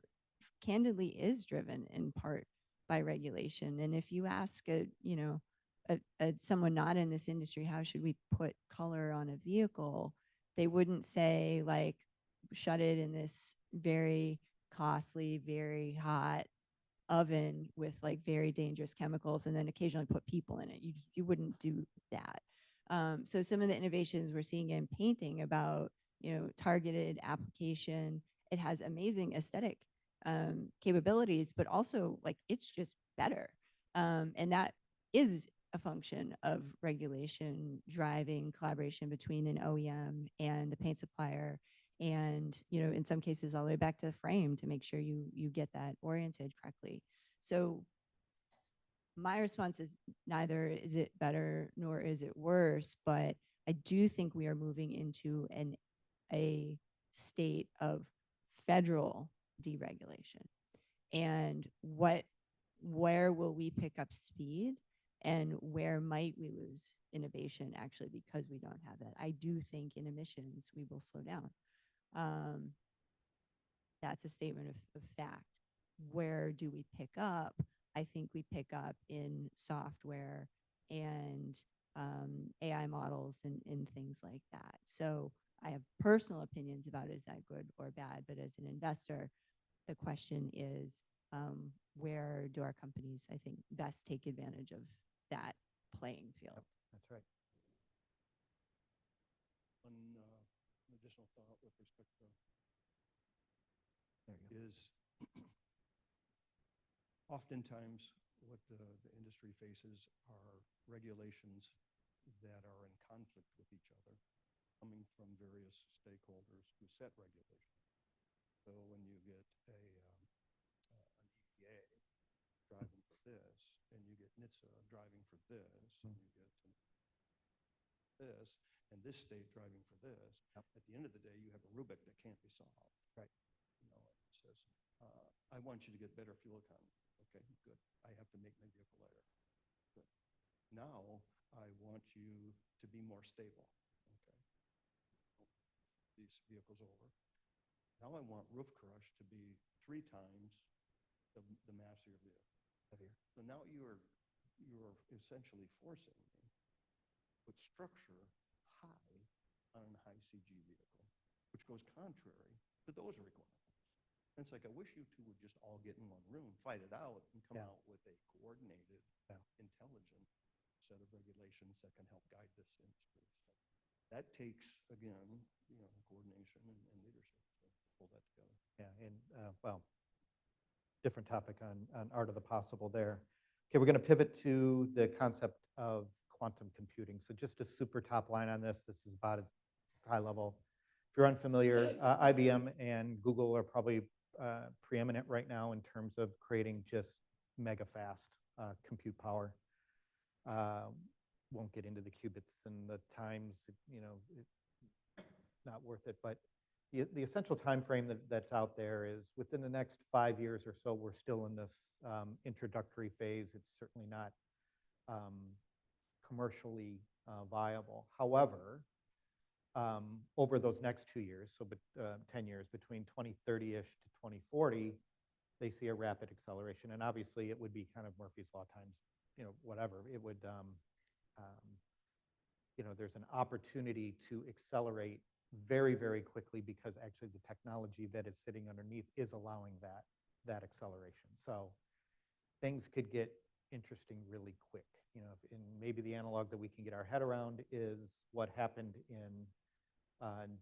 candidly is driven in part by regulation. And if you ask someone not in this industry, how should we put color on a vehicle? They wouldn't say like, shut it in this very costly, very hot oven with like very dangerous chemicals and then occasionally put people in it. You wouldn't do that. So some of the innovations we're seeing in painting about, targeted application, it has amazing aesthetic capabilities, but also like it's just better. And that is a function of regulation driving collaboration between an OEM and the paint supplier, and in some cases all the way back to the frame to make sure you get that oriented correctly. So my response is neither is it better nor is it worse, but I do think we are moving into a state of federal deregulation. And where will we pick up speed and where might we lose innovation actually because we don't have that? I do think in emissions we will slow down. That's a statement of fact. Where do we pick up? I think we pick up in software and AI models and things like that. So I have personal opinions about is that good or bad, but as an investor, the question is, where do our companies, I think, best take advantage of that playing field? That's right. One additional thought with respect to is oftentimes what the industry faces are regulations that are in conflict with each other, coming from various stakeholders who set regulations. So when you get an EPA driving for this, and you get NHTSA driving for this, and you get this, and this state driving for this, at the end of the day, you have a rubric that can't be solved. Right. It says, I want you to get better fuel economy. Okay, good. I have to make my vehicle lighter. Good. Now I want you to be more stable. Okay. These vehicles over. Now I want roof crush to be 3 times the mass of your vehicle. Heavier. So now you're essentially forcing me to put structure high on a high CG vehicle, which goes contrary to those requirements. And it's like, I wish you two would just all get in one room, fight it out, and come out with a coordinated, intelligent set of regulations that can help guide this industry. So that takes, again, coordination and leadership to pull that together. Yeah, and well, different topic on art of the possible there. Okay, we're going to pivot to the concept of quantum computing. So just a super top line on this. This is about as high level. If you're unfamiliar, IBM and Google are probably preeminent right now in terms of creating just mega fast compute power. Won't get into the qubits and the times, not worth it. But the essential time frame that's out there is within the next 5 years or so. We're still in this introductory phase. It's certainly not commercially viable. However, over those next 2 years, so 10 years, between 2030-ish to 2040, they see a rapid acceleration. And obviously, it would be kind of Murphy's Law times, whatever. It would, there's an opportunity to accelerate very, very quickly because actually the technology that is sitting underneath is allowing that acceleration. So things could get interesting really quick. And maybe the analog that we can get our head around is what happened in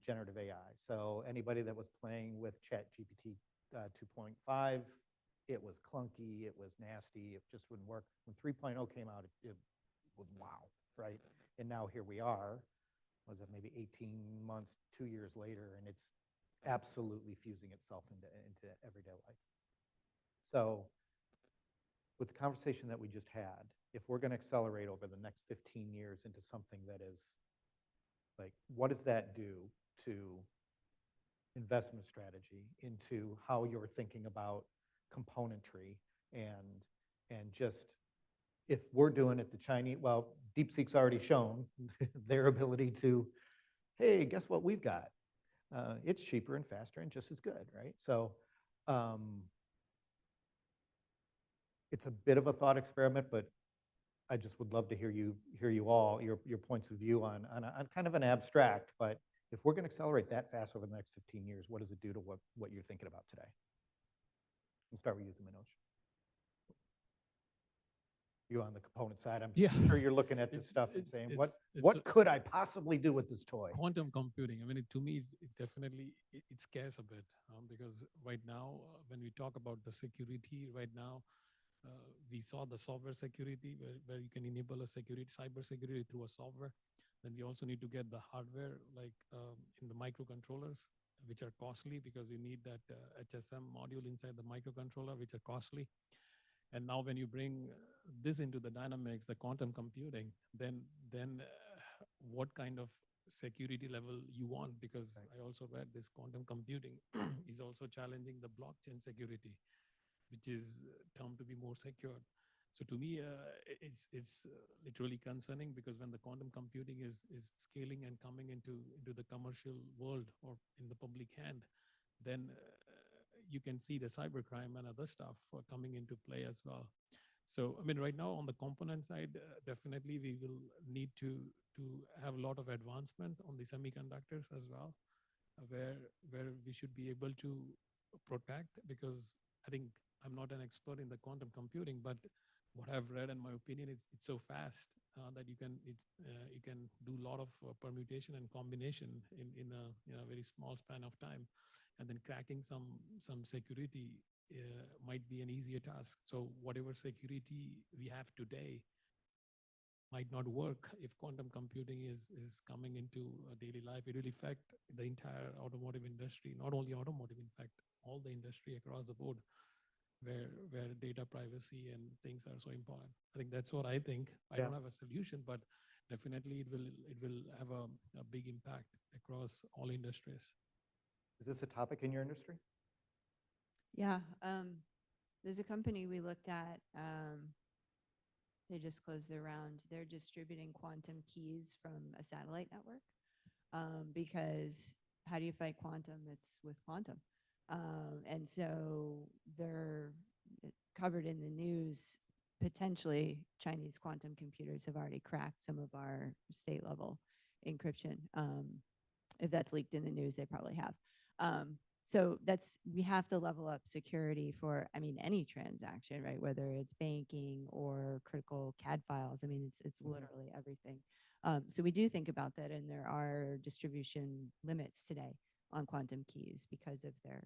generative AI. So anybody that was playing with ChatGPT 2.5, it was clunky, it was nasty, it just wouldn't work. When 3.0 came out, it was wow, right? And now here we are, was it maybe 18 months, 2 years later, and it's absolutely fusing itself into everyday life. So with the conversation that we just had, if we're going to accelerate over the next 15 years into something that is like, what does that do to investment strategy, into how you're thinking about componentry, and just, if we're doing it the Chinese, well, DeepSeek's already shown their ability to, hey, guess what we've got? It's cheaper and faster and just as good, right? So it's a bit of a thought experiment, but I just would love to hear you all, your points of view on kind of an abstract, but if we're going to accelerate that fast over the next 15 years, what does it do to what you're thinking about today? We'll start with you, Manoj. You on the component side, I'm sure you're looking at this stuff and saying, what could I possibly do with this toy? Quantum computing, I mean, to me, it's definitely, it scares a bit because right now, when we talk about the security right now, we saw the software security where you can enable a cyber security through a software. Then we also need to get the hardware, like in the microcontrollers, which are costly because you need that HSM module inside the microcontroller, which are costly. And now when you bring this into the dynamics, the quantum computing, then what kind of security level you want? Because I also read this quantum computing is also challenging the blockchain security, which is termed to be more secure. So to me, it's literally concerning because when the quantum computing is scaling and coming into the commercial world or in the public hand, then you can see the cybercrime and other stuff coming into play as well. So, I mean, right now on the component side, definitely we will need to have a lot of advancement on the semiconductors as well, where we should be able to protect, because I think I'm not an expert in the quantum computing, but what I've read, in my opinion, is it's so fast that you can do a lot of permutation and combination in a very small span of time, and then cracking some security might be an easier task. So whatever security we have today might not work if quantum computing is coming into daily life. It will affect the entire automotive industry, not only automotive, in fact, all the industry across the board, where data privacy and things are so important. I think that's what I think. I don't have a solution, but definitely it will have a big impact across all industries. Is this a topic in your industry? Yeah, there's a company we looked at. They just closed their round. They're distributing quantum keys from a satellite network because how do you fight quantum? It's with quantum. And so they're covered in the news. Potentially, Chinese quantum computers have already cracked some of our state level encryption. If that's leaked in the news, they probably have. So we have to level up security for, I mean, any transaction, right? Whether it's banking or critical CAD files. I mean, it's literally everything. So we do think about that, and there are distribution limits today on quantum keys because of their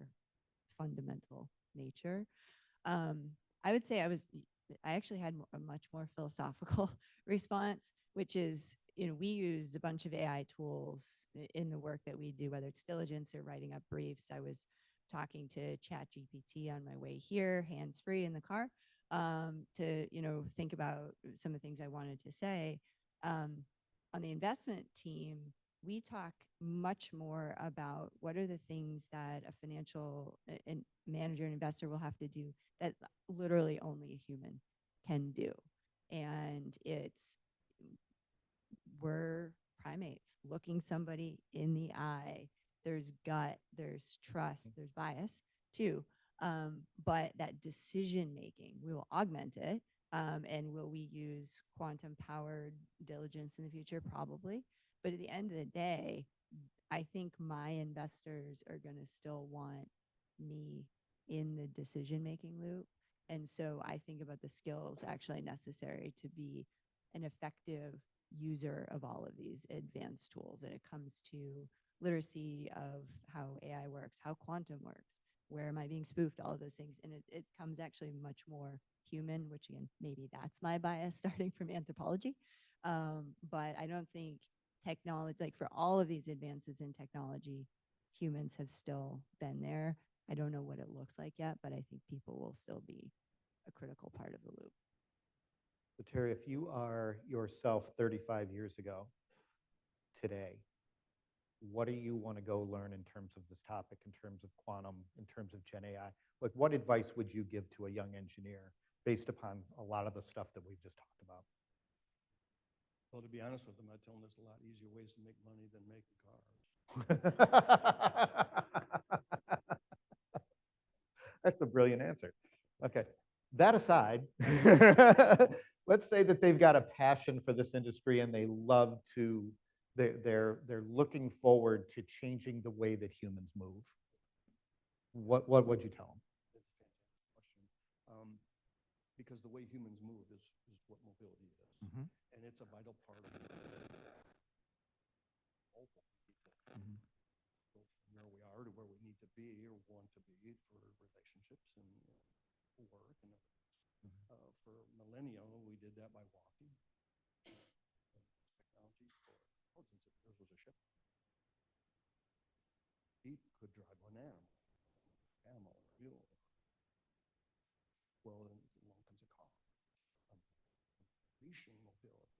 fundamental nature. I would say I actually had a much more philosophical response, which is, we use a bunch of AI tools in the work that we do, whether it's diligence or writing up briefs. I was talking to ChatGPT on my way here, hands-free in the car, to, think about some of the things I wanted to say. On the investment team, we talk much more about what are the things that a financial manager and investor will have to do that literally only a human can do. And we're primates looking somebody in the eye. There's gut, there's trust, there's bias too. But that decision making, we will augment it. And will we use quantum powered diligence in the future? Probably. But at the end of the day, I think my investors are going to still want me in the decision making loop. And so I think about the skills actually necessary to be an effective user of all of these advanced tools. And it comes to literacy of how AI works, how quantum works, where am I being spoofed, all of those things. And it comes actually much more human, which again, maybe that's my bias starting from anthropology. But I don't think technology, like for all of these advances in technology, humans have still been there. I don't know what it looks like yet, but I think people will still be a critical part of the loop. So Terry, if you are yourself 35 years ago today, what do you want to go learn in terms of this topic, in terms of quantum, in terms of Gen AI? Like, what advice would you give to a young engineer based upon a lot of the stuff that we've just talked about? Well, to be honest with them, I tell them there's a lot easier ways to make money than making cars. That's a brilliant answer. Okay. That aside, let's say that they've got a passion for this industry and they love to, they're looking forward to changing the way that humans move. What would you tell them? That's a fantastic question. Because the way humans move is what mobility is. Mm-hmm. And it's a vital part of it. Go from where we are to where we need to be or want to be for relationships and work and other things. For millennia, we did that by walking. Technology for thousands of years was a ship. Feet could drive an animal, or mule. Well, then along comes a car. Unleashing mobility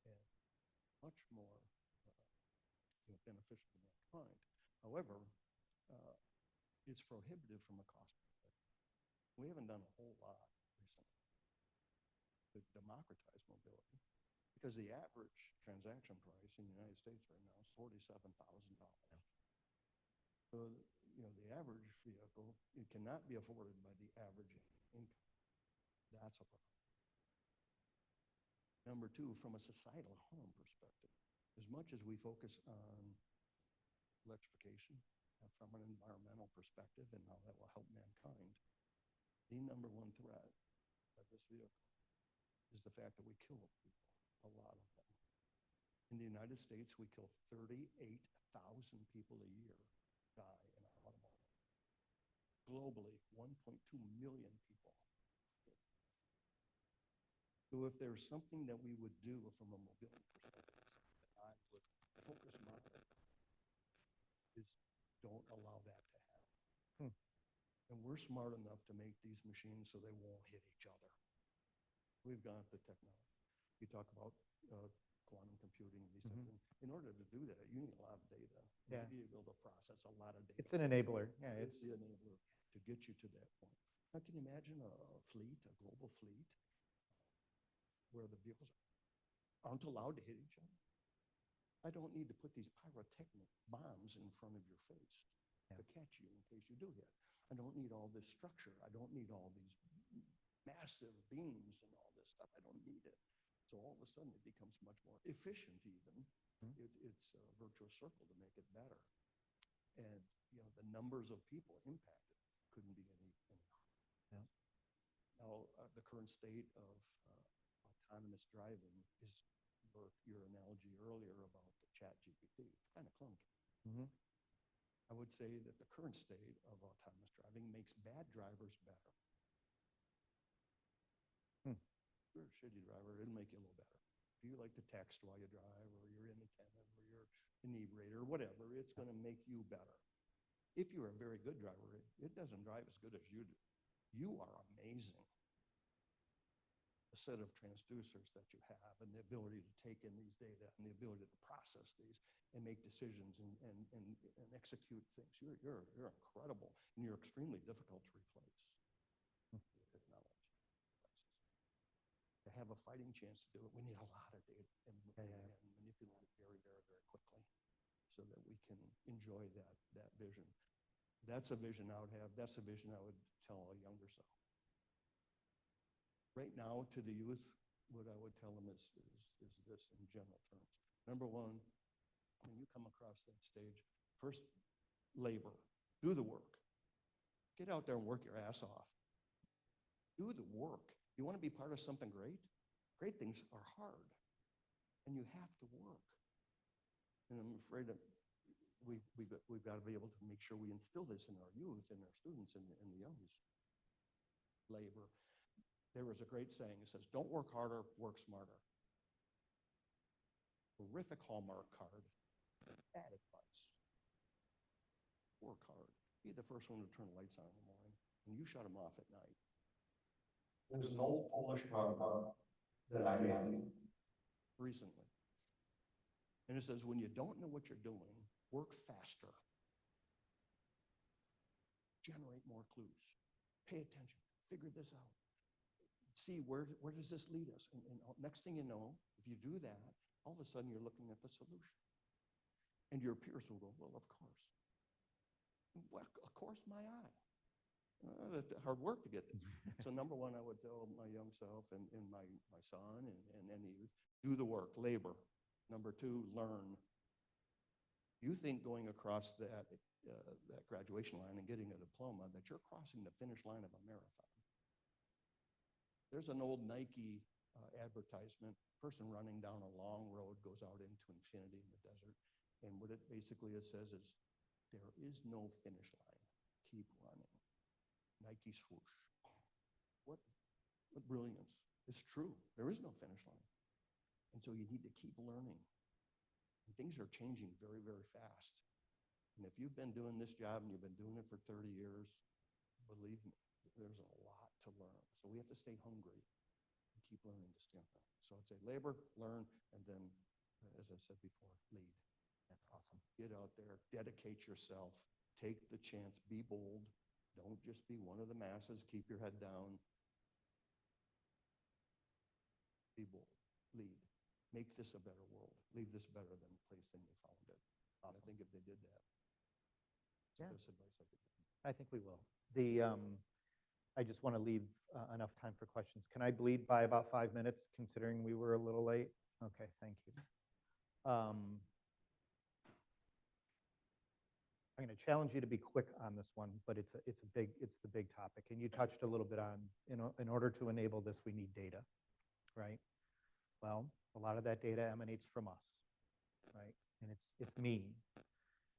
and much more beneficial to mankind. However, it's prohibitive from a cost perspective. We haven't done a whole lot recently to democratize mobility because the average transaction price in the United States right now is $47,000. So, the average vehicle, it cannot be afforded by the average income. That's a problem. Number two, from a societal harm perspective, as much as we focus on electrification from an environmental perspective and how that will help mankind, the number one threat of this vehicle is the fact that we kill people, a lot of them. In the United States, we kill 38,000 people a year die in our automobile. Globally, 1.2 million people. So if there's something that we would do from a mobility perspective, that I would focus my is don't allow that to happen. And we're smart enough to make these machines so they won't hit each other. We've got the technology. You talk about quantum computing and these types of things. In order to do that, you need a lot of data. Yeah. You need to be able to process a lot of data. It's an enabler. Yeah, It's the enabler to get you to that point. Now, can you imagine a fleet, a global fleet, where the vehicles aren't allowed to hit each other? I don't need to put these pyrotechnic bombs in front of your face to catch you in case you do hit. I don't need all this structure. I don't need all these massive beams and all this stuff. I don't need it. So all of a sudden it becomes much more efficient even. It's a virtuous circle to make it better. And the numbers of people impacted couldn't be any higher. Yeah. Now, the current state of autonomous driving is your analogy earlier about the ChatGPT. It's kind of clunky. I would say that the current state of autonomous driving makes bad drivers better. If you're a shitty driver, it'll make you a little better. If you like to text while you drive, or you're inattentive, or you're inebriated, or whatever, it's going to make you better. If you're a very good driver, it doesn't drive as good as you do. You are amazing. The set of transducers that you have and the ability to take in these data and the ability to process these and make decisions and execute things. You're incredible, and you're extremely difficult to replace with technology. To have a fighting chance to do it, we need a lot of data and manipulate it very, very, very quickly so that we can enjoy that vision. That's a vision I would have. That's a vision I would tell a younger self. Right now, to the youth, what I would tell them is this in general terms. Number one, when you come across that stage, first, labor. Do the work. Get out there and work your ass off. Do the work. You want to be part of something great? Great things are hard, and you have to work. And I'm afraid that we've got to be able to make sure we instill this in our youth and our students and the youngest. Labor. There is a great saying. It says, don't work harder, work smarter. Terrific Hallmark card. Bad advice. Work hard. Be the first one to turn the lights on in the morning, and you shut them off at night. There's an old Polish car that I got recently. And it says, when you don't know what you're doing, work faster. Generate more clues. Pay attention. Figure this out. See where does this lead us? And next thing you know, if you do that, all of a sudden you're looking at the solution. And your peers will go, well, of course. Well, of course, my eye. That's hard work to get this. So number one, I would tell my young self and my son and any youth, do the work, labor. Number two, learn. You think going across that graduation line and getting a diploma, that you're crossing the finish line of a marathon. There's an old Nike advertisement, person running down a long road goes out into infinity in the desert. And what it basically says is, there is no finish line. Keep running. Nike swoosh. What brilliance. It's true. There is no finish line. And so you need to keep learning. And things are changing very, very fast. And if you've been doing this job and you've been doing it for 30 years, believe me, there's a lot to learn. So we have to stay hungry and keep learning to stay hungry. So I'd say labor, learn, and then, as I said before, lead. That's awesome. Get out there, dedicate yourself, take the chance, be bold. Don't just be one of the masses. Keep your head down. Be bold. Lead. Make this a better world. Leave this better than the place than you found it. I think if they did that, it's the best advice I could give. I think we will. I just want to leave enough time for questions. Can I bleed by about 5 minutes, considering we were a little late? Okay, thank you. I'm going to challenge you to be quick on this one, but it's the big topic. And you touched a little bit on, in order to enable this, we need data, right? Well, a lot of that data emanates from us, right? And it's me.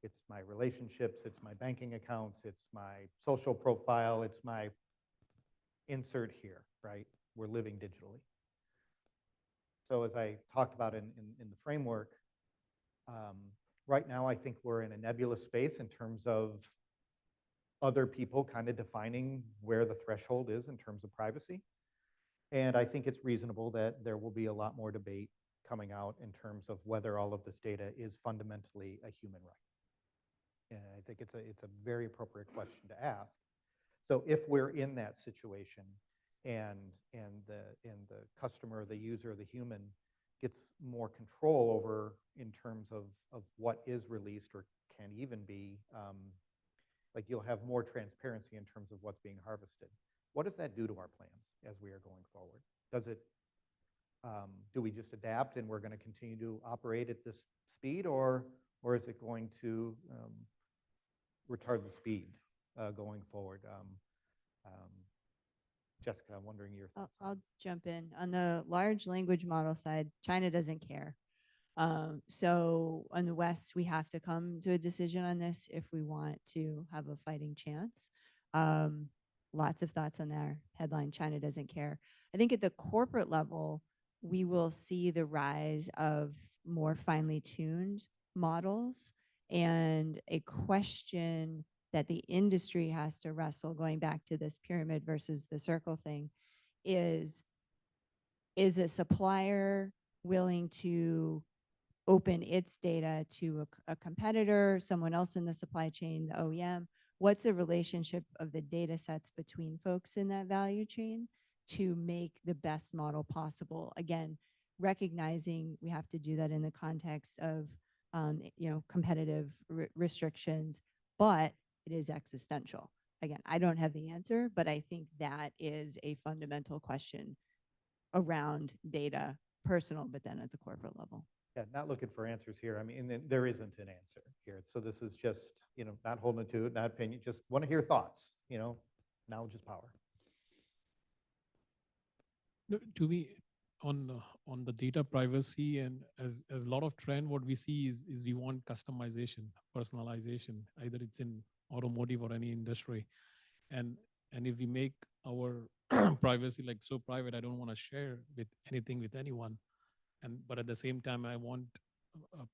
It's my relationships, it's my banking accounts, it's my social profile, it's my insert here, right? We're living digitally. So as I talked about in the framework, right now I think we're in a nebulous space in terms of other people kind of defining where the threshold is in terms of privacy. And I think it's reasonable that there will be a lot more debate coming out in terms of whether all of this data is fundamentally a human right. And I think it's a very appropriate question to ask. So if we're in that situation and the customer, the user, the human gets more control over in terms of what is released or can even be, like you'll have more transparency in terms of what's being harvested. What does that do to our plans as we are going forward? Does it, do we just adapt and we're going to continue to operate at this speed, or is it going to retard the speed going forward? Jessica, I'm wondering your thoughts. I'll jump in. On the large language model side, China doesn't care. So on the West, we have to come to a decision on this if we want to have a fighting chance. Lots of thoughts on their headline, China doesn't care. I think at the corporate level, we will see the rise of more finely tuned models and a question that the industry has to wrestle, going back to this pyramid versus the circle thing, is a supplier willing to open its data to a competitor, someone else in the supply chain, the OEM? What's the relationship of the data sets between folks in that value chain to make the best model possible? Again, recognizing we have to do that in the context of competitive restrictions, but it is existential. Again, I don't have the answer, but I think that is a fundamental question around data, personal, but then at the corporate level. Yeah, not looking for answers here. I mean, there isn't an answer here. So this is just, not holding it to it, not opinion, just want to hear thoughts, knowledge is power. No, to me, on the data privacy, and as a lot of trend, what we see is we want customization, personalization, either it's in automotive or any industry, and if we make our privacy like so private, I don't want to share with anything with anyone, but at the same time, I want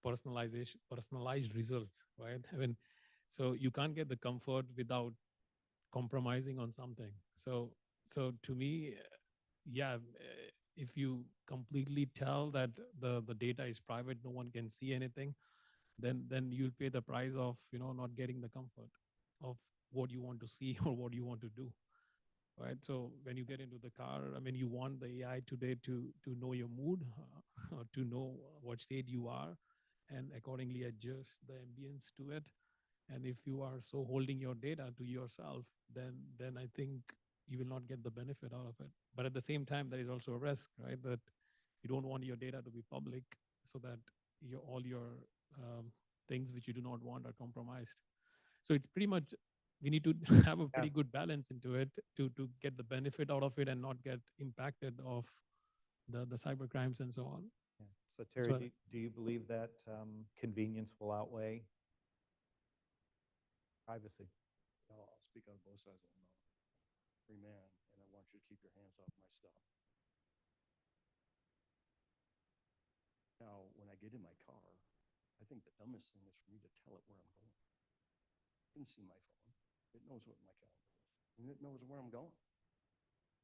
personalized results, right? I mean, so you can't get the comfort without compromising on something. So to me, yeah, if you completely tell that the data is private, no one can see anything, then you'll pay the price of not getting the comfort of what you want to see or what you want to do, right? So when you get into the car, I mean, you want the AI today to know your mood, or to know what state you are, and accordingly adjust the ambience to it. And if you are so holding your data to yourself, then I think you will not get the benefit out of it. But at the same time, there is also a risk, right? That you don't want your data to be public, so that all your things which you do not want are compromised. So it's pretty much, we need to have a pretty good balance into it to get the benefit out of it and not get impacted of the cyber crimes and so on. Yeah. So Terry, do you believe that convenience will outweigh privacy? I'll speak on both sides. I'm a free man, and I want you to keep your hands off my stuff. Now, when I get in my car, I think the dumbest thing is for me to tell it where I'm going. It can see my phone. It knows what my calendar is, and it knows where I'm going.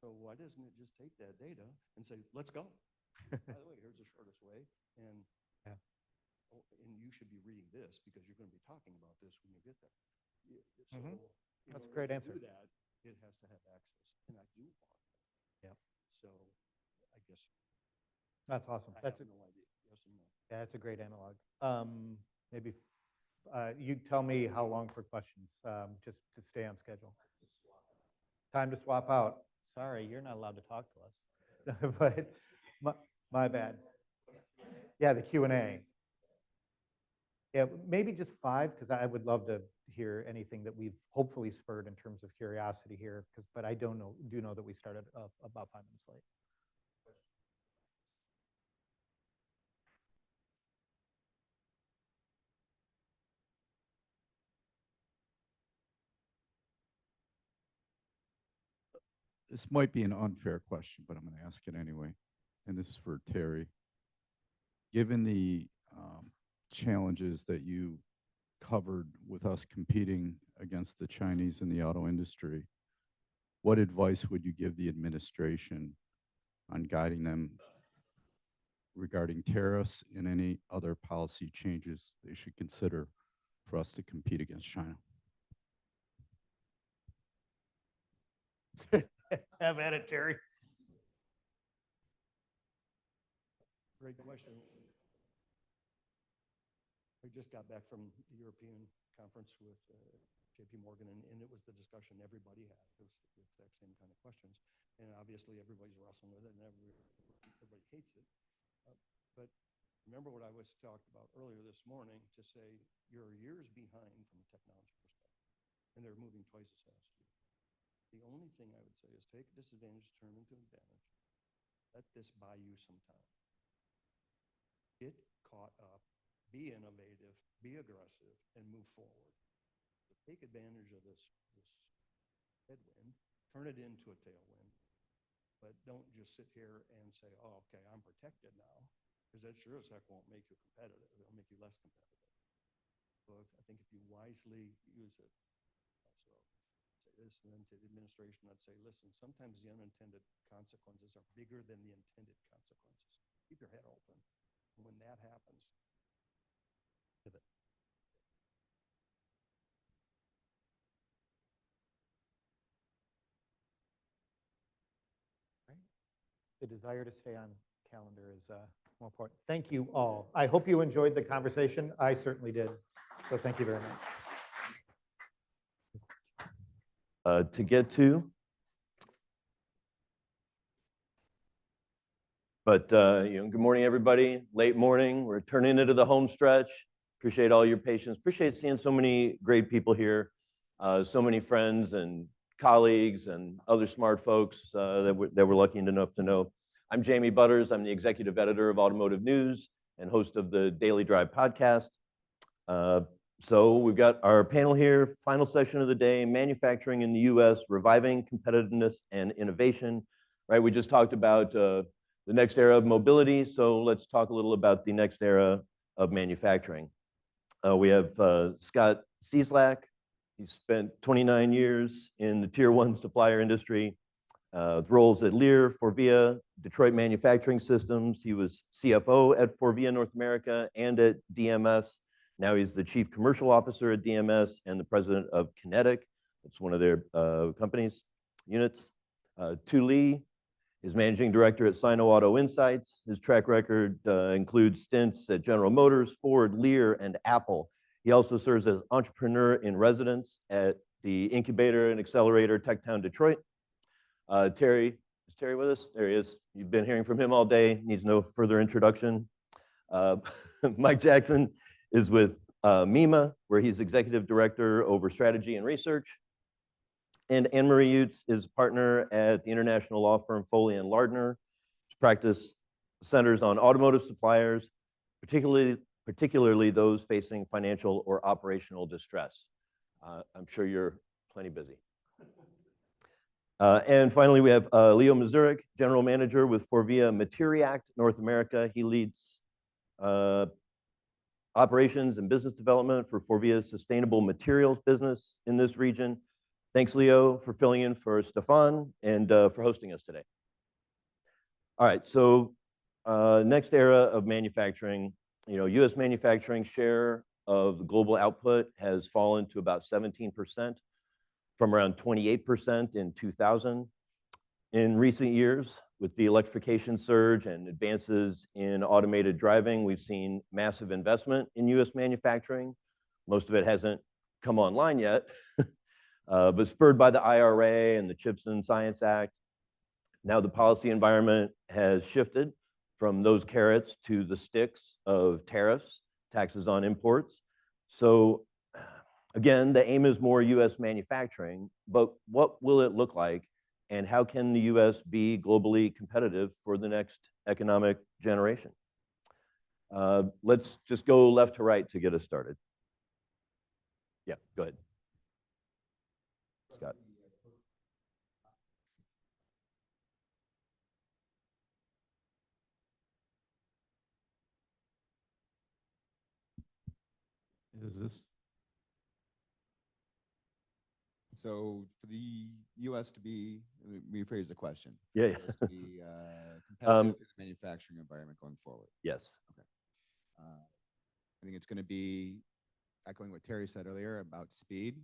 So why doesn't it just take that data and say, let's go? By the way, here's the shortest way, and and you should be reading this because you're going to be talking about this when you get there. So that's a great answer. To do that, it has to have access, and I do want that. Yeah. So I guess that's awesome. That's no idea. Yes or no? Yeah, that's a great analog. Maybe you tell me how long for questions, just to stay on schedule. Time to swap out. Sorry, you're not allowed to talk to us. But my bad. Yeah, the Q&A. Yeah, maybe just 5, because I would love to hear anything that we've hopefully spurred in terms of curiosity here. But I do know that we started about 5 minutes late. This might be an unfair question, but I'm going to ask it anyway. And this is for Terry. Given the challenges that you covered with us competing against the Chinese in the auto industry, what advice would you give the administration on guiding them regarding tariffs and any other policy changes they should consider for us to compete against China? Have at it, Terry. Great question. I just got back from the European conference with JP Morgan, and it was the discussion everybody had. It was the exact same kind of questions. And obviously, everybody's wrestling with it, and everybody hates it. But remember what I was talked about earlier this morning, to say you're years behind from a technology perspective, and they're moving twice as fast as you. The only thing I would say is take a disadvantage, turn it into an advantage. Let this buy you some time. Get caught up, be innovative, be aggressive, and move forward. So take advantage of this headwind, turn it into a tailwind, but don't just sit here and say, oh, okay, I'm protected now, because that sure as heck won't make you competitive. It'll make you less competitive. So I think if you wisely use it, listening to the administration, I'd say, listen, sometimes the unintended consequences are bigger than the intended consequences. Keep your head open. And when that happens, pivot. The desire to stay on calendar is more important. Thank you all. I hope you enjoyed the conversation. I certainly did. So thank you very much. To get to. But good morning, everybody. Late morning. We're turning into the home stretch. Appreciate all your patience. Appreciate seeing so many great people here, so many friends and colleagues and other smart folks that we're lucky enough to know. I'm Jamie Butters. I'm the executive editor of Automotive News and host of the Daily Drive podcast. So we've got our panel here, final session of the day, manufacturing in the U.S., reviving competitiveness and innovation. Right, we just talked about the next era of mobility, so let's talk a little about the next era of manufacturing. We have Scott Cieslak. He spent 29 years in the tier 1 supplier industry, with roles at Lear, Forvia, Detroit Manufacturing Systems. He was CFO at Forvia North America and at DMS. Now he's the chief commercial officer at DMS and the president of Kinetic. It's one of their companies, units. Tu Lee is managing director at Sino Auto Insights. His track record includes stints at General Motors, Ford, Lear, and Apple. He also serves as entrepreneur in residence at the incubator and accelerator TechTown Detroit. Terry, is Terry with us? There he is. You've been hearing from him all day. Needs no further introduction. Mike Jackson is with MEMA, where he's executive director over strategy and research. And Anne-Marie Utz is partner at the international law firm Foley and Lardner. His practice centers on automotive suppliers, particularly those facing financial or operational distress. I'm sure you're plenty busy. And finally, we have Leo Mazurik, general manager with Forvia Materiact North America. He leads operations and business development for Forvia's sustainable materials business in this region. Thanks, Leo, for filling in for Stefan and for hosting us today. All right, so next era of manufacturing, U.S. manufacturing share of the global output has fallen to about 17% from around 28% in 2000. In recent years, with the electrification surge and advances in automated driving, we've seen massive investment in U.S. manufacturing. Most of it hasn't come online yet, but spurred by the IRA and the CHIPS and Science Act, now the policy environment has shifted from those carrots to the sticks of tariffs, taxes on imports. So again, the aim is more U.S. manufacturing, but what will it look like? And how can the U.S. be globally competitive for the next economic generation? Let's just go left to right to get us started. Yeah, go ahead. Scott. Is this? So for the U.S. to be, rephrase the question. Yeah, yeah. To be competitive in the manufacturing environment going forward. Yes. Okay. I think it's going to be echoing what Terry said earlier about speed.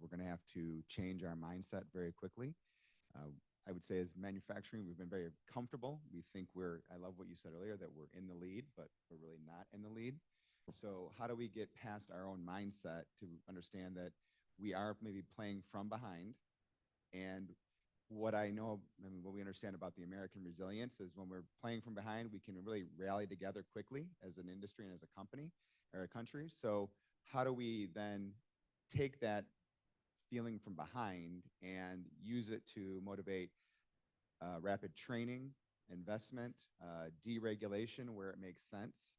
We're going to have to change our mindset very quickly. I would say as manufacturing, we've been very comfortable. We think I love what you said earlier, that we're in the lead, but we're really not in the lead. So how do we get past our own mindset to understand that we are maybe playing from behind? And what I know and what we understand about the American resilience is when we're playing from behind, we can really rally together quickly as an industry and as a company or a country. So how do we then take that feeling from behind and use it to motivate rapid training, investment, deregulation where it makes sense,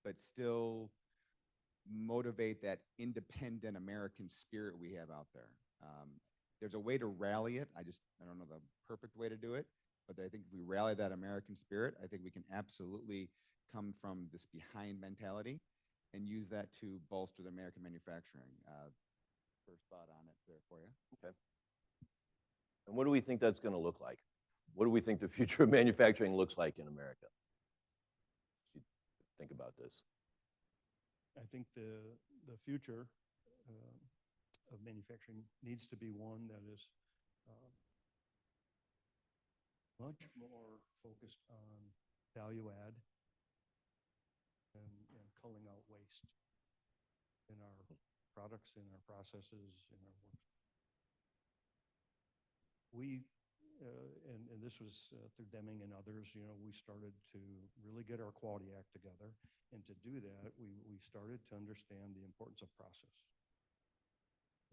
but still motivate that independent American spirit we have out there. There's a way to rally it. I don't know the perfect way to do it, but I think if we rally that American spirit, I think we can absolutely come from this behind mentality and use that to bolster the American manufacturing. First thought thought on it there for you. Okay. And what do we think that's going to look like? What do we think the future of manufacturing looks like in America? You think about this. I think the future of manufacturing needs to be one that is much more focused on value add and culling out waste in our products, in our processes, in our work. We, and this was through Deming and others, we started to really get our quality act together. And to do that, we started to understand the importance of process.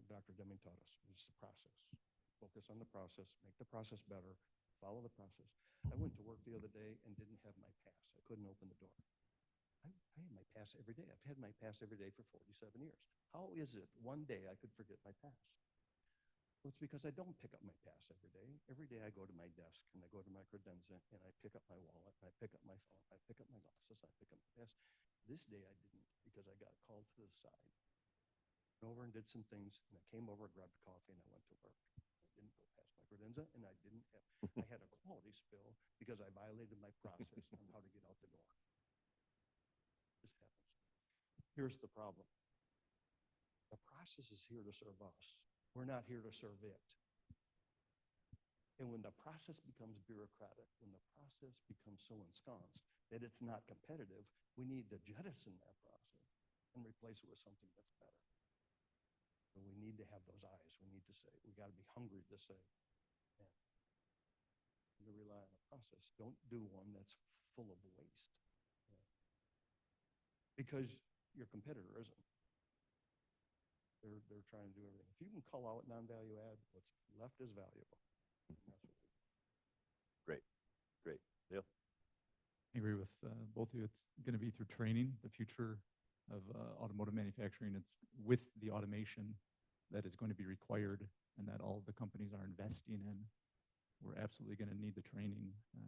Dr. Deming taught us, it's the process. Focus on the process, make the process better, follow the process. I went to work the other day and didn't have my pass. I couldn't open the door. I have my pass every day. I've had my pass every day for 47 years. How is it one day I could forget my pass? Well, it's because I don't pick up my pass every day. Every day I go to my desk and I go to my credenza and I pick up my wallet, and I pick up my phone, I pick up my glasses, I pick up my pass. This day I didn't because I got called to the side. Over and did some things, and I came over, grabbed coffee, and I went to work. I didn't go past my credenza, and I had a quality spill because I violated my process on how to get out the door. This happens. Here's the problem. The process is here to serve us. We're not here to serve it. And when the process becomes bureaucratic, when the process becomes so ensconced that it's not competitive, we need to jettison that process and replace it with something that's better. And we need to have those eyes. We need to say, we got to be hungry to say, yeah, to rely on the process. Don't do one that's full of waste. Yeah. Because your competitor isn't. They're trying to do everything. If you can call out non-value add, what's left is valuable. And that's what we do. Great, great. Dale? I agree with both of you. It's going to be through training, the future of automotive manufacturing. It's with the automation that is going to be required and that all of the companies are investing in. We're absolutely going to need the training to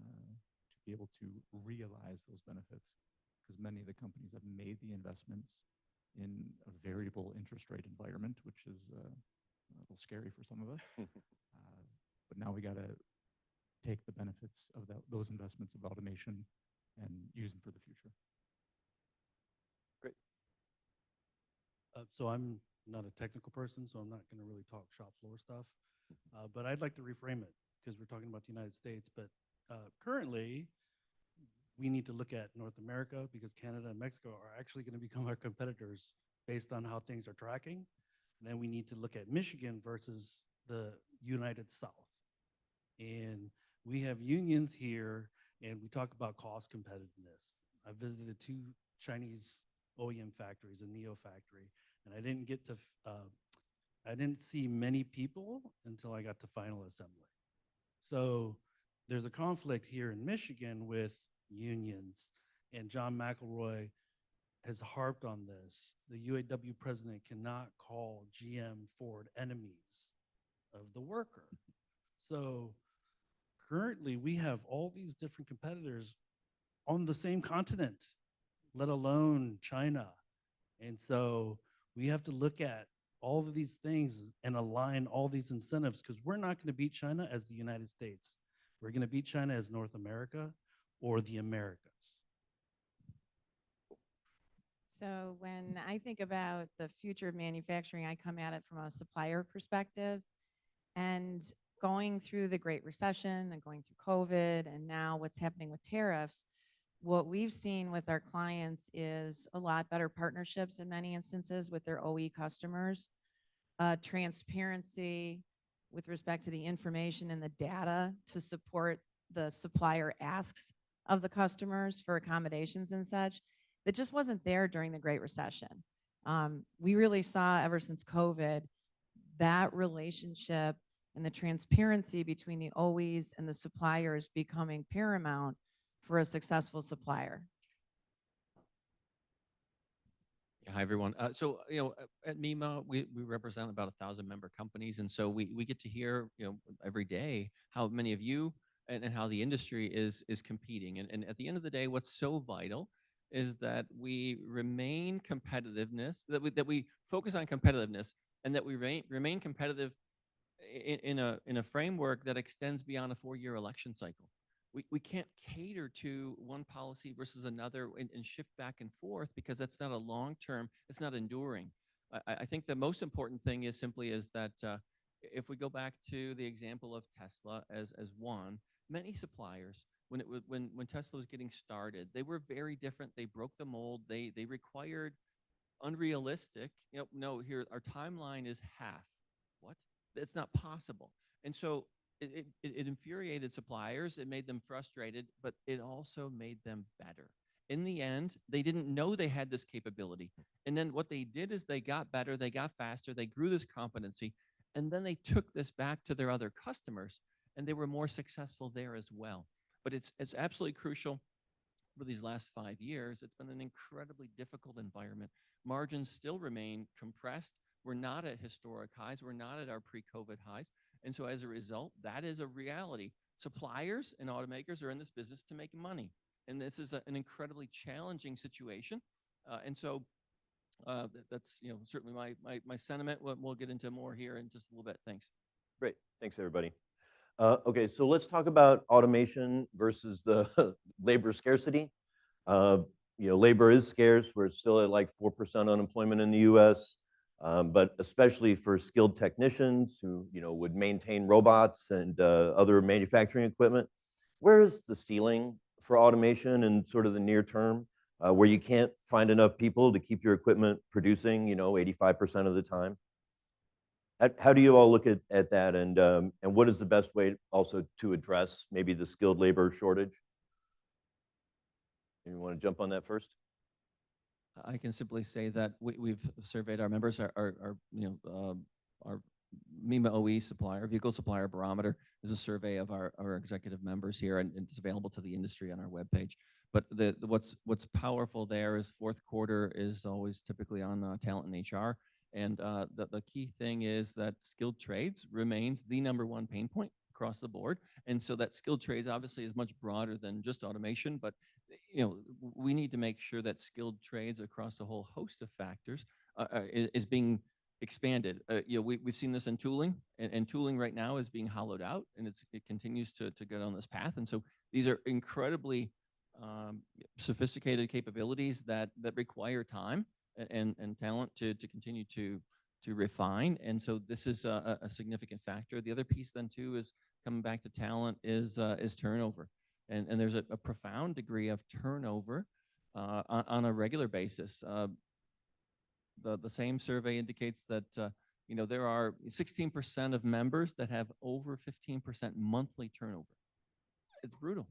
be able to realize those benefits, because many of the companies have made the investments in a variable interest rate environment, which is a little scary for some of us. But now we got to take the benefits of those investments of automation and use them for the future. Great. So I'm not a technical person, so I'm not going to really talk shop floor stuff. But I'd like to reframe it because we're talking about the United States. But currently, we need to look at North America because Canada and Mexico are actually going to become our competitors based on how things are tracking. And then we need to look at Michigan versus the United South. And we have unions here, and we talk about cost competitiveness. I visited 2 Chinese OEM factories, a Neo factory, and I didn't get to, I didn't see many people until I got to final assembly. So there's a conflict here in Michigan with unions, and John McElroy has harped on this. The UAW president cannot call GM, Ford enemies of the worker. So currently we have all these different competitors on the same continent, let alone China. And so we have to look at all of these things and align all these incentives, because we're not going to beat China as the United States. We're going to beat China as North America or the Americas. So when I think about the future of manufacturing, I come at it from a supplier perspective. And going through the Great Recession and going through COVID and now what's happening with tariffs, what we've seen with our clients is a lot better partnerships in many instances with their OE customers, transparency with respect to the information and the data to support the supplier asks of the customers for accommodations and such, that just wasn't there during the Great Recession. We really saw ever since COVID that relationship and the transparency between the OEs and the suppliers becoming paramount for a successful supplier. Yeah, hi, everyone. So, at MEMA, we represent about 1,000 member companies. And so we get to hear, every day how many of you and how the industry is competing. And at the end of the day, what's so vital is that we remain competitiveness, that we focus on competitiveness and that we remain competitive in a framework that extends beyond a 4-year election cycle. We can't cater to one policy versus another and shift back and forth, because that's not a long-term, it's not enduring. I think the most important thing is simply is that if we go back to the example of Tesla as one, many suppliers, when Tesla was getting started, they were very different. They broke the mold. They required unrealistic, no, here our timeline is half. What? It's not possible. And so it infuriated suppliers. It made them frustrated, but it also made them better. In the end, they didn't know they had this capability. And then what they did is they got better, they got faster, they grew this competency, and then they took this back to their other customers, and they were more successful there as well. But it's absolutely crucial. For these last 5 years, it's been an incredibly difficult environment. Margins still remain compressed. We're not at historic highs. We're not at our pre-COVID highs. And so as a result, that is a reality. Suppliers and automakers are in this business to make money. And this is an incredibly challenging situation. And so that's certainly my sentiment. We'll get into more here in just a little bit. Thanks. Great. Thanks, everybody. Okay, so let's talk about automation versus the labor scarcity. Labor is scarce. We're still at like 4% unemployment in the U.S., but especially for skilled technicians who would maintain robots and other manufacturing equipment. Where is the ceiling for automation in sort of the near term, where you can't find enough people to keep your equipment producing 85% of the time? How do you all look at that, and what is the best way also to address maybe the skilled labor shortage? You want to jump on that first? I can simply say that we've surveyed our members. Our MEMA OE supplier, vehicle supplier barometer, is a survey of our executive members here, and it's available to the industry on our webpage. But what's powerful there is fourth quarter is always typically on talent and HR. And the key thing is that skilled trades remains the #1 pain point across the board. And so that skilled trades obviously is much broader than just automation, but we need to make sure that skilled trades across a whole host of factors is being expanded. We've seen this in tooling, and tooling right now is being hollowed out, and it continues to get on this path. And so these are incredibly sophisticated capabilities that require time and talent to continue to refine. And so this is a significant factor. The other piece then too is coming back to talent is turnover. And there's a profound degree of turnover on a regular basis. The same survey indicates that there are 16% of members that have over 15% monthly turnover. It's brutal.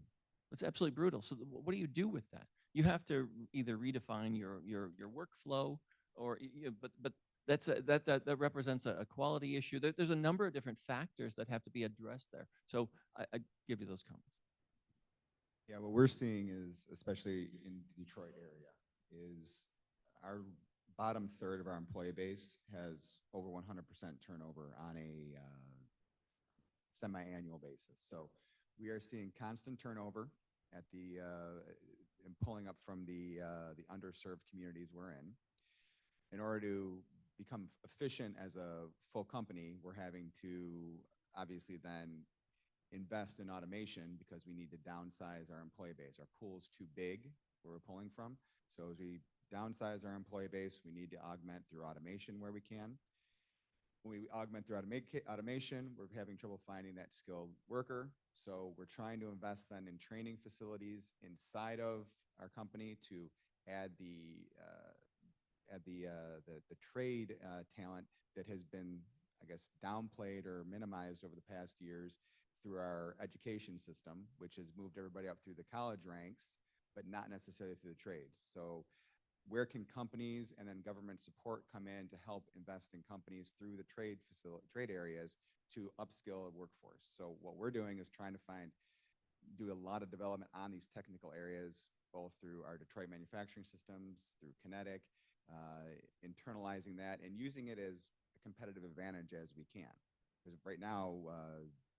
It's absolutely brutal. So what do you do with that? You have to either redefine your workflow, or but that represents a quality issue. There's a number of different factors that have to be addressed there. So I give you those comments. Yeah, what we're seeing is, especially in the Detroit area, is our bottom third of our employee base has over 100% turnover on a semi-annual basis. So we are seeing constant turnover at the and pulling up from the underserved communities we're in. In order to become efficient as a full company, we're having to obviously then invest in automation, because we need to downsize our employee base. Our pool is too big where we're pulling from. So as we downsize our employee base, we need to augment through automation where we can. When we augment through automation, we're having trouble finding that skilled worker. So we're trying to invest then in training facilities inside of our company to add the trade talent that has been, I guess, downplayed or minimized over the past years through our education system, which has moved everybody up through the college ranks, but not necessarily through the trades. So where can companies and then government support come in to help invest in companies through the trade areas to upskill a workforce? So what we're doing is trying to do a lot of development on these technical areas, both through our Detroit manufacturing systems, through Kinetic, internalizing that and using it as a competitive advantage as we can. Because right now,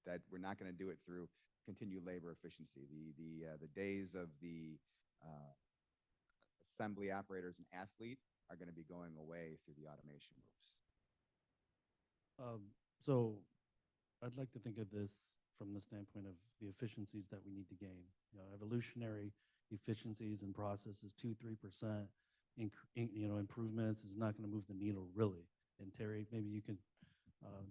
that we're not going to do it through continued labor efficiency. The days of the assembly operators and athlete are going to be going away through the automation moves. So I'd like to think of this from the standpoint of the efficiencies that we need to gain. Evolutionary efficiencies and processes, 2-3% improvements is not going to move the needle really. And Terry, maybe you can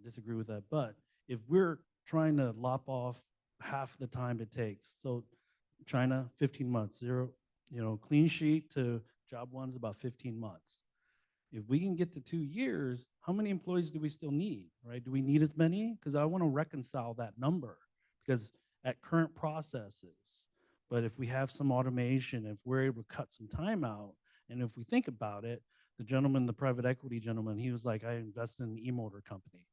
disagree with that. But if we're trying to lop off half the time it takes, so China, 15 months, zero, clean sheet to job one's about 15 months. If we can get to 2 years, how many employees do we still need, right? Do we need as many? Because I want to reconcile that number, because at current processes, but if we have some automation, if we're able to cut some time out, and if we think about it, the gentleman, the private equity gentleman, he was like, I invested in an e-motor company.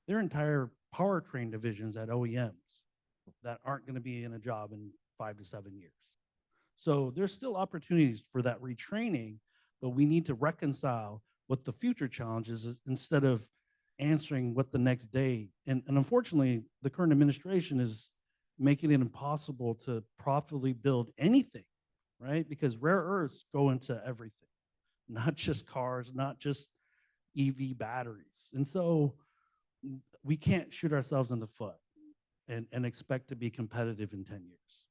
Their entire powertrain divisions at OEMs that aren't going to be in a job in 5 to 7 years. So there's still opportunities for that retraining, but we need to reconcile what the future challenges is instead of answering what the next day. And unfortunately, the current administration is making it impossible to profitably build anything, right? Because rare earths go into everything, not just cars, not just EV batteries. And so we can't shoot ourselves in the foot and expect to be competitive in 10 years.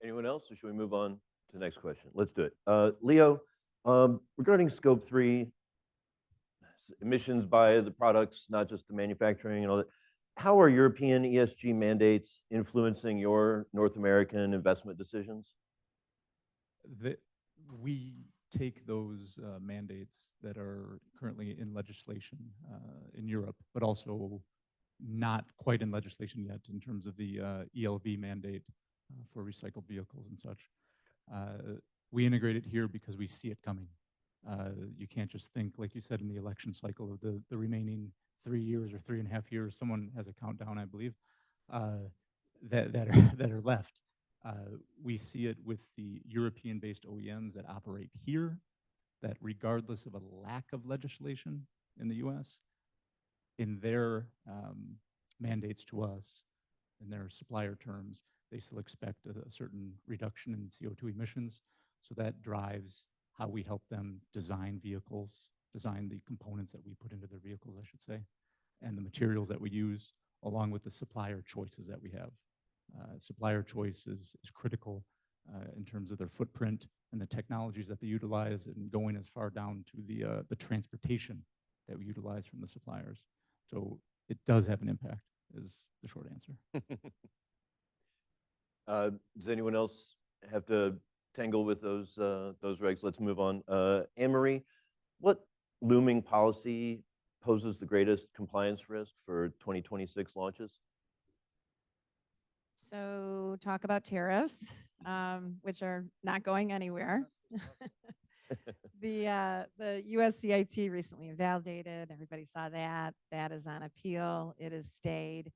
Anyone else, or should we move on to the next question? Let's do it. Leo, regarding scope 3, emissions by the products, not just the manufacturing and all that, how are European ESG mandates influencing your North American investment decisions? We take those mandates that are currently in legislation in Europe, but also not quite in legislation yet in terms of the ELV mandate for recycled vehicles and such. We integrate it here because we see it coming. You can't just think, like you said, in the election cycle of the remaining 3 years or 3.5 years. Someone has a countdown, I believe, that are left. We see it with the European-based OEMs that operate here, that regardless of a lack of legislation in the US, in their mandates to us, in their supplier terms, they still expect a certain reduction in CO2 emissions. So that drives how we help them design vehicles, design the components that we put into their vehicles, I should say, and the materials that we use, along with the supplier choices that we have. Supplier choice is critical in terms of their footprint and the technologies that they utilize, and going as far down to the transportation that we utilize from the suppliers. So it does have an impact, is the short answer. Does anyone else have to tangle with those regs? Let's move on. Anne-Marie, what looming policy poses the greatest compliance risk for 2026 launches? So talk about tariffs, which are not going anywhere. The USCIT recently validated. Everybody saw that. That is on appeal. It has stayed.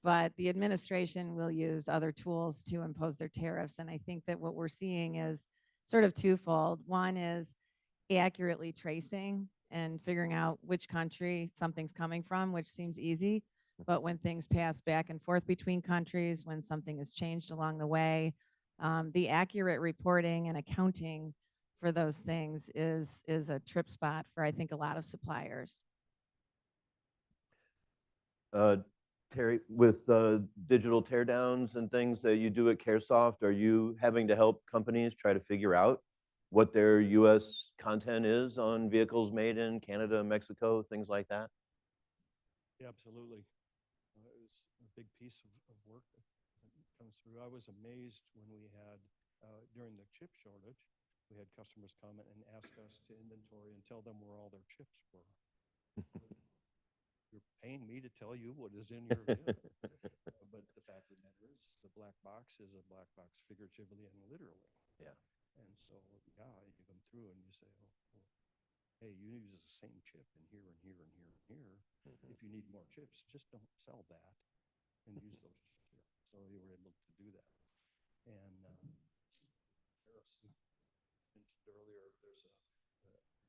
But the administration will use other tools to impose their tariffs. And I think that what we're seeing is sort of twofold. One is accurately tracing and figuring out which country something's coming from, which seems easy. But when things pass back and forth between countries, when something is changed along the way, the accurate reporting and accounting for those things is a trip spot for, I think, a lot of suppliers. Terry, with digital teardowns and things that you do at CareSoft, are you having to help companies try to figure out what their U.S. content is on vehicles made in Canada, Mexico, things like that? Yeah, absolutely. It was a big piece of work that comes through. I was amazed when we had, during the chip shortage, we had customers come and ask us to inventory and tell them where all their chips were. You're paying me to tell you what is in your vehicle. But the fact of the matter is, the black box is a black box figuratively and literally. Yeah. And so, yeah, you come through and you say, oh, well, hey, you use the same chip in here and here and here and here. Mm-hmm. If you need more chips, just don't sell that and use those chips. So you were able to do that. And tariffs, you mentioned earlier, there's a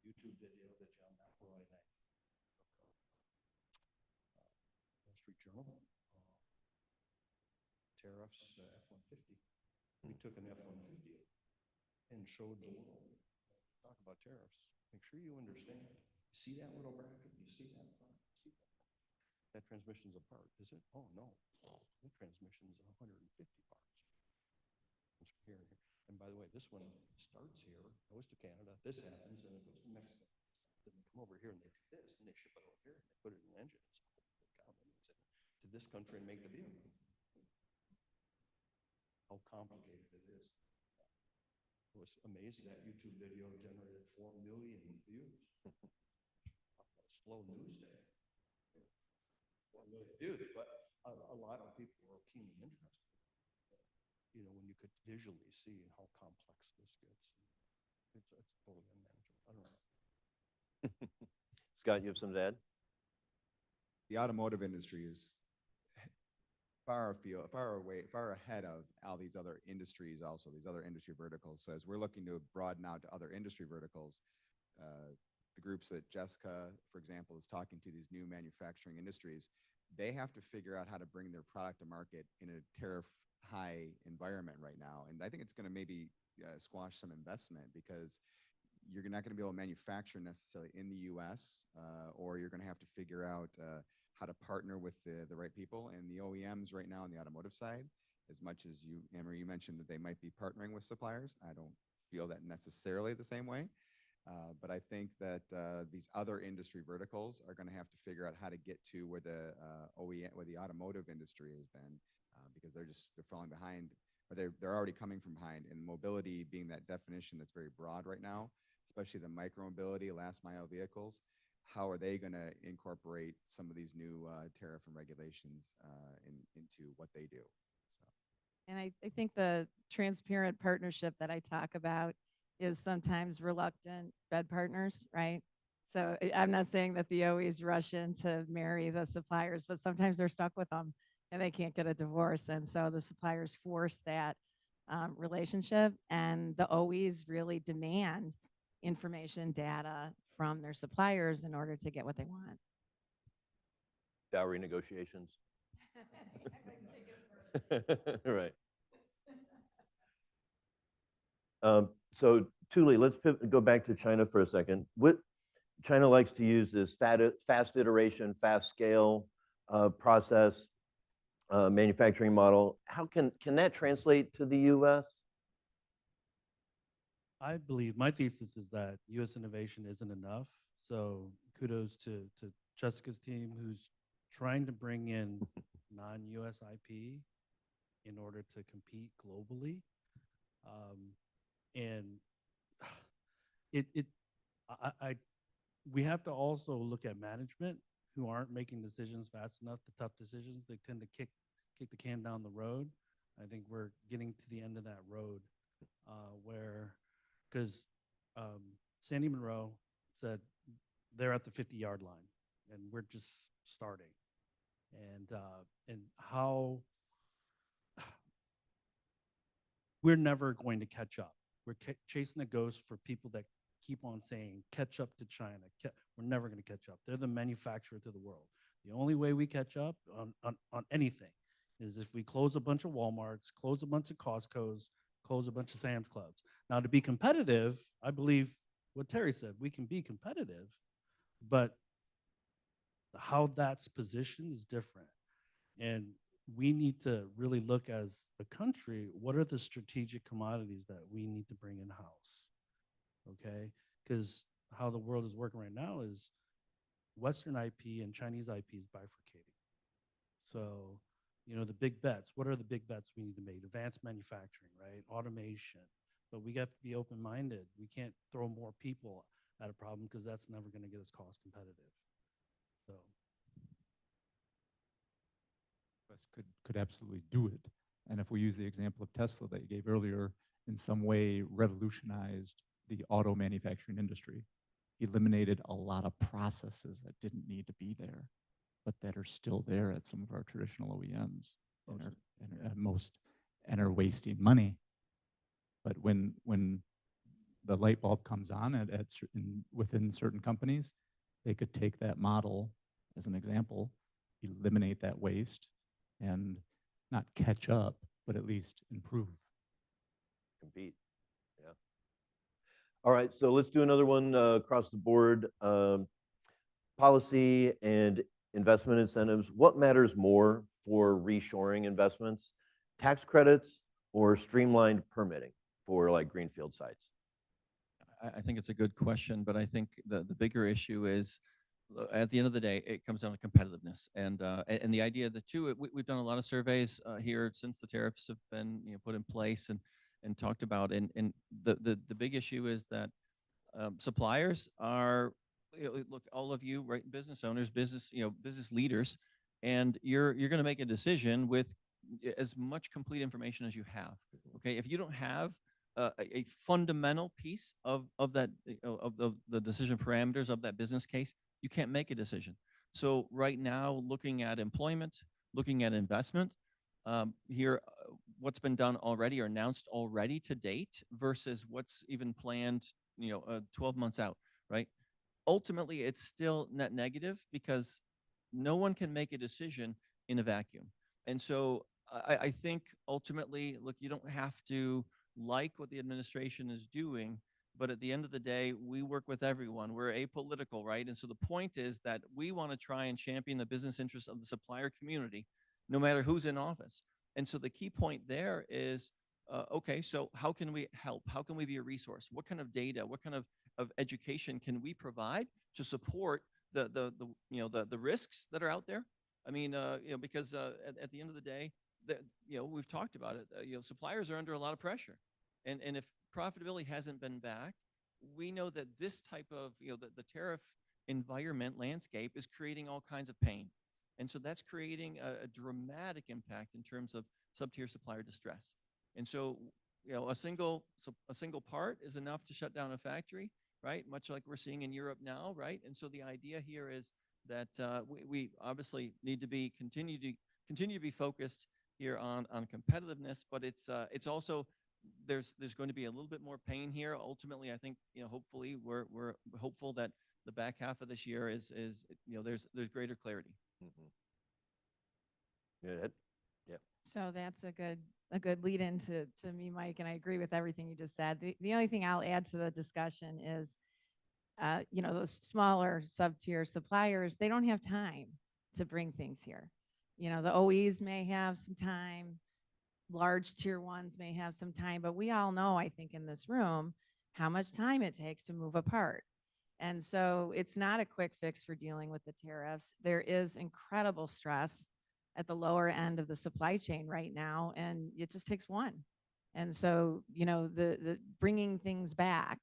YouTube video that John McElroy and I Wall Street Journal, tariffs, F-150. We took an F-150 and showed the world. Talk about tariffs. Make sure you understand. You see that little bracket? You see that? That transmission's a part, is it? Oh, no. That transmission's 150 parts. It's here. And by the way, this one starts here, goes to Canada, this happens, and it goes to Mexico. Then they come over here and they do this, and they ship it over here, and they put it in an engine. It's holy cow, then they send it to this country and make the vehicle. How complicated it is. I was amazed that YouTube video generated 4 million views. Slow news day. 4 million views, but a lot of people were keenly interested. You know, when you could visually see how complex this gets, it's totally unmanageable. I don't know. Scott, you have some to add? The automotive industry is far ahead of all these other industries, also these other industry verticals. So as we're looking to broaden out to other industry verticals, the groups that Jessica, for example, is talking to, these new manufacturing industries, they have to figure out how to bring their product to market in a tariff high environment right now. And I think it's going to maybe squash some investment, because you're not going to be able to manufacture necessarily in the US, or you're going to have to figure out how to partner with the right people. And the OEMs right now on the automotive side, as much as you, Emery, you mentioned that they might be partnering with suppliers, I don't feel that necessarily the same way. But I think that these other industry verticals are going to have to figure out how to get to where the where the automotive industry has been, because they're falling behind, or they're already coming from behind. And mobility being that definition that's very broad right now, especially the micro-mobility, last mile vehicles, how are they going to incorporate some of these new tariff and regulations into what they do? And I think the transparent partnership that I talk about is sometimes reluctant bed partners, right? So I'm not saying that the OEs rush in to marry the suppliers, but sometimes they're stuck with them and they can't get a divorce. And so the suppliers force that relationship, and the OEs really demand information, data from their suppliers in order to get what they want. Dowry negotiations. Right. So Thule, let's go back to China for a second. What China likes to use is fast iteration, fast scale process manufacturing model. How can that translate to the US? I believe my thesis is that U.S. innovation isn't enough. So kudos to Jessica's team, who's trying to bring in non-U.S. IP in order to compete globally. And we have to also look at management who aren't making decisions fast enough, the tough decisions. They tend to kick the can down the road. I think we're getting to the end of that road because Sandy Monroe said they're at the 50-yard line and we're just starting. And how we're never going to catch up. We're chasing the ghost for people that keep on saying, catch up to China. We're never going to catch up. They're the manufacturer to the world. The only way we catch up on anything is if we close a bunch of Walmarts, close a bunch of Costco's, close a bunch of Sam's Clubs. Now, to be competitive, I believe what Terry said, we can be competitive, but how that's positioned is different. And we need to really look as a country, what are the strategic commodities that we need to bring in-house, okay? Because how the world is working right now is Western IP and Chinese IP is bifurcating. So, you know, the big bets, what are the big bets we need to make? Advanced manufacturing, right? Automation. But we got to be open-minded. We can't throw more people at a problem because that's never going to get us cost competitive. So. Could absolutely do it. And if we use the example of Tesla that you gave earlier, in some way revolutionized the auto manufacturing industry, eliminated a lot of processes that didn't need to be there, but that are still there at some of our traditional OEMs and are wasting money. But when the light bulb comes on within certain companies, they could take that model as an example, eliminate that waste, and not catch up, but at least improve. Compete. Yeah. All right, so let's do another one across the board. Policy and investment incentives, what matters more for reshoring investments, tax credits or streamlined permitting for like greenfield sites? I think it's a good question, but I think the bigger issue is at the end of the day, it comes down to competitiveness and the idea that too, we've done a lot of surveys here since the tariffs have been put in place and talked about, and the big issue is that suppliers are look, all of you, right, business owners, business leaders, and you're going to make a decision with as much complete information as you have. Okay, if you don't have a fundamental piece of that of the decision parameters of that business case, you can't make a decision. So right now, looking at employment, looking at investment, here, what's been done already or announced already to date versus what's even planned, 12 months out, right? Ultimately, it's still net negative because no one can make a decision in a vacuum. And so I think ultimately, look, you don't have to like what the administration is doing, but at the end of the day, we work with everyone. We're apolitical, right? And so the point is that we want to try and champion the business interests of the supplier community, no matter who's in office. And so the key point there is, okay, so how can we help? How can we be a resource? What kind of data, what kind of education can we provide to support the risks that are out there? I mean, because at the end of the day, we've talked about it. Suppliers are under a lot of pressure, and if profitability hasn't been back, we know that this type of the tariff environment landscape is creating all kinds of pain, and so that's creating a dramatic impact in terms of sub-tier supplier distress. And so, a single part is enough to shut down a factory, right? Much like we're seeing in Europe now, right? And so the idea here is that we obviously need to continue to be focused here on competitiveness, but it's also there's going to be a little bit more pain here. Ultimately, I think hopefully we're hopeful that the back half of this year is there's greater clarity. Good. Yeah. So that's a good lead into me, Mike, and I agree with everything you just said. The only thing I'll add to the discussion is, those smaller sub-tier suppliers, they don't have time to bring things here. The OEs may have some time, large tier ones may have some time, but we all know, I think, in this room, how much time it takes to move a part. And so it's not a quick fix for dealing with the tariffs. There is incredible stress at the lower end of the supply chain right now, and it just takes one. And so, the bringing things back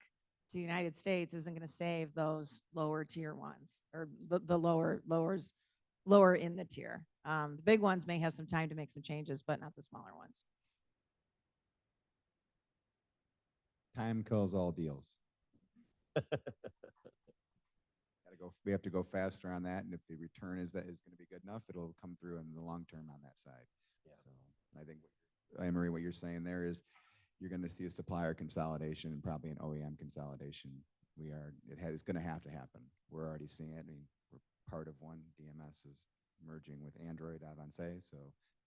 to the United States isn't going to save those lower tier ones or the lower in the tier. The big ones may have some time to make some changes, but not the smaller ones. Time kills all deals. We have to go faster on that, and if the return is going to be good enough, it'll come through in the long term on that side. Yeah. So I think, Anne-Marie, what you're saying there is you're going to see a supplier consolidation and probably an OEM consolidation. It's going to have to happen. We're already seeing it. I mean, we're part of one. DMS is merging with Android Avancé, so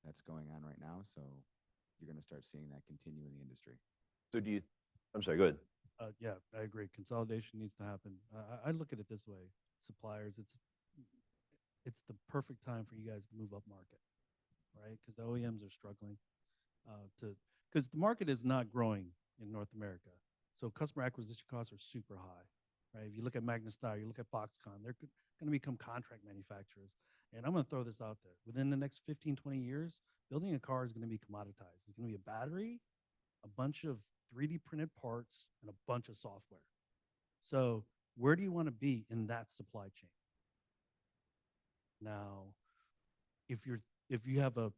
that's going on right now. So you're going to start seeing that continue in the industry. So I'm sorry, go ahead. Yeah, I agree. Consolidation needs to happen. I look at it this way: suppliers, it's the perfect time for you guys to move up market, right? Because the OEMs are struggling because the market is not growing in North America. So customer acquisition costs are super high, right? If you look at Magna Steyr, you look at Foxconn, they're going to become contract manufacturers. And I'm going to throw this out there: within the next 15, 20 years, building a car is going to be commoditized. It's going to be a battery, a bunch of 3D printed parts, and a bunch of software. So where do you want to be in that supply chain? Now, if you have a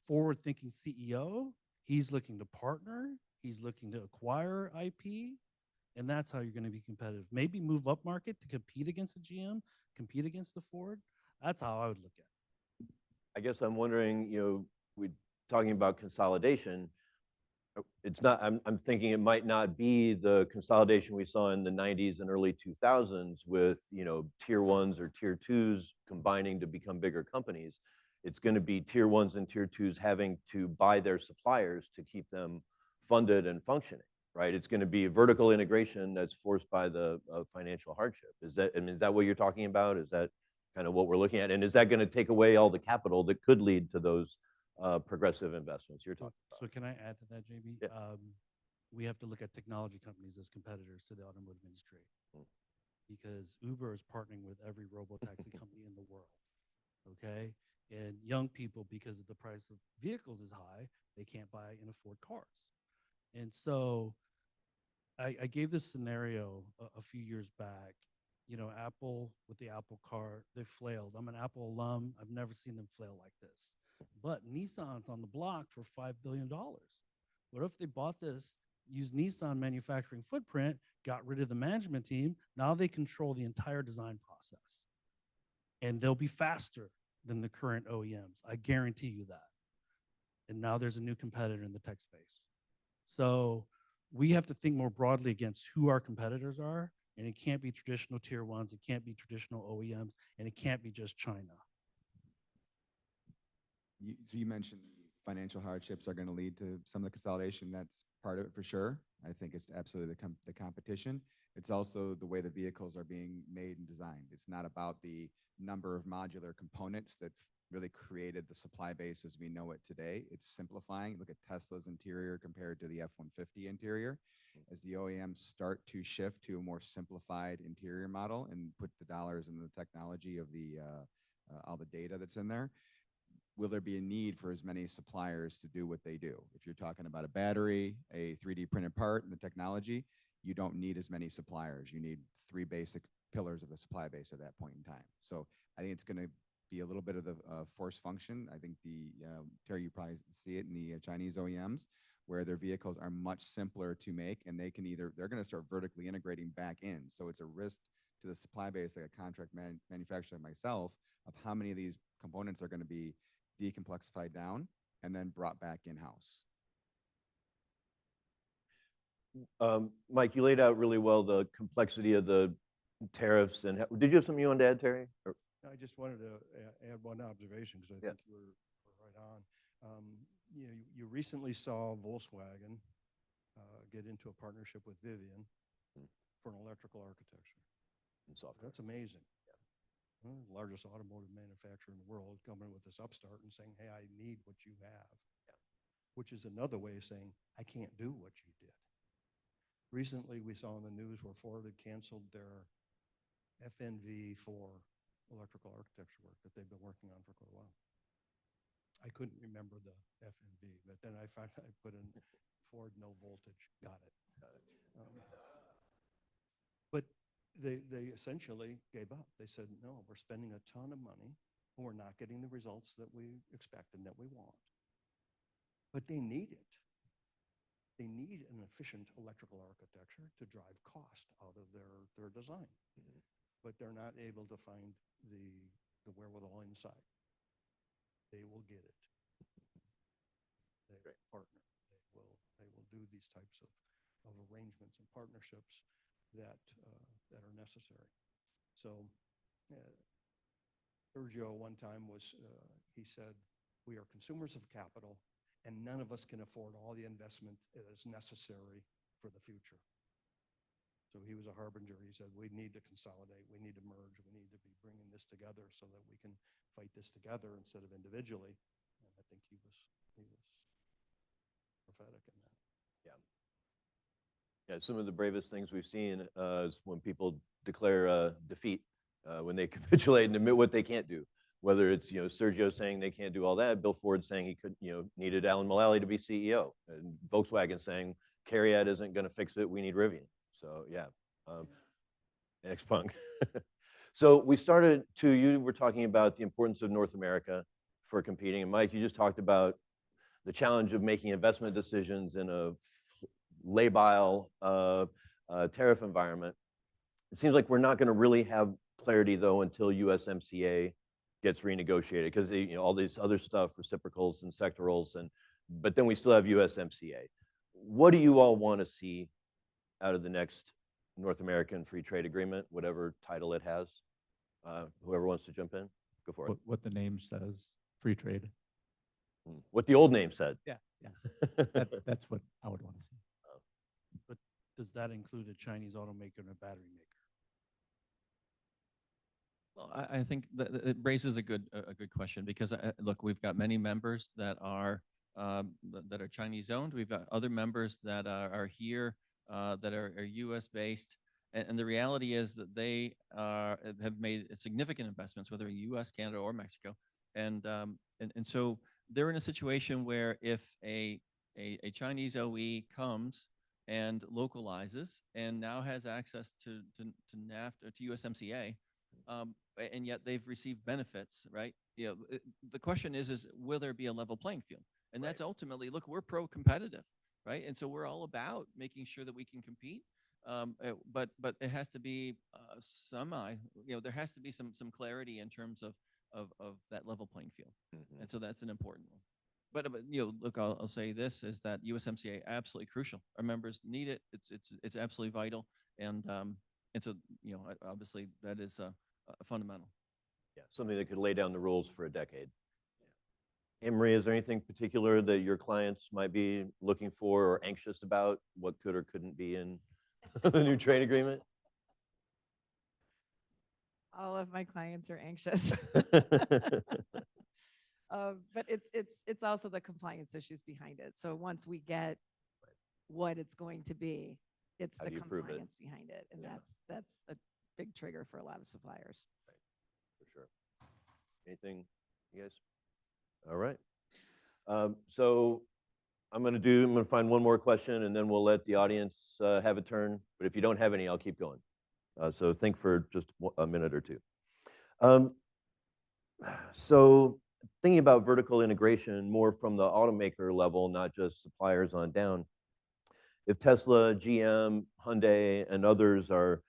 forward-thinking CEO, he's looking to partner, he's looking to acquire IP, and that's how you're going to be competitive. Maybe move up market to compete against the GM, compete against the Ford. That's how I would look at it. I guess I'm wondering, we're talking about consolidation. It's not, I'm thinking it might not be the consolidation we saw in the 90s and early 2000s with, tier ones or tier twos combining to become bigger companies. It's going to be tier ones and tier twos having to buy their suppliers to keep them funded and functioning, right? It's going to be a vertical integration that's forced by the financial hardship. Is that what you're talking about? Is that kind of what we're looking at. And is that going to take away all the capital that could lead to those progressive investments you're talking about? So can I add to that, JB? Yeah. We have to look at technology companies as competitors to the automotive industry, because Uber is partnering with every robo-taxi company in the world, okay? And young people, because of the price of vehicles is high, they can't buy and afford cars. And so I gave this scenario a few years back. You know, Apple with the Apple car, they flailed. I'm an Apple alum. I've never seen them flail like this. But Nissan's on the block for $5 billion. What if they bought this, used Nissan manufacturing footprint, got rid of the management team? Now they control the entire design process. And they'll be faster than the current OEMs. I guarantee you that. And now there's a new competitor in the tech space. So we have to think more broadly against who our competitors are. And it can't be traditional tier ones. It can't be traditional OEMs. And it can't be just China. So you mentioned financial hardships are going to lead to some of the consolidation. That's part of it for sure. I think it's absolutely the competition. It's also the way the vehicles are being made and designed. It's not about the number of modular components that really created the supply base as we know it today. It's simplifying. Look at Tesla's interior compared to the F-150 interior. As the OEMs start to shift to a more simplified interior model and put the dollars in the technology of the all the data that's in there, will there be a need for as many suppliers to do what they do? If you're talking about a battery, a 3D printed part, and the technology, you don't need as many suppliers. You need 3 basic pillars of the supply base at that point in time. So I think it's going to be a little bit of the force function. I think Terry, you probably see it in the Chinese OEMs, where their vehicles are much simpler to make, and they're going to start vertically integrating back in. So it's a risk to the supply base, like a contract manufacturer like myself, of how many of these components are going to be decomplexified down and then brought back in-house. Mike, you laid out really well the complexity of the tariffs. And did you have something you wanted to add, Terry? Or? I just wanted to add one observation because I think you were right on. You know, you recently saw Volkswagen get into a partnership with Vivian for an electrical architecture. And software. That's amazing. Well, the largest automotive manufacturer in the world coming with this upstart and saying, hey, I need what you have, which is another way of saying, I can't do what you did. Recently, we saw in the news where Ford had canceled their FNV for electrical architecture work that they've been working on for quite a while. I couldn't remember the FNV, but then I put in Ford no voltage. Got it. But they essentially gave up. They said, no, we're spending a ton of money and we're not getting the results that we expect and that we want. But they need it. They need an efficient electrical architecture to drive cost out of their design. But they're not able to find the wherewithal inside. They will get it. They partner. They will do these types of arrangements and partnerships that are necessary. So Sergio one time he said, we are consumers of capital and none of us can afford all the investment that is necessary for the future. So he was a harbinger. He said, we need to consolidate, we need to merge, we need to be bringing this together so that we can fight this together instead of individually. And I think he was prophetic in that. Yeah, some of the bravest things we've seen is when people declare defeat, when they capitulate and admit what they can't do. Whether it's Sergio saying they can't do all that, Bill Ford saying he could needed Alan Mulally to be CEO, and Volkswagen saying Cariad isn't going to fix it, we need Rivian. So yeah, X-Punk. So we started you were talking about the importance of North America for competing, and Mike, you just talked about the challenge of making investment decisions in a labile tariff environment. It seems like we're not going to really have clarity though until USMCA gets renegotiated, because all this other stuff, reciprocals and sectorals, but then we still have USMCA. What do you all want to see out of the next North American Free Trade Agreement, whatever title it has? Whoever wants to jump in, go for it. What the name says, free trade. What the old name said. Yeah. That's what I would want to see. But does that include a Chinese automaker and a battery maker? Well, I think that it raises a good question because look, we've got many members that are that are Chinese owned. We've got other members that are here that are U.S. based, and the reality is that they have made significant investments, whether in U.S., Canada, or Mexico, and so they're in a situation where if a Chinese OE comes and localizes and now has access to NAFTA or to USMCA, and yet they've received benefits, right? You know, the question is will there be a level playing field? And that's ultimately, look, we're pro-competitive, right? And so we're all about making sure that we can compete, but it has to be there has to be some clarity in terms of that level playing field, and so that's an important one. But look, I'll say this is that USMCA absolutely crucial. Our members need it. It's absolutely vital, and so obviously that is a fundamental. Yeah, something that could lay down the rules for a decade. Anne Marie, is there anything particular that your clients might be looking for or anxious about? What could or couldn't be in the new trade agreement? All of my clients are anxious. But it's also the compliance issues behind it. So once we get what it's going to be, it's How the do you prove it? compliance behind it, and that's a big trigger for a lot of suppliers. For sure. Anything, you guys? All right. So I'm going to find one more question, and then we'll let the audience have a turn. But if you don't have any, I'll keep going. So think for just a minute or two. So thinking about vertical integration more from the automaker level, not just suppliers on down. If Tesla, GM, Hyundai, and others are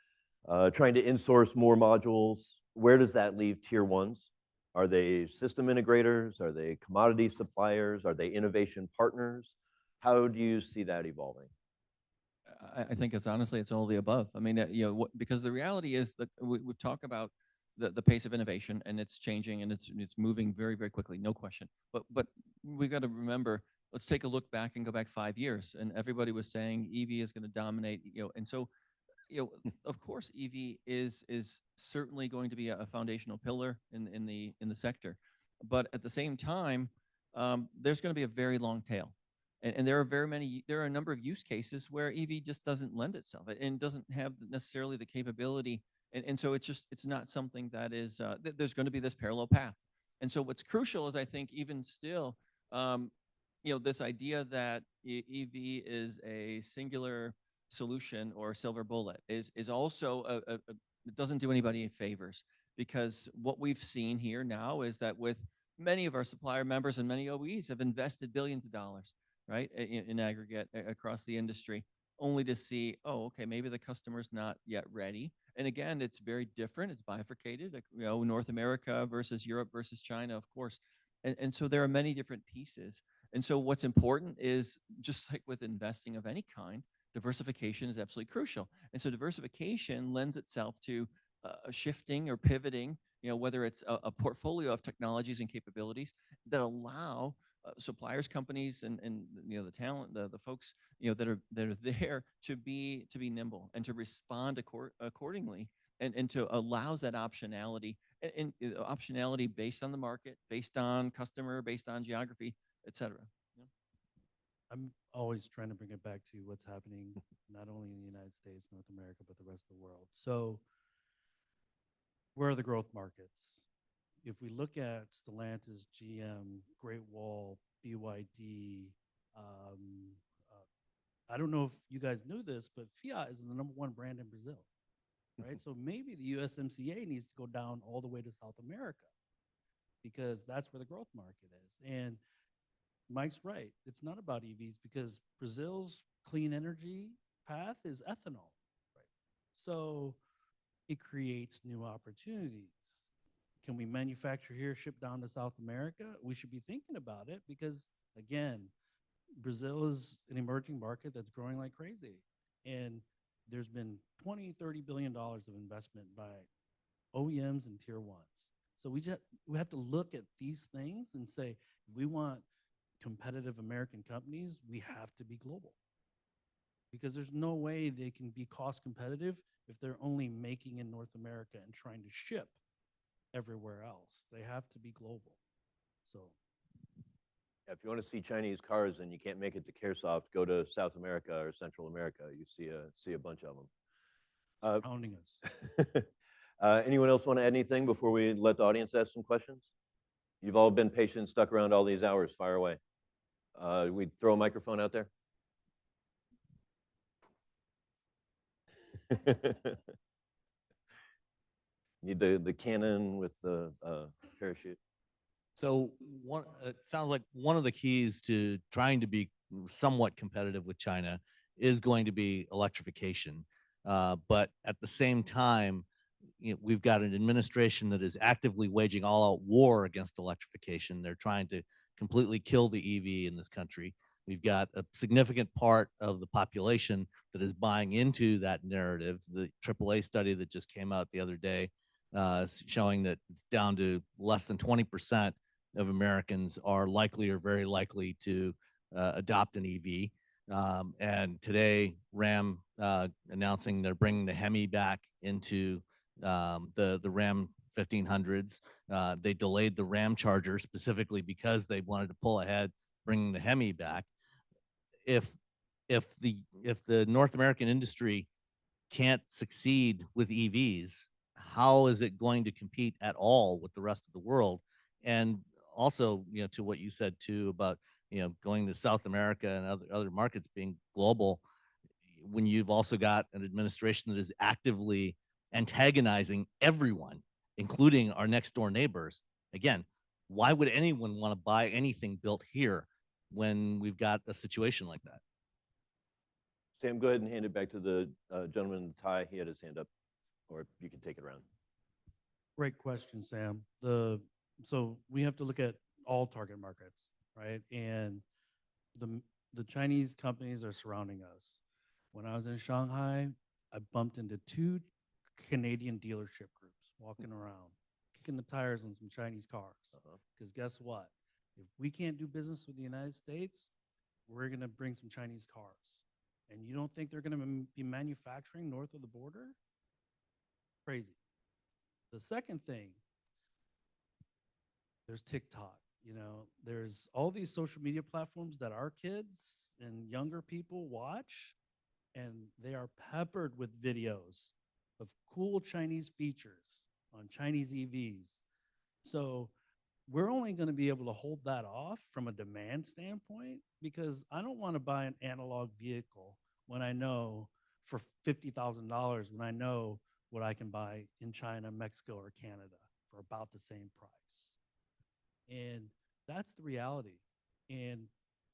trying to insource more modules, where does that leave tier ones? Are they system integrators? Are they commodity suppliers? Are they innovation partners? How do you see that evolving? I think it's all the above. I mean, because the reality is that we've talked about the pace of innovation, and it's changing, and it's moving very, very quickly, no question. But we've got to remember, let's take a look back and go back 5 years, and everybody was saying EV is going to dominate, and so of course, EV is certainly going to be a foundational pillar in the sector, but at the same time, there's going to be a very long tail, and there are a number of use cases where EV just doesn't lend itself and doesn't have necessarily the capability, and so it's not something that is there's going to be this parallel path, and so what's crucial is I think even still, this idea that EV is a singular solution or silver bullet is also it doesn't do anybody favors, because what we've seen here now is that with many of our supplier members and many OEs have invested billions of dollars, right, in aggregate across the industry, only to see, oh, okay, maybe the customer's not yet ready. And again, it's very different. It's bifurcated, North America versus Europe versus China, of course. And so there are many different pieces. And so what's important is, just like with investing of any kind, diversification is absolutely crucial. And so diversification lends itself to shifting or pivoting, whether it's a portfolio of technologies and capabilities that allow suppliers, companies, and the talent, the folks that are there to be nimble and to respond accordingly, and to allows that optionality and optionality based on the market, based on customer, based on geography, et cetera. I'm always trying to bring it back to what's happening not only in the United States, North America, but the rest of the world. So where are the growth markets? If we look at Stellantis, GM, Great Wall, BYD, I don't know if you guys knew this, but Fiat is the #1 brand in Brazil, right? So maybe the USMCA needs to go down all the way to South America, because that's where the growth market is. And Mike's right. It's not about EVs, because Brazil's clean energy path is ethanol. Right. So it creates new opportunities. Can we manufacture here, ship down to South America? We should be thinking about it, because, again, Brazil is an emerging market that's growing like crazy. And there's been $20, $30 billion of investment by OEMs and tier ones. So we have to look at these things and say, if we want competitive American companies, we have to be global, because there's no way they can be cost competitive if they're only making in North America and trying to ship everywhere else. They have to be global. So If you want to see Chinese cars and you can't make it to Caresoft, go to South America or Central America. You see a bunch of them. surrounding us. Anyone else want to add anything before we let the audience ask some questions? You've all been patient, stuck around all these hours. Fire away. We throw a microphone out there. Need the cannon with the parachute. So it sounds like one of the keys to trying to be somewhat competitive with China is going to be electrification. But at the same time, we've got an administration that is actively waging all-out war against electrification. They're trying to completely kill the EV in this country. We've got a significant part of the population that is buying into that narrative. The AAA study that just came out the other day showing that it's down to less than 20% of Americans are likely or very likely to adopt an EV. And today, Ram announcing they're bringing the Hemi back into the Ram 1500s. They delayed the Ram Charger specifically because they wanted to pull ahead, bringing the Hemi back. If the North American industry can't succeed with EVs, how is it going to compete at all with the rest of the world? And also, to what you said too about, going to South America and other markets being global, when you've also got an administration that is actively antagonizing everyone, including our next door neighbors. Again, why would anyone want to buy anything built here when we've got a situation like that? Sam, go ahead and hand it back to the gentleman in the tie. He had his hand up, or you can take it around. Great question, Sam. So we have to look at all target markets, right? And the Chinese companies are surrounding us. When I was in Shanghai, I bumped into 2 Canadian dealership groups walking around, kicking the tires on some Chinese cars. Because guess what? If we can't do business with the United States, we're going to bring some Chinese cars. And you don't think they're going to be manufacturing north of the border? Crazy. The second thing, there's TikTok, there's all these social media platforms that our kids and younger people watch, and they are peppered with videos of cool Chinese features on Chinese EVs. So we're only going to be able to hold that off from a demand standpoint, because I don't want to buy an analog vehicle when I know for $50,000, when I know what I can buy in China, Mexico, or Canada for about the same price. And that's the reality. And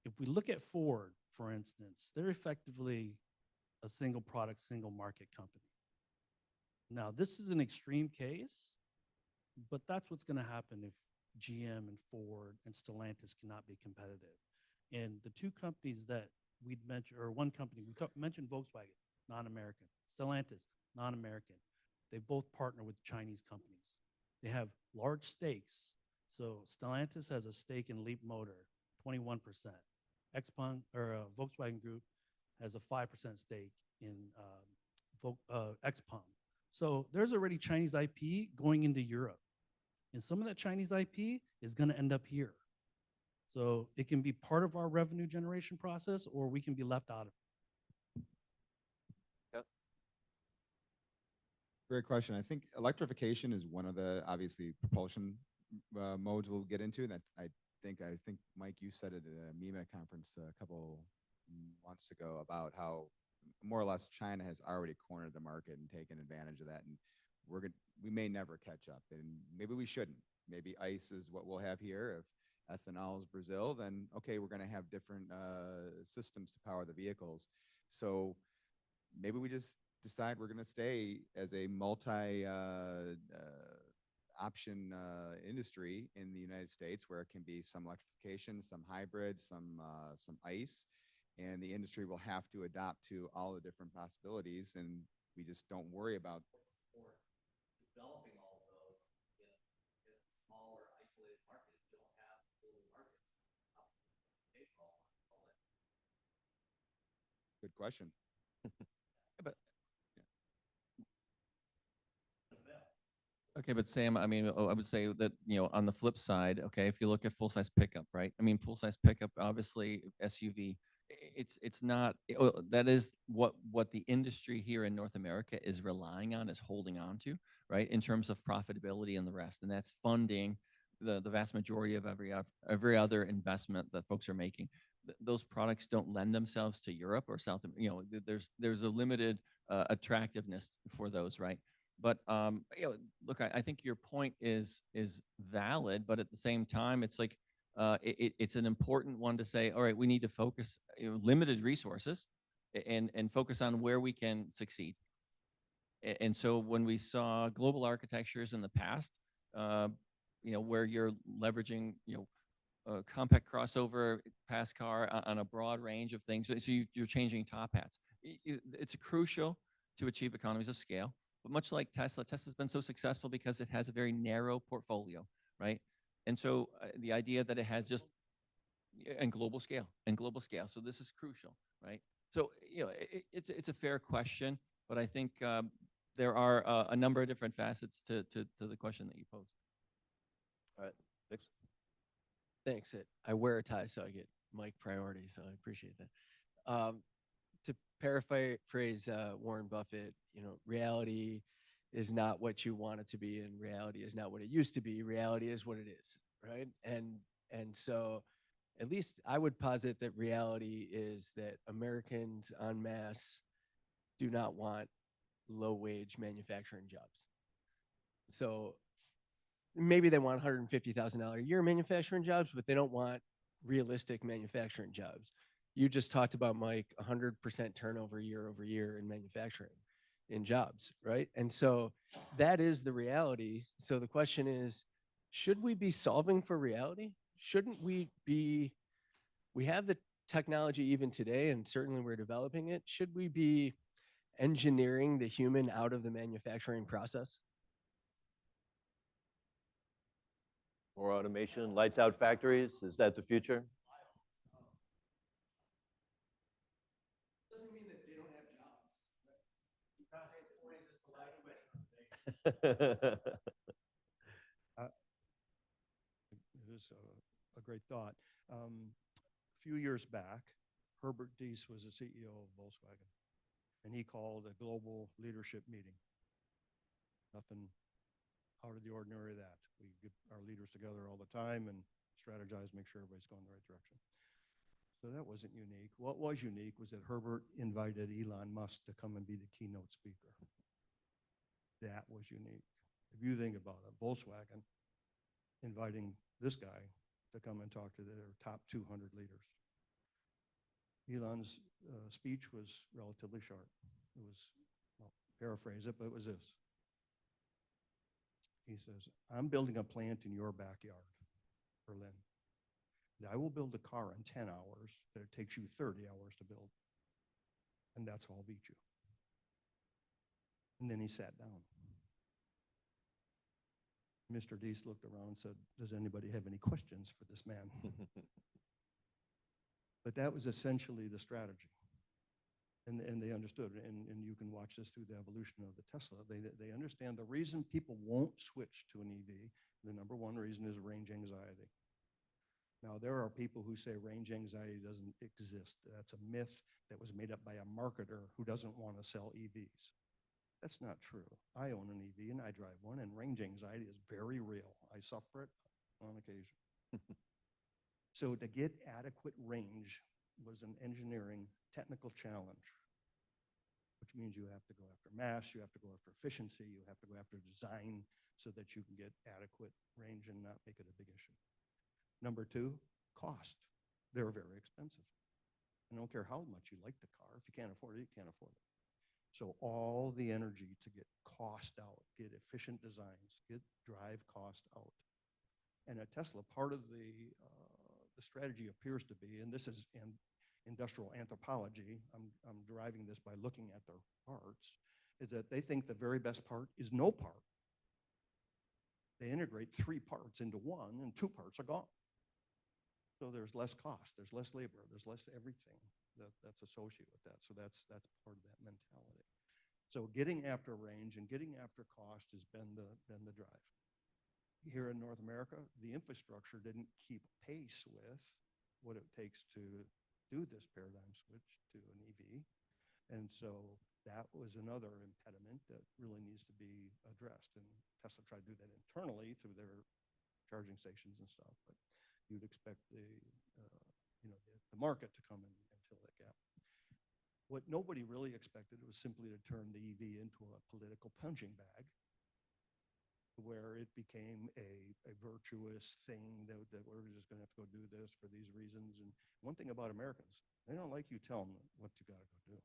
if we look at Ford, for instance, they're effectively a single product, single market company. Now, this is an extreme case, but that's what's going to happen if GM and Ford and Stellantis cannot be competitive. And the 2 companies that we'd mentioned, or one company, we mentioned Volkswagen, non-American, Stellantis, non-American. They both partner with Chinese companies. They have large stakes. So Stellantis has a stake in Leap Motor, 21%. XPeng, or Volkswagen Group, has a 5% stake in XPeng. So there's already Chinese IP going into Europe. And some of that Chinese IP is going to end up here. So it can be part of our revenue generation process, or we can be left out of it. Great question. I think electrification is one of the obviously propulsion modes we'll get into. That I think Mike, you said it at a MEMA conference a couple months ago about how more or less China has already cornered the market and taken advantage of that, and we may never catch up, and maybe we shouldn't. Maybe ICE is what we'll have here. If ethanol is Brazil, then okay, we're going to have different systems to power the vehicles. So maybe we just decide we're going to stay as a multi-option industry in the United States, where it can be some electrification, some hybrid, some ICE, and the industry will have to adapt to all the different possibilities, and we just don't worry about Developing all of those in smaller, isolated markets. You don't have global markets. Good question. But Okay, but Sam, I mean, I would say that, on the flip side, okay, if you look at full-size pickup, right? I mean, full-size pickup, obviously SUV, it's not, that is what the industry here in North America is relying on, is holding on to, right? In terms of profitability and the rest, and that's funding the vast majority of every other investment that folks are making. Those products don't lend themselves to Europe or South, there's a limited attractiveness for those, right? But look, I think your point is valid, but at the same time, it's like it's an important one to say, all right, we need to focus, limited resources, and focus on where we can succeed. And so when we saw global architectures in the past, where you're leveraging, compact crossover, pass car on a broad range of things, so you're changing top hats. It's crucial to achieve economies of scale. But much like Tesla's been so successful because it has a very narrow portfolio, right? And so the idea that it has just and global scale. So this is crucial, right? So it's a fair question, but I think there are a number of different facets to the question that you posed. All right, next. Thanks. I wear a tie, so I get mic priority, so I appreciate that. To paraphrase Warren Buffett, reality is not what you want it to be, and reality is not what it used to be. Reality is what it is, right? And so, at least I would posit that reality is that Americans en masse do not want low-wage manufacturing jobs. So maybe they want $150,000 a year manufacturing jobs, but they don't want realistic manufacturing jobs. You just talked about, Mike, 100% turnover year over year in manufacturing, in jobs, right? And so that is the reality. So the question is, should we be solving for reality? Shouldn't we have the technology even today, and certainly we're developing it. Should we be engineering the human out of the manufacturing process? More automation, lights out factories, is that the future? Doesn't mean that they don't have jobs. It is a great thought. A few years back, Herbert Diess was the CEO of Volkswagen, and he called a global leadership meeting. Nothing out of the ordinary of that. We get our leaders together all the time and strategize, make sure everybody's going the right direction. So that wasn't unique. What was unique was that Herbert invited Elon Musk to come and be the keynote speaker. That was unique. If you think about it, Volkswagen inviting this guy to come and talk to their top 200 leaders. Elon's speech was relatively short. It was, I'll paraphrase it, but it was this. He says, I'm building a plant in your backyard, Berlin. I will build a car in 10 hours that it takes you 30 hours to build. And that's how I'll beat you. And then he sat down. Mr. Diess looked around and said, does anybody have any questions for this man? But that was essentially the strategy. And they understood, and you can watch this through the evolution of the Tesla. They understand the reason people won't switch to an EV, the number one reason is range anxiety. Now, there are people who say range anxiety doesn't exist. That's a myth that was made up by a marketer who doesn't want to sell EVs. That's not true. I own an EV and I drive one, and range anxiety is very real. I suffer it on occasion. So to get adequate range was an engineering technical challenge, which means you have to go after mass, you have to go after efficiency, you have to go after design so that you can get adequate range and not make it a big issue. Number two, cost. They're very expensive. I don't care how much you like the car. If you can't afford it, you can't afford it. So all the energy to get cost out, get efficient designs, drive cost out. And at Tesla, part of the strategy appears to be, and this is in industrial anthropology, I'm deriving this by looking at their parts, is that they think the very best part is no part. They integrate 3 parts into one, and 2 parts are gone. So there's less cost, there's less labor, there's less everything that's associated with that. So that's part of that mentality. So getting after range and getting after cost has been the drive. Here in North America, the infrastructure didn't keep pace with what it takes to do this paradigm switch to an EV. And so that was another impediment that really needs to be addressed. And Tesla tried to do that internally through their charging stations and stuff, but you'd expect the market to come in and fill that gap. What nobody really expected was simply to turn the EV into a political punching bag, where it became a virtuous thing that we're just going to have to go do this for these reasons. And one thing about Americans, they don't like you telling them what you got to go do.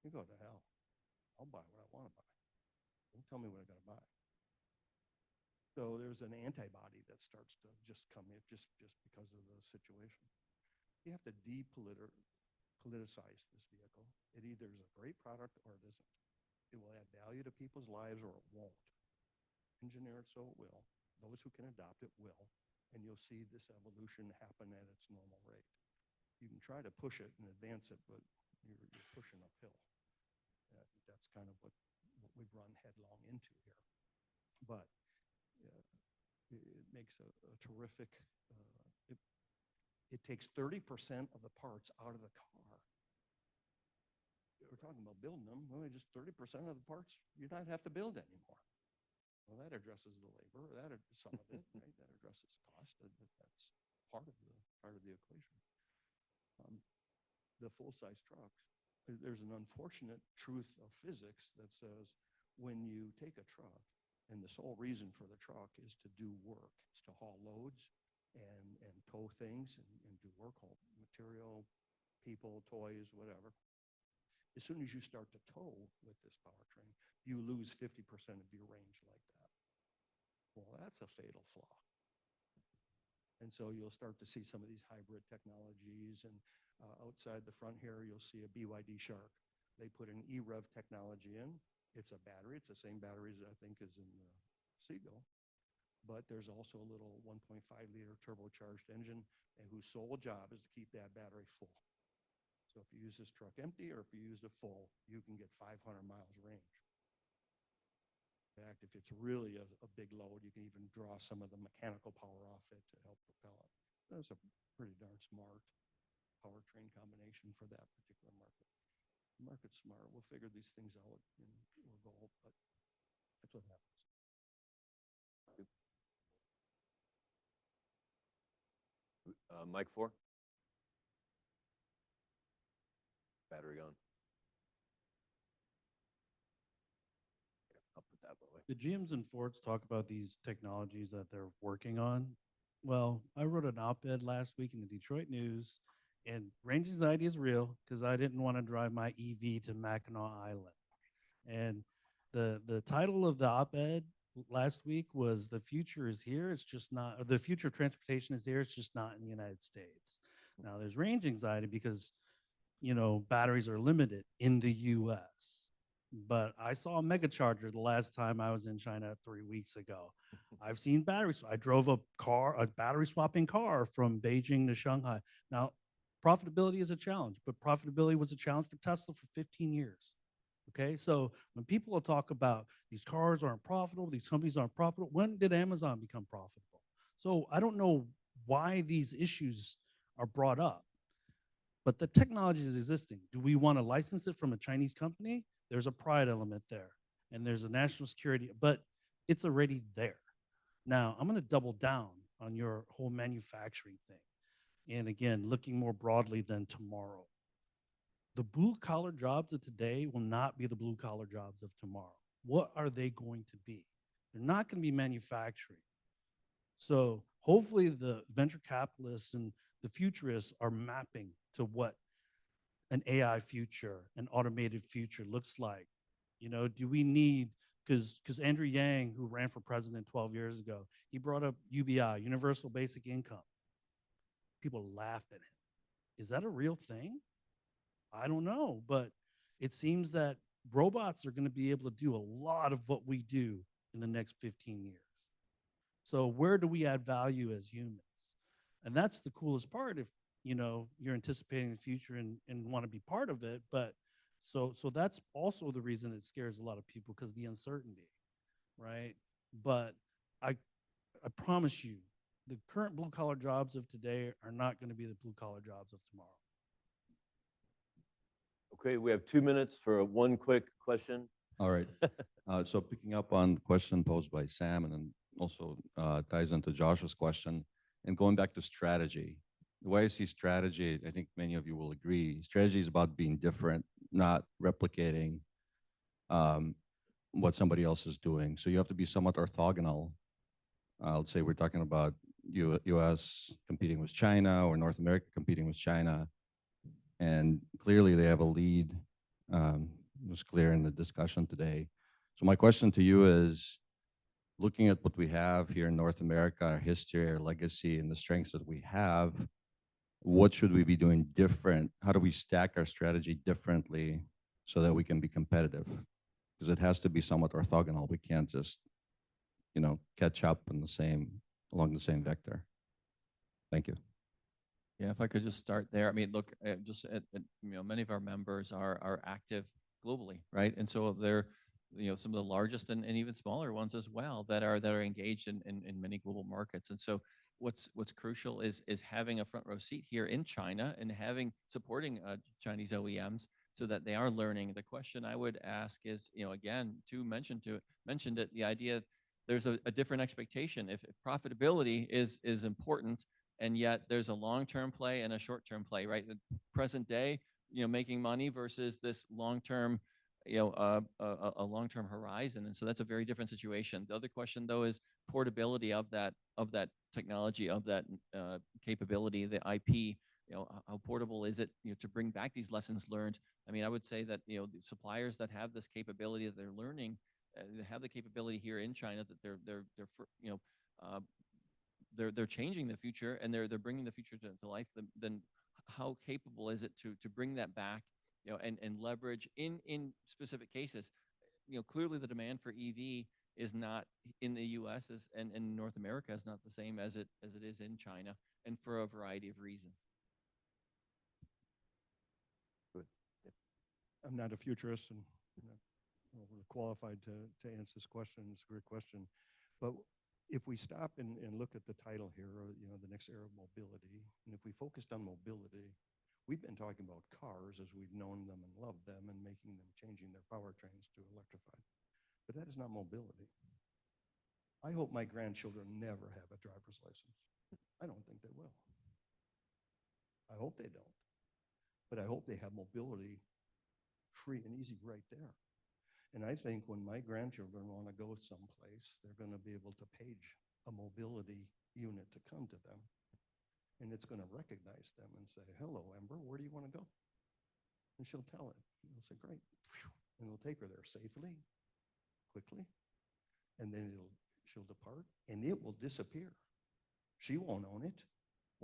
You go to hell. I'll buy what I want to buy. Don't tell me what I got to buy. So there's an antibody that starts to just come in just because of the situation. You have to politicize this vehicle. It either is a great product or it isn't. It will add value to people's lives or it won't. Engineer it so it will. Those who can adopt it will. And you'll see this evolution happen at its normal rate. You can try to push it and advance it, but you're pushing uphill. That's kind of what we've run headlong into here. But it makes a terrific, it takes 30% of the parts out of the car. We're talking about building them, well, just 30% of the parts you don't have to build anymore. Well, that addresses the labor, that some of it, right? That addresses cost. That's part of the equation. The full-size trucks, there's an unfortunate truth of physics that says when you take a truck and the sole reason for the truck is to do work, it's to haul loads and tow things and do work, haul material, people, toys, whatever. As soon as you start to tow with this powertrain, you lose 50% of your range like that. Well, that's a fatal flaw. And so you'll start to see some of these hybrid technologies, and outside the front here, you'll see a BYD Shark. They put an eRev technology in. It's a battery. It's the same batteries I think is in the Seagull. But there's also a little 1.5-liter turbocharged engine, and whose sole job is to keep that battery full. So if you use this truck empty or if you use it full, you can get 500 miles range. In fact, if it's really a big load, you can even draw some of the mechanical power off it to help propel it. That's a pretty darn smart powertrain combination for that particular market. The market's smart. We'll figure these things out and we'll go, but that's what happens. Mic 4. Battery on. I'll put that away. The GMs and Fords talk about these technologies that they're working on. Well, I wrote an op-ed last week in the Detroit News, and range anxiety is real because I didn't want to drive my EV to Mackinac Island. And the title of the op-ed last week was "The future is here. It's just not. Or the future of transportation is here. It's just not in the United States." Now, there's range anxiety because batteries are limited in the U.S. But I saw a megacharger the last time I was in China 3 weeks ago. I've seen batteries. I drove a battery swapping car from Beijing to Shanghai. Now, profitability is a challenge, but profitability was a challenge for Tesla for 15 years. Okay, so when people talk about these cars aren't profitable, these companies aren't profitable, when did Amazon become profitable? So I don't know why these issues are brought up, but the technology is existing. Do we want to license it from a Chinese company? There's a pride element there, and there's a national security, but it's already there. Now, I'm going to double down on your whole manufacturing thing. And again, looking more broadly than tomorrow. The blue-collar jobs of today will not be the blue-collar jobs of tomorrow. What are they going to be? They're not going to be manufacturing. So hopefully the venture capitalists and the futurists are mapping to what an AI future, an automated future looks like. Do we need, because Andrew Yang, who ran for president 12 years ago, he brought up UBI, Universal Basic Income. People laughed at him. Is that a real thing? I don't know, but it seems that robots are going to be able to do a lot of what we do in the next 15 years. So where do we add value as humans? And that's the coolest part if you're anticipating the future and want to be part of it. But So that's also the reason it scares a lot of people, because the uncertainty, right? But I I promise you, the current blue collar jobs of today are not going to be the blue collar jobs of tomorrow. Okay, we have 2 minutes for one quick question. All right. So picking up on the question posed by Sam and then also ties into Josh's question and going back to strategy. The way I see strategy, I think many of you will agree, strategy is about being different, not replicating what somebody else is doing. So you have to be somewhat orthogonal. Let's say we're talking about US competing with China or North America competing with China. And clearly they have a lead. It was clear in the discussion today. So my question to you is, looking at what we have here in North America, our history, our legacy, and the strengths that we have, what should we be doing different? How do we stack our strategy differently so that we can be competitive? Because it has to be somewhat orthogonal. We can't just, catch up along the same vector. Thank you. Yeah, if I could just start there. I mean, look, many of our members are active globally, right? And so they're, some of the largest and even smaller ones as well that are engaged in many global markets. And so what's crucial is having a front row seat here in China and supporting Chinese OEMs so that they are learning. The question I would ask is, again, mentioned it, the idea there's a different expectation. If profitability is important, and yet there's a long-term play and a short-term play, right? The present day, making money versus this long-term, a long-term horizon. And so that's a very different situation. The other question though is portability of that technology, of that capability, the IP. How portable is it, to bring back these lessons learned? I mean, I would say that, the suppliers that have this capability that they're learning, they have the capability here in China that they're changing the future and they're bringing the future to life. Then how capable is it to bring that back, and leverage in specific cases? Clearly the demand for EV is not in the U.S. and in North America is not the same as it is in China, and for a variety of reasons. Good. I'm not a futurist and we're qualified to answer this question. It's a great question. But if we stop and look at the title here, the next era of mobility, and if we focused on mobility, we've been talking about cars as we've known them and loved them and changing their powertrains to electrified. But that is not mobility. I hope my grandchildren never have a driver's license. I don't think they will. I hope they don't. But I hope they have mobility free and easy right there. And I think when my grandchildren want to go someplace, they're going to be able to page a mobility unit to come to them. And it's going to recognize them and say, hello, Ember, where do you want to go? And she'll tell it. And they'll say, great. And it'll take her there safely, quickly. And then she'll depart and it will disappear. She won't own it.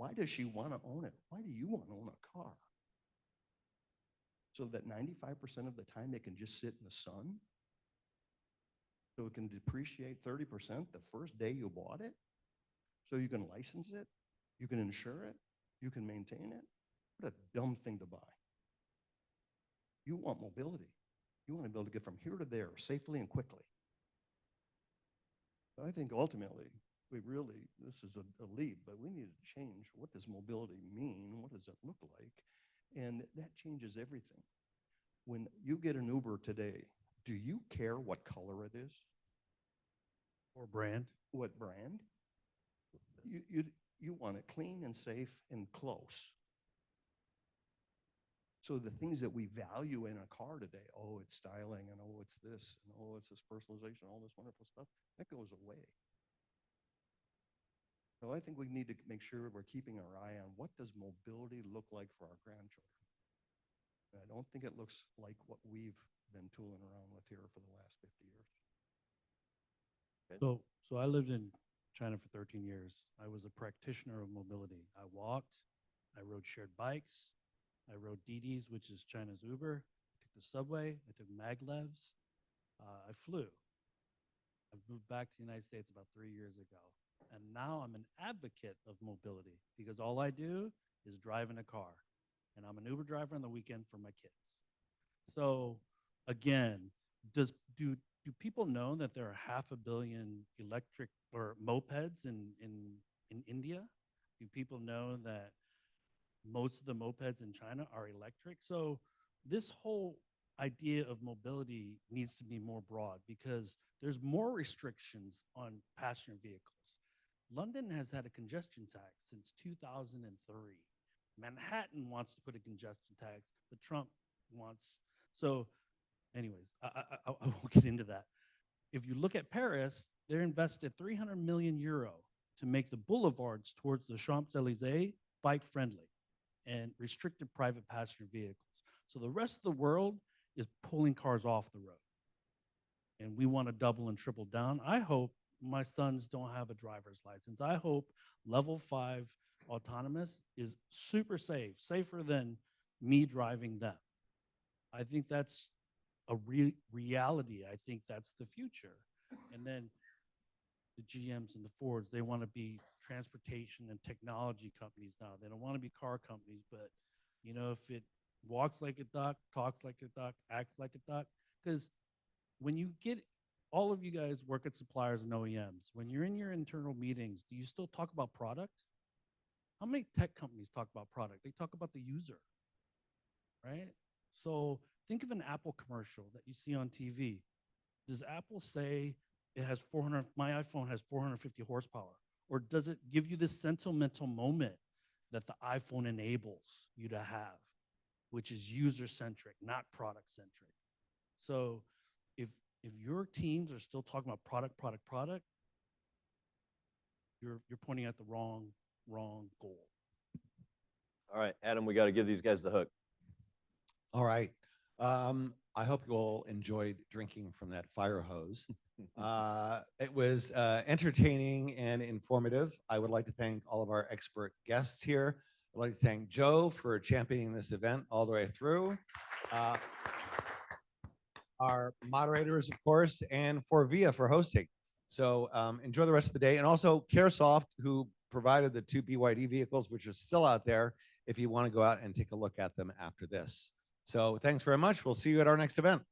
Why does she want to own it? Why do you want to own a car? So that 95% of the time it can just sit in the sun? So it can depreciate 30% the first day you bought it? So you can license it? You can insure it? You can maintain it? What a dumb thing to buy. You want mobility. You want to be able to get from here to there safely and quickly. But I think ultimately, this is a leap, but we need to change. What does mobility mean? What does it look like? And that changes everything. When you get an Uber today, do you care what color it is? Or brand? What brand? You want it clean and safe and close. So the things that we value in a car today, oh, it's styling, and oh, it's this, and oh, it's this personalization, all this wonderful stuff, that goes away. So I think we need to make sure we're keeping our eye on what does mobility look like for our grandchildren. And I don't think it looks like what we've been tooling around with here for the last 50 years. So I lived in China for 13 years. I was a practitioner of mobility. I walked, I rode shared bikes, I rode Didi's, which is China's Uber. I took the subway, I took maglevs, I flew. I moved back to the United States about 3 years ago. And now I'm an advocate of mobility because all I do is drive in a car. And I'm an Uber driver on the weekend for my kids. So again, do people know that there are 500 million electric or mopeds in India? Do people know that most of the mopeds in China are electric? So this whole idea of mobility needs to be more broad because there's more restrictions on passenger vehicles. London has had a congestion tax since 2003. Manhattan wants to put a congestion tax, but Trump wants. So anyways, I won't get into that. If you look at Paris, they're invested 300 million euro to make the boulevards towards the Champs-Élysées bike friendly and restricted private passenger vehicles. So the rest of the world is pulling cars off the road. And we want to double and triple down. I hope my sons don't have a driver's license. I hope level 5 autonomous is super safe, safer than me driving them. I think that's a reality. I think that's the future. And then the GMs and the Fords, they want to be transportation and technology companies now. They don't want to be car companies, but you know, if it walks like a duck, talks like a duck, acts like a duck, because when you get all of you guys work at suppliers and OEMs, when you're in your internal meetings, do you still talk about product? How many tech companies talk about product? They talk about the user, right? So think of an Apple commercial that you see on TV. Does Apple say it has 400, my iPhone has 450 horsepower? Or does it give you this sentimental moment that the iPhone enables you to have, which is user-centric, not product-centric? So if your teams are still talking about product, you're pointing at the wrong goal. All right, Adam, we got to give these guys the hook. All right. I hope you all enjoyed drinking from that fire hose. It was entertaining and informative. I would like to thank all of our expert guests here. I'd like to thank Joe for championing this event all the way through. Our moderators, of course, and Forvia for hosting. So enjoy the rest of the day. And also CareSoft, who provided the 2 BYD vehicles, which are still out there if you want to go out and take a look at them after this. So thanks very much. We'll see you at our next event.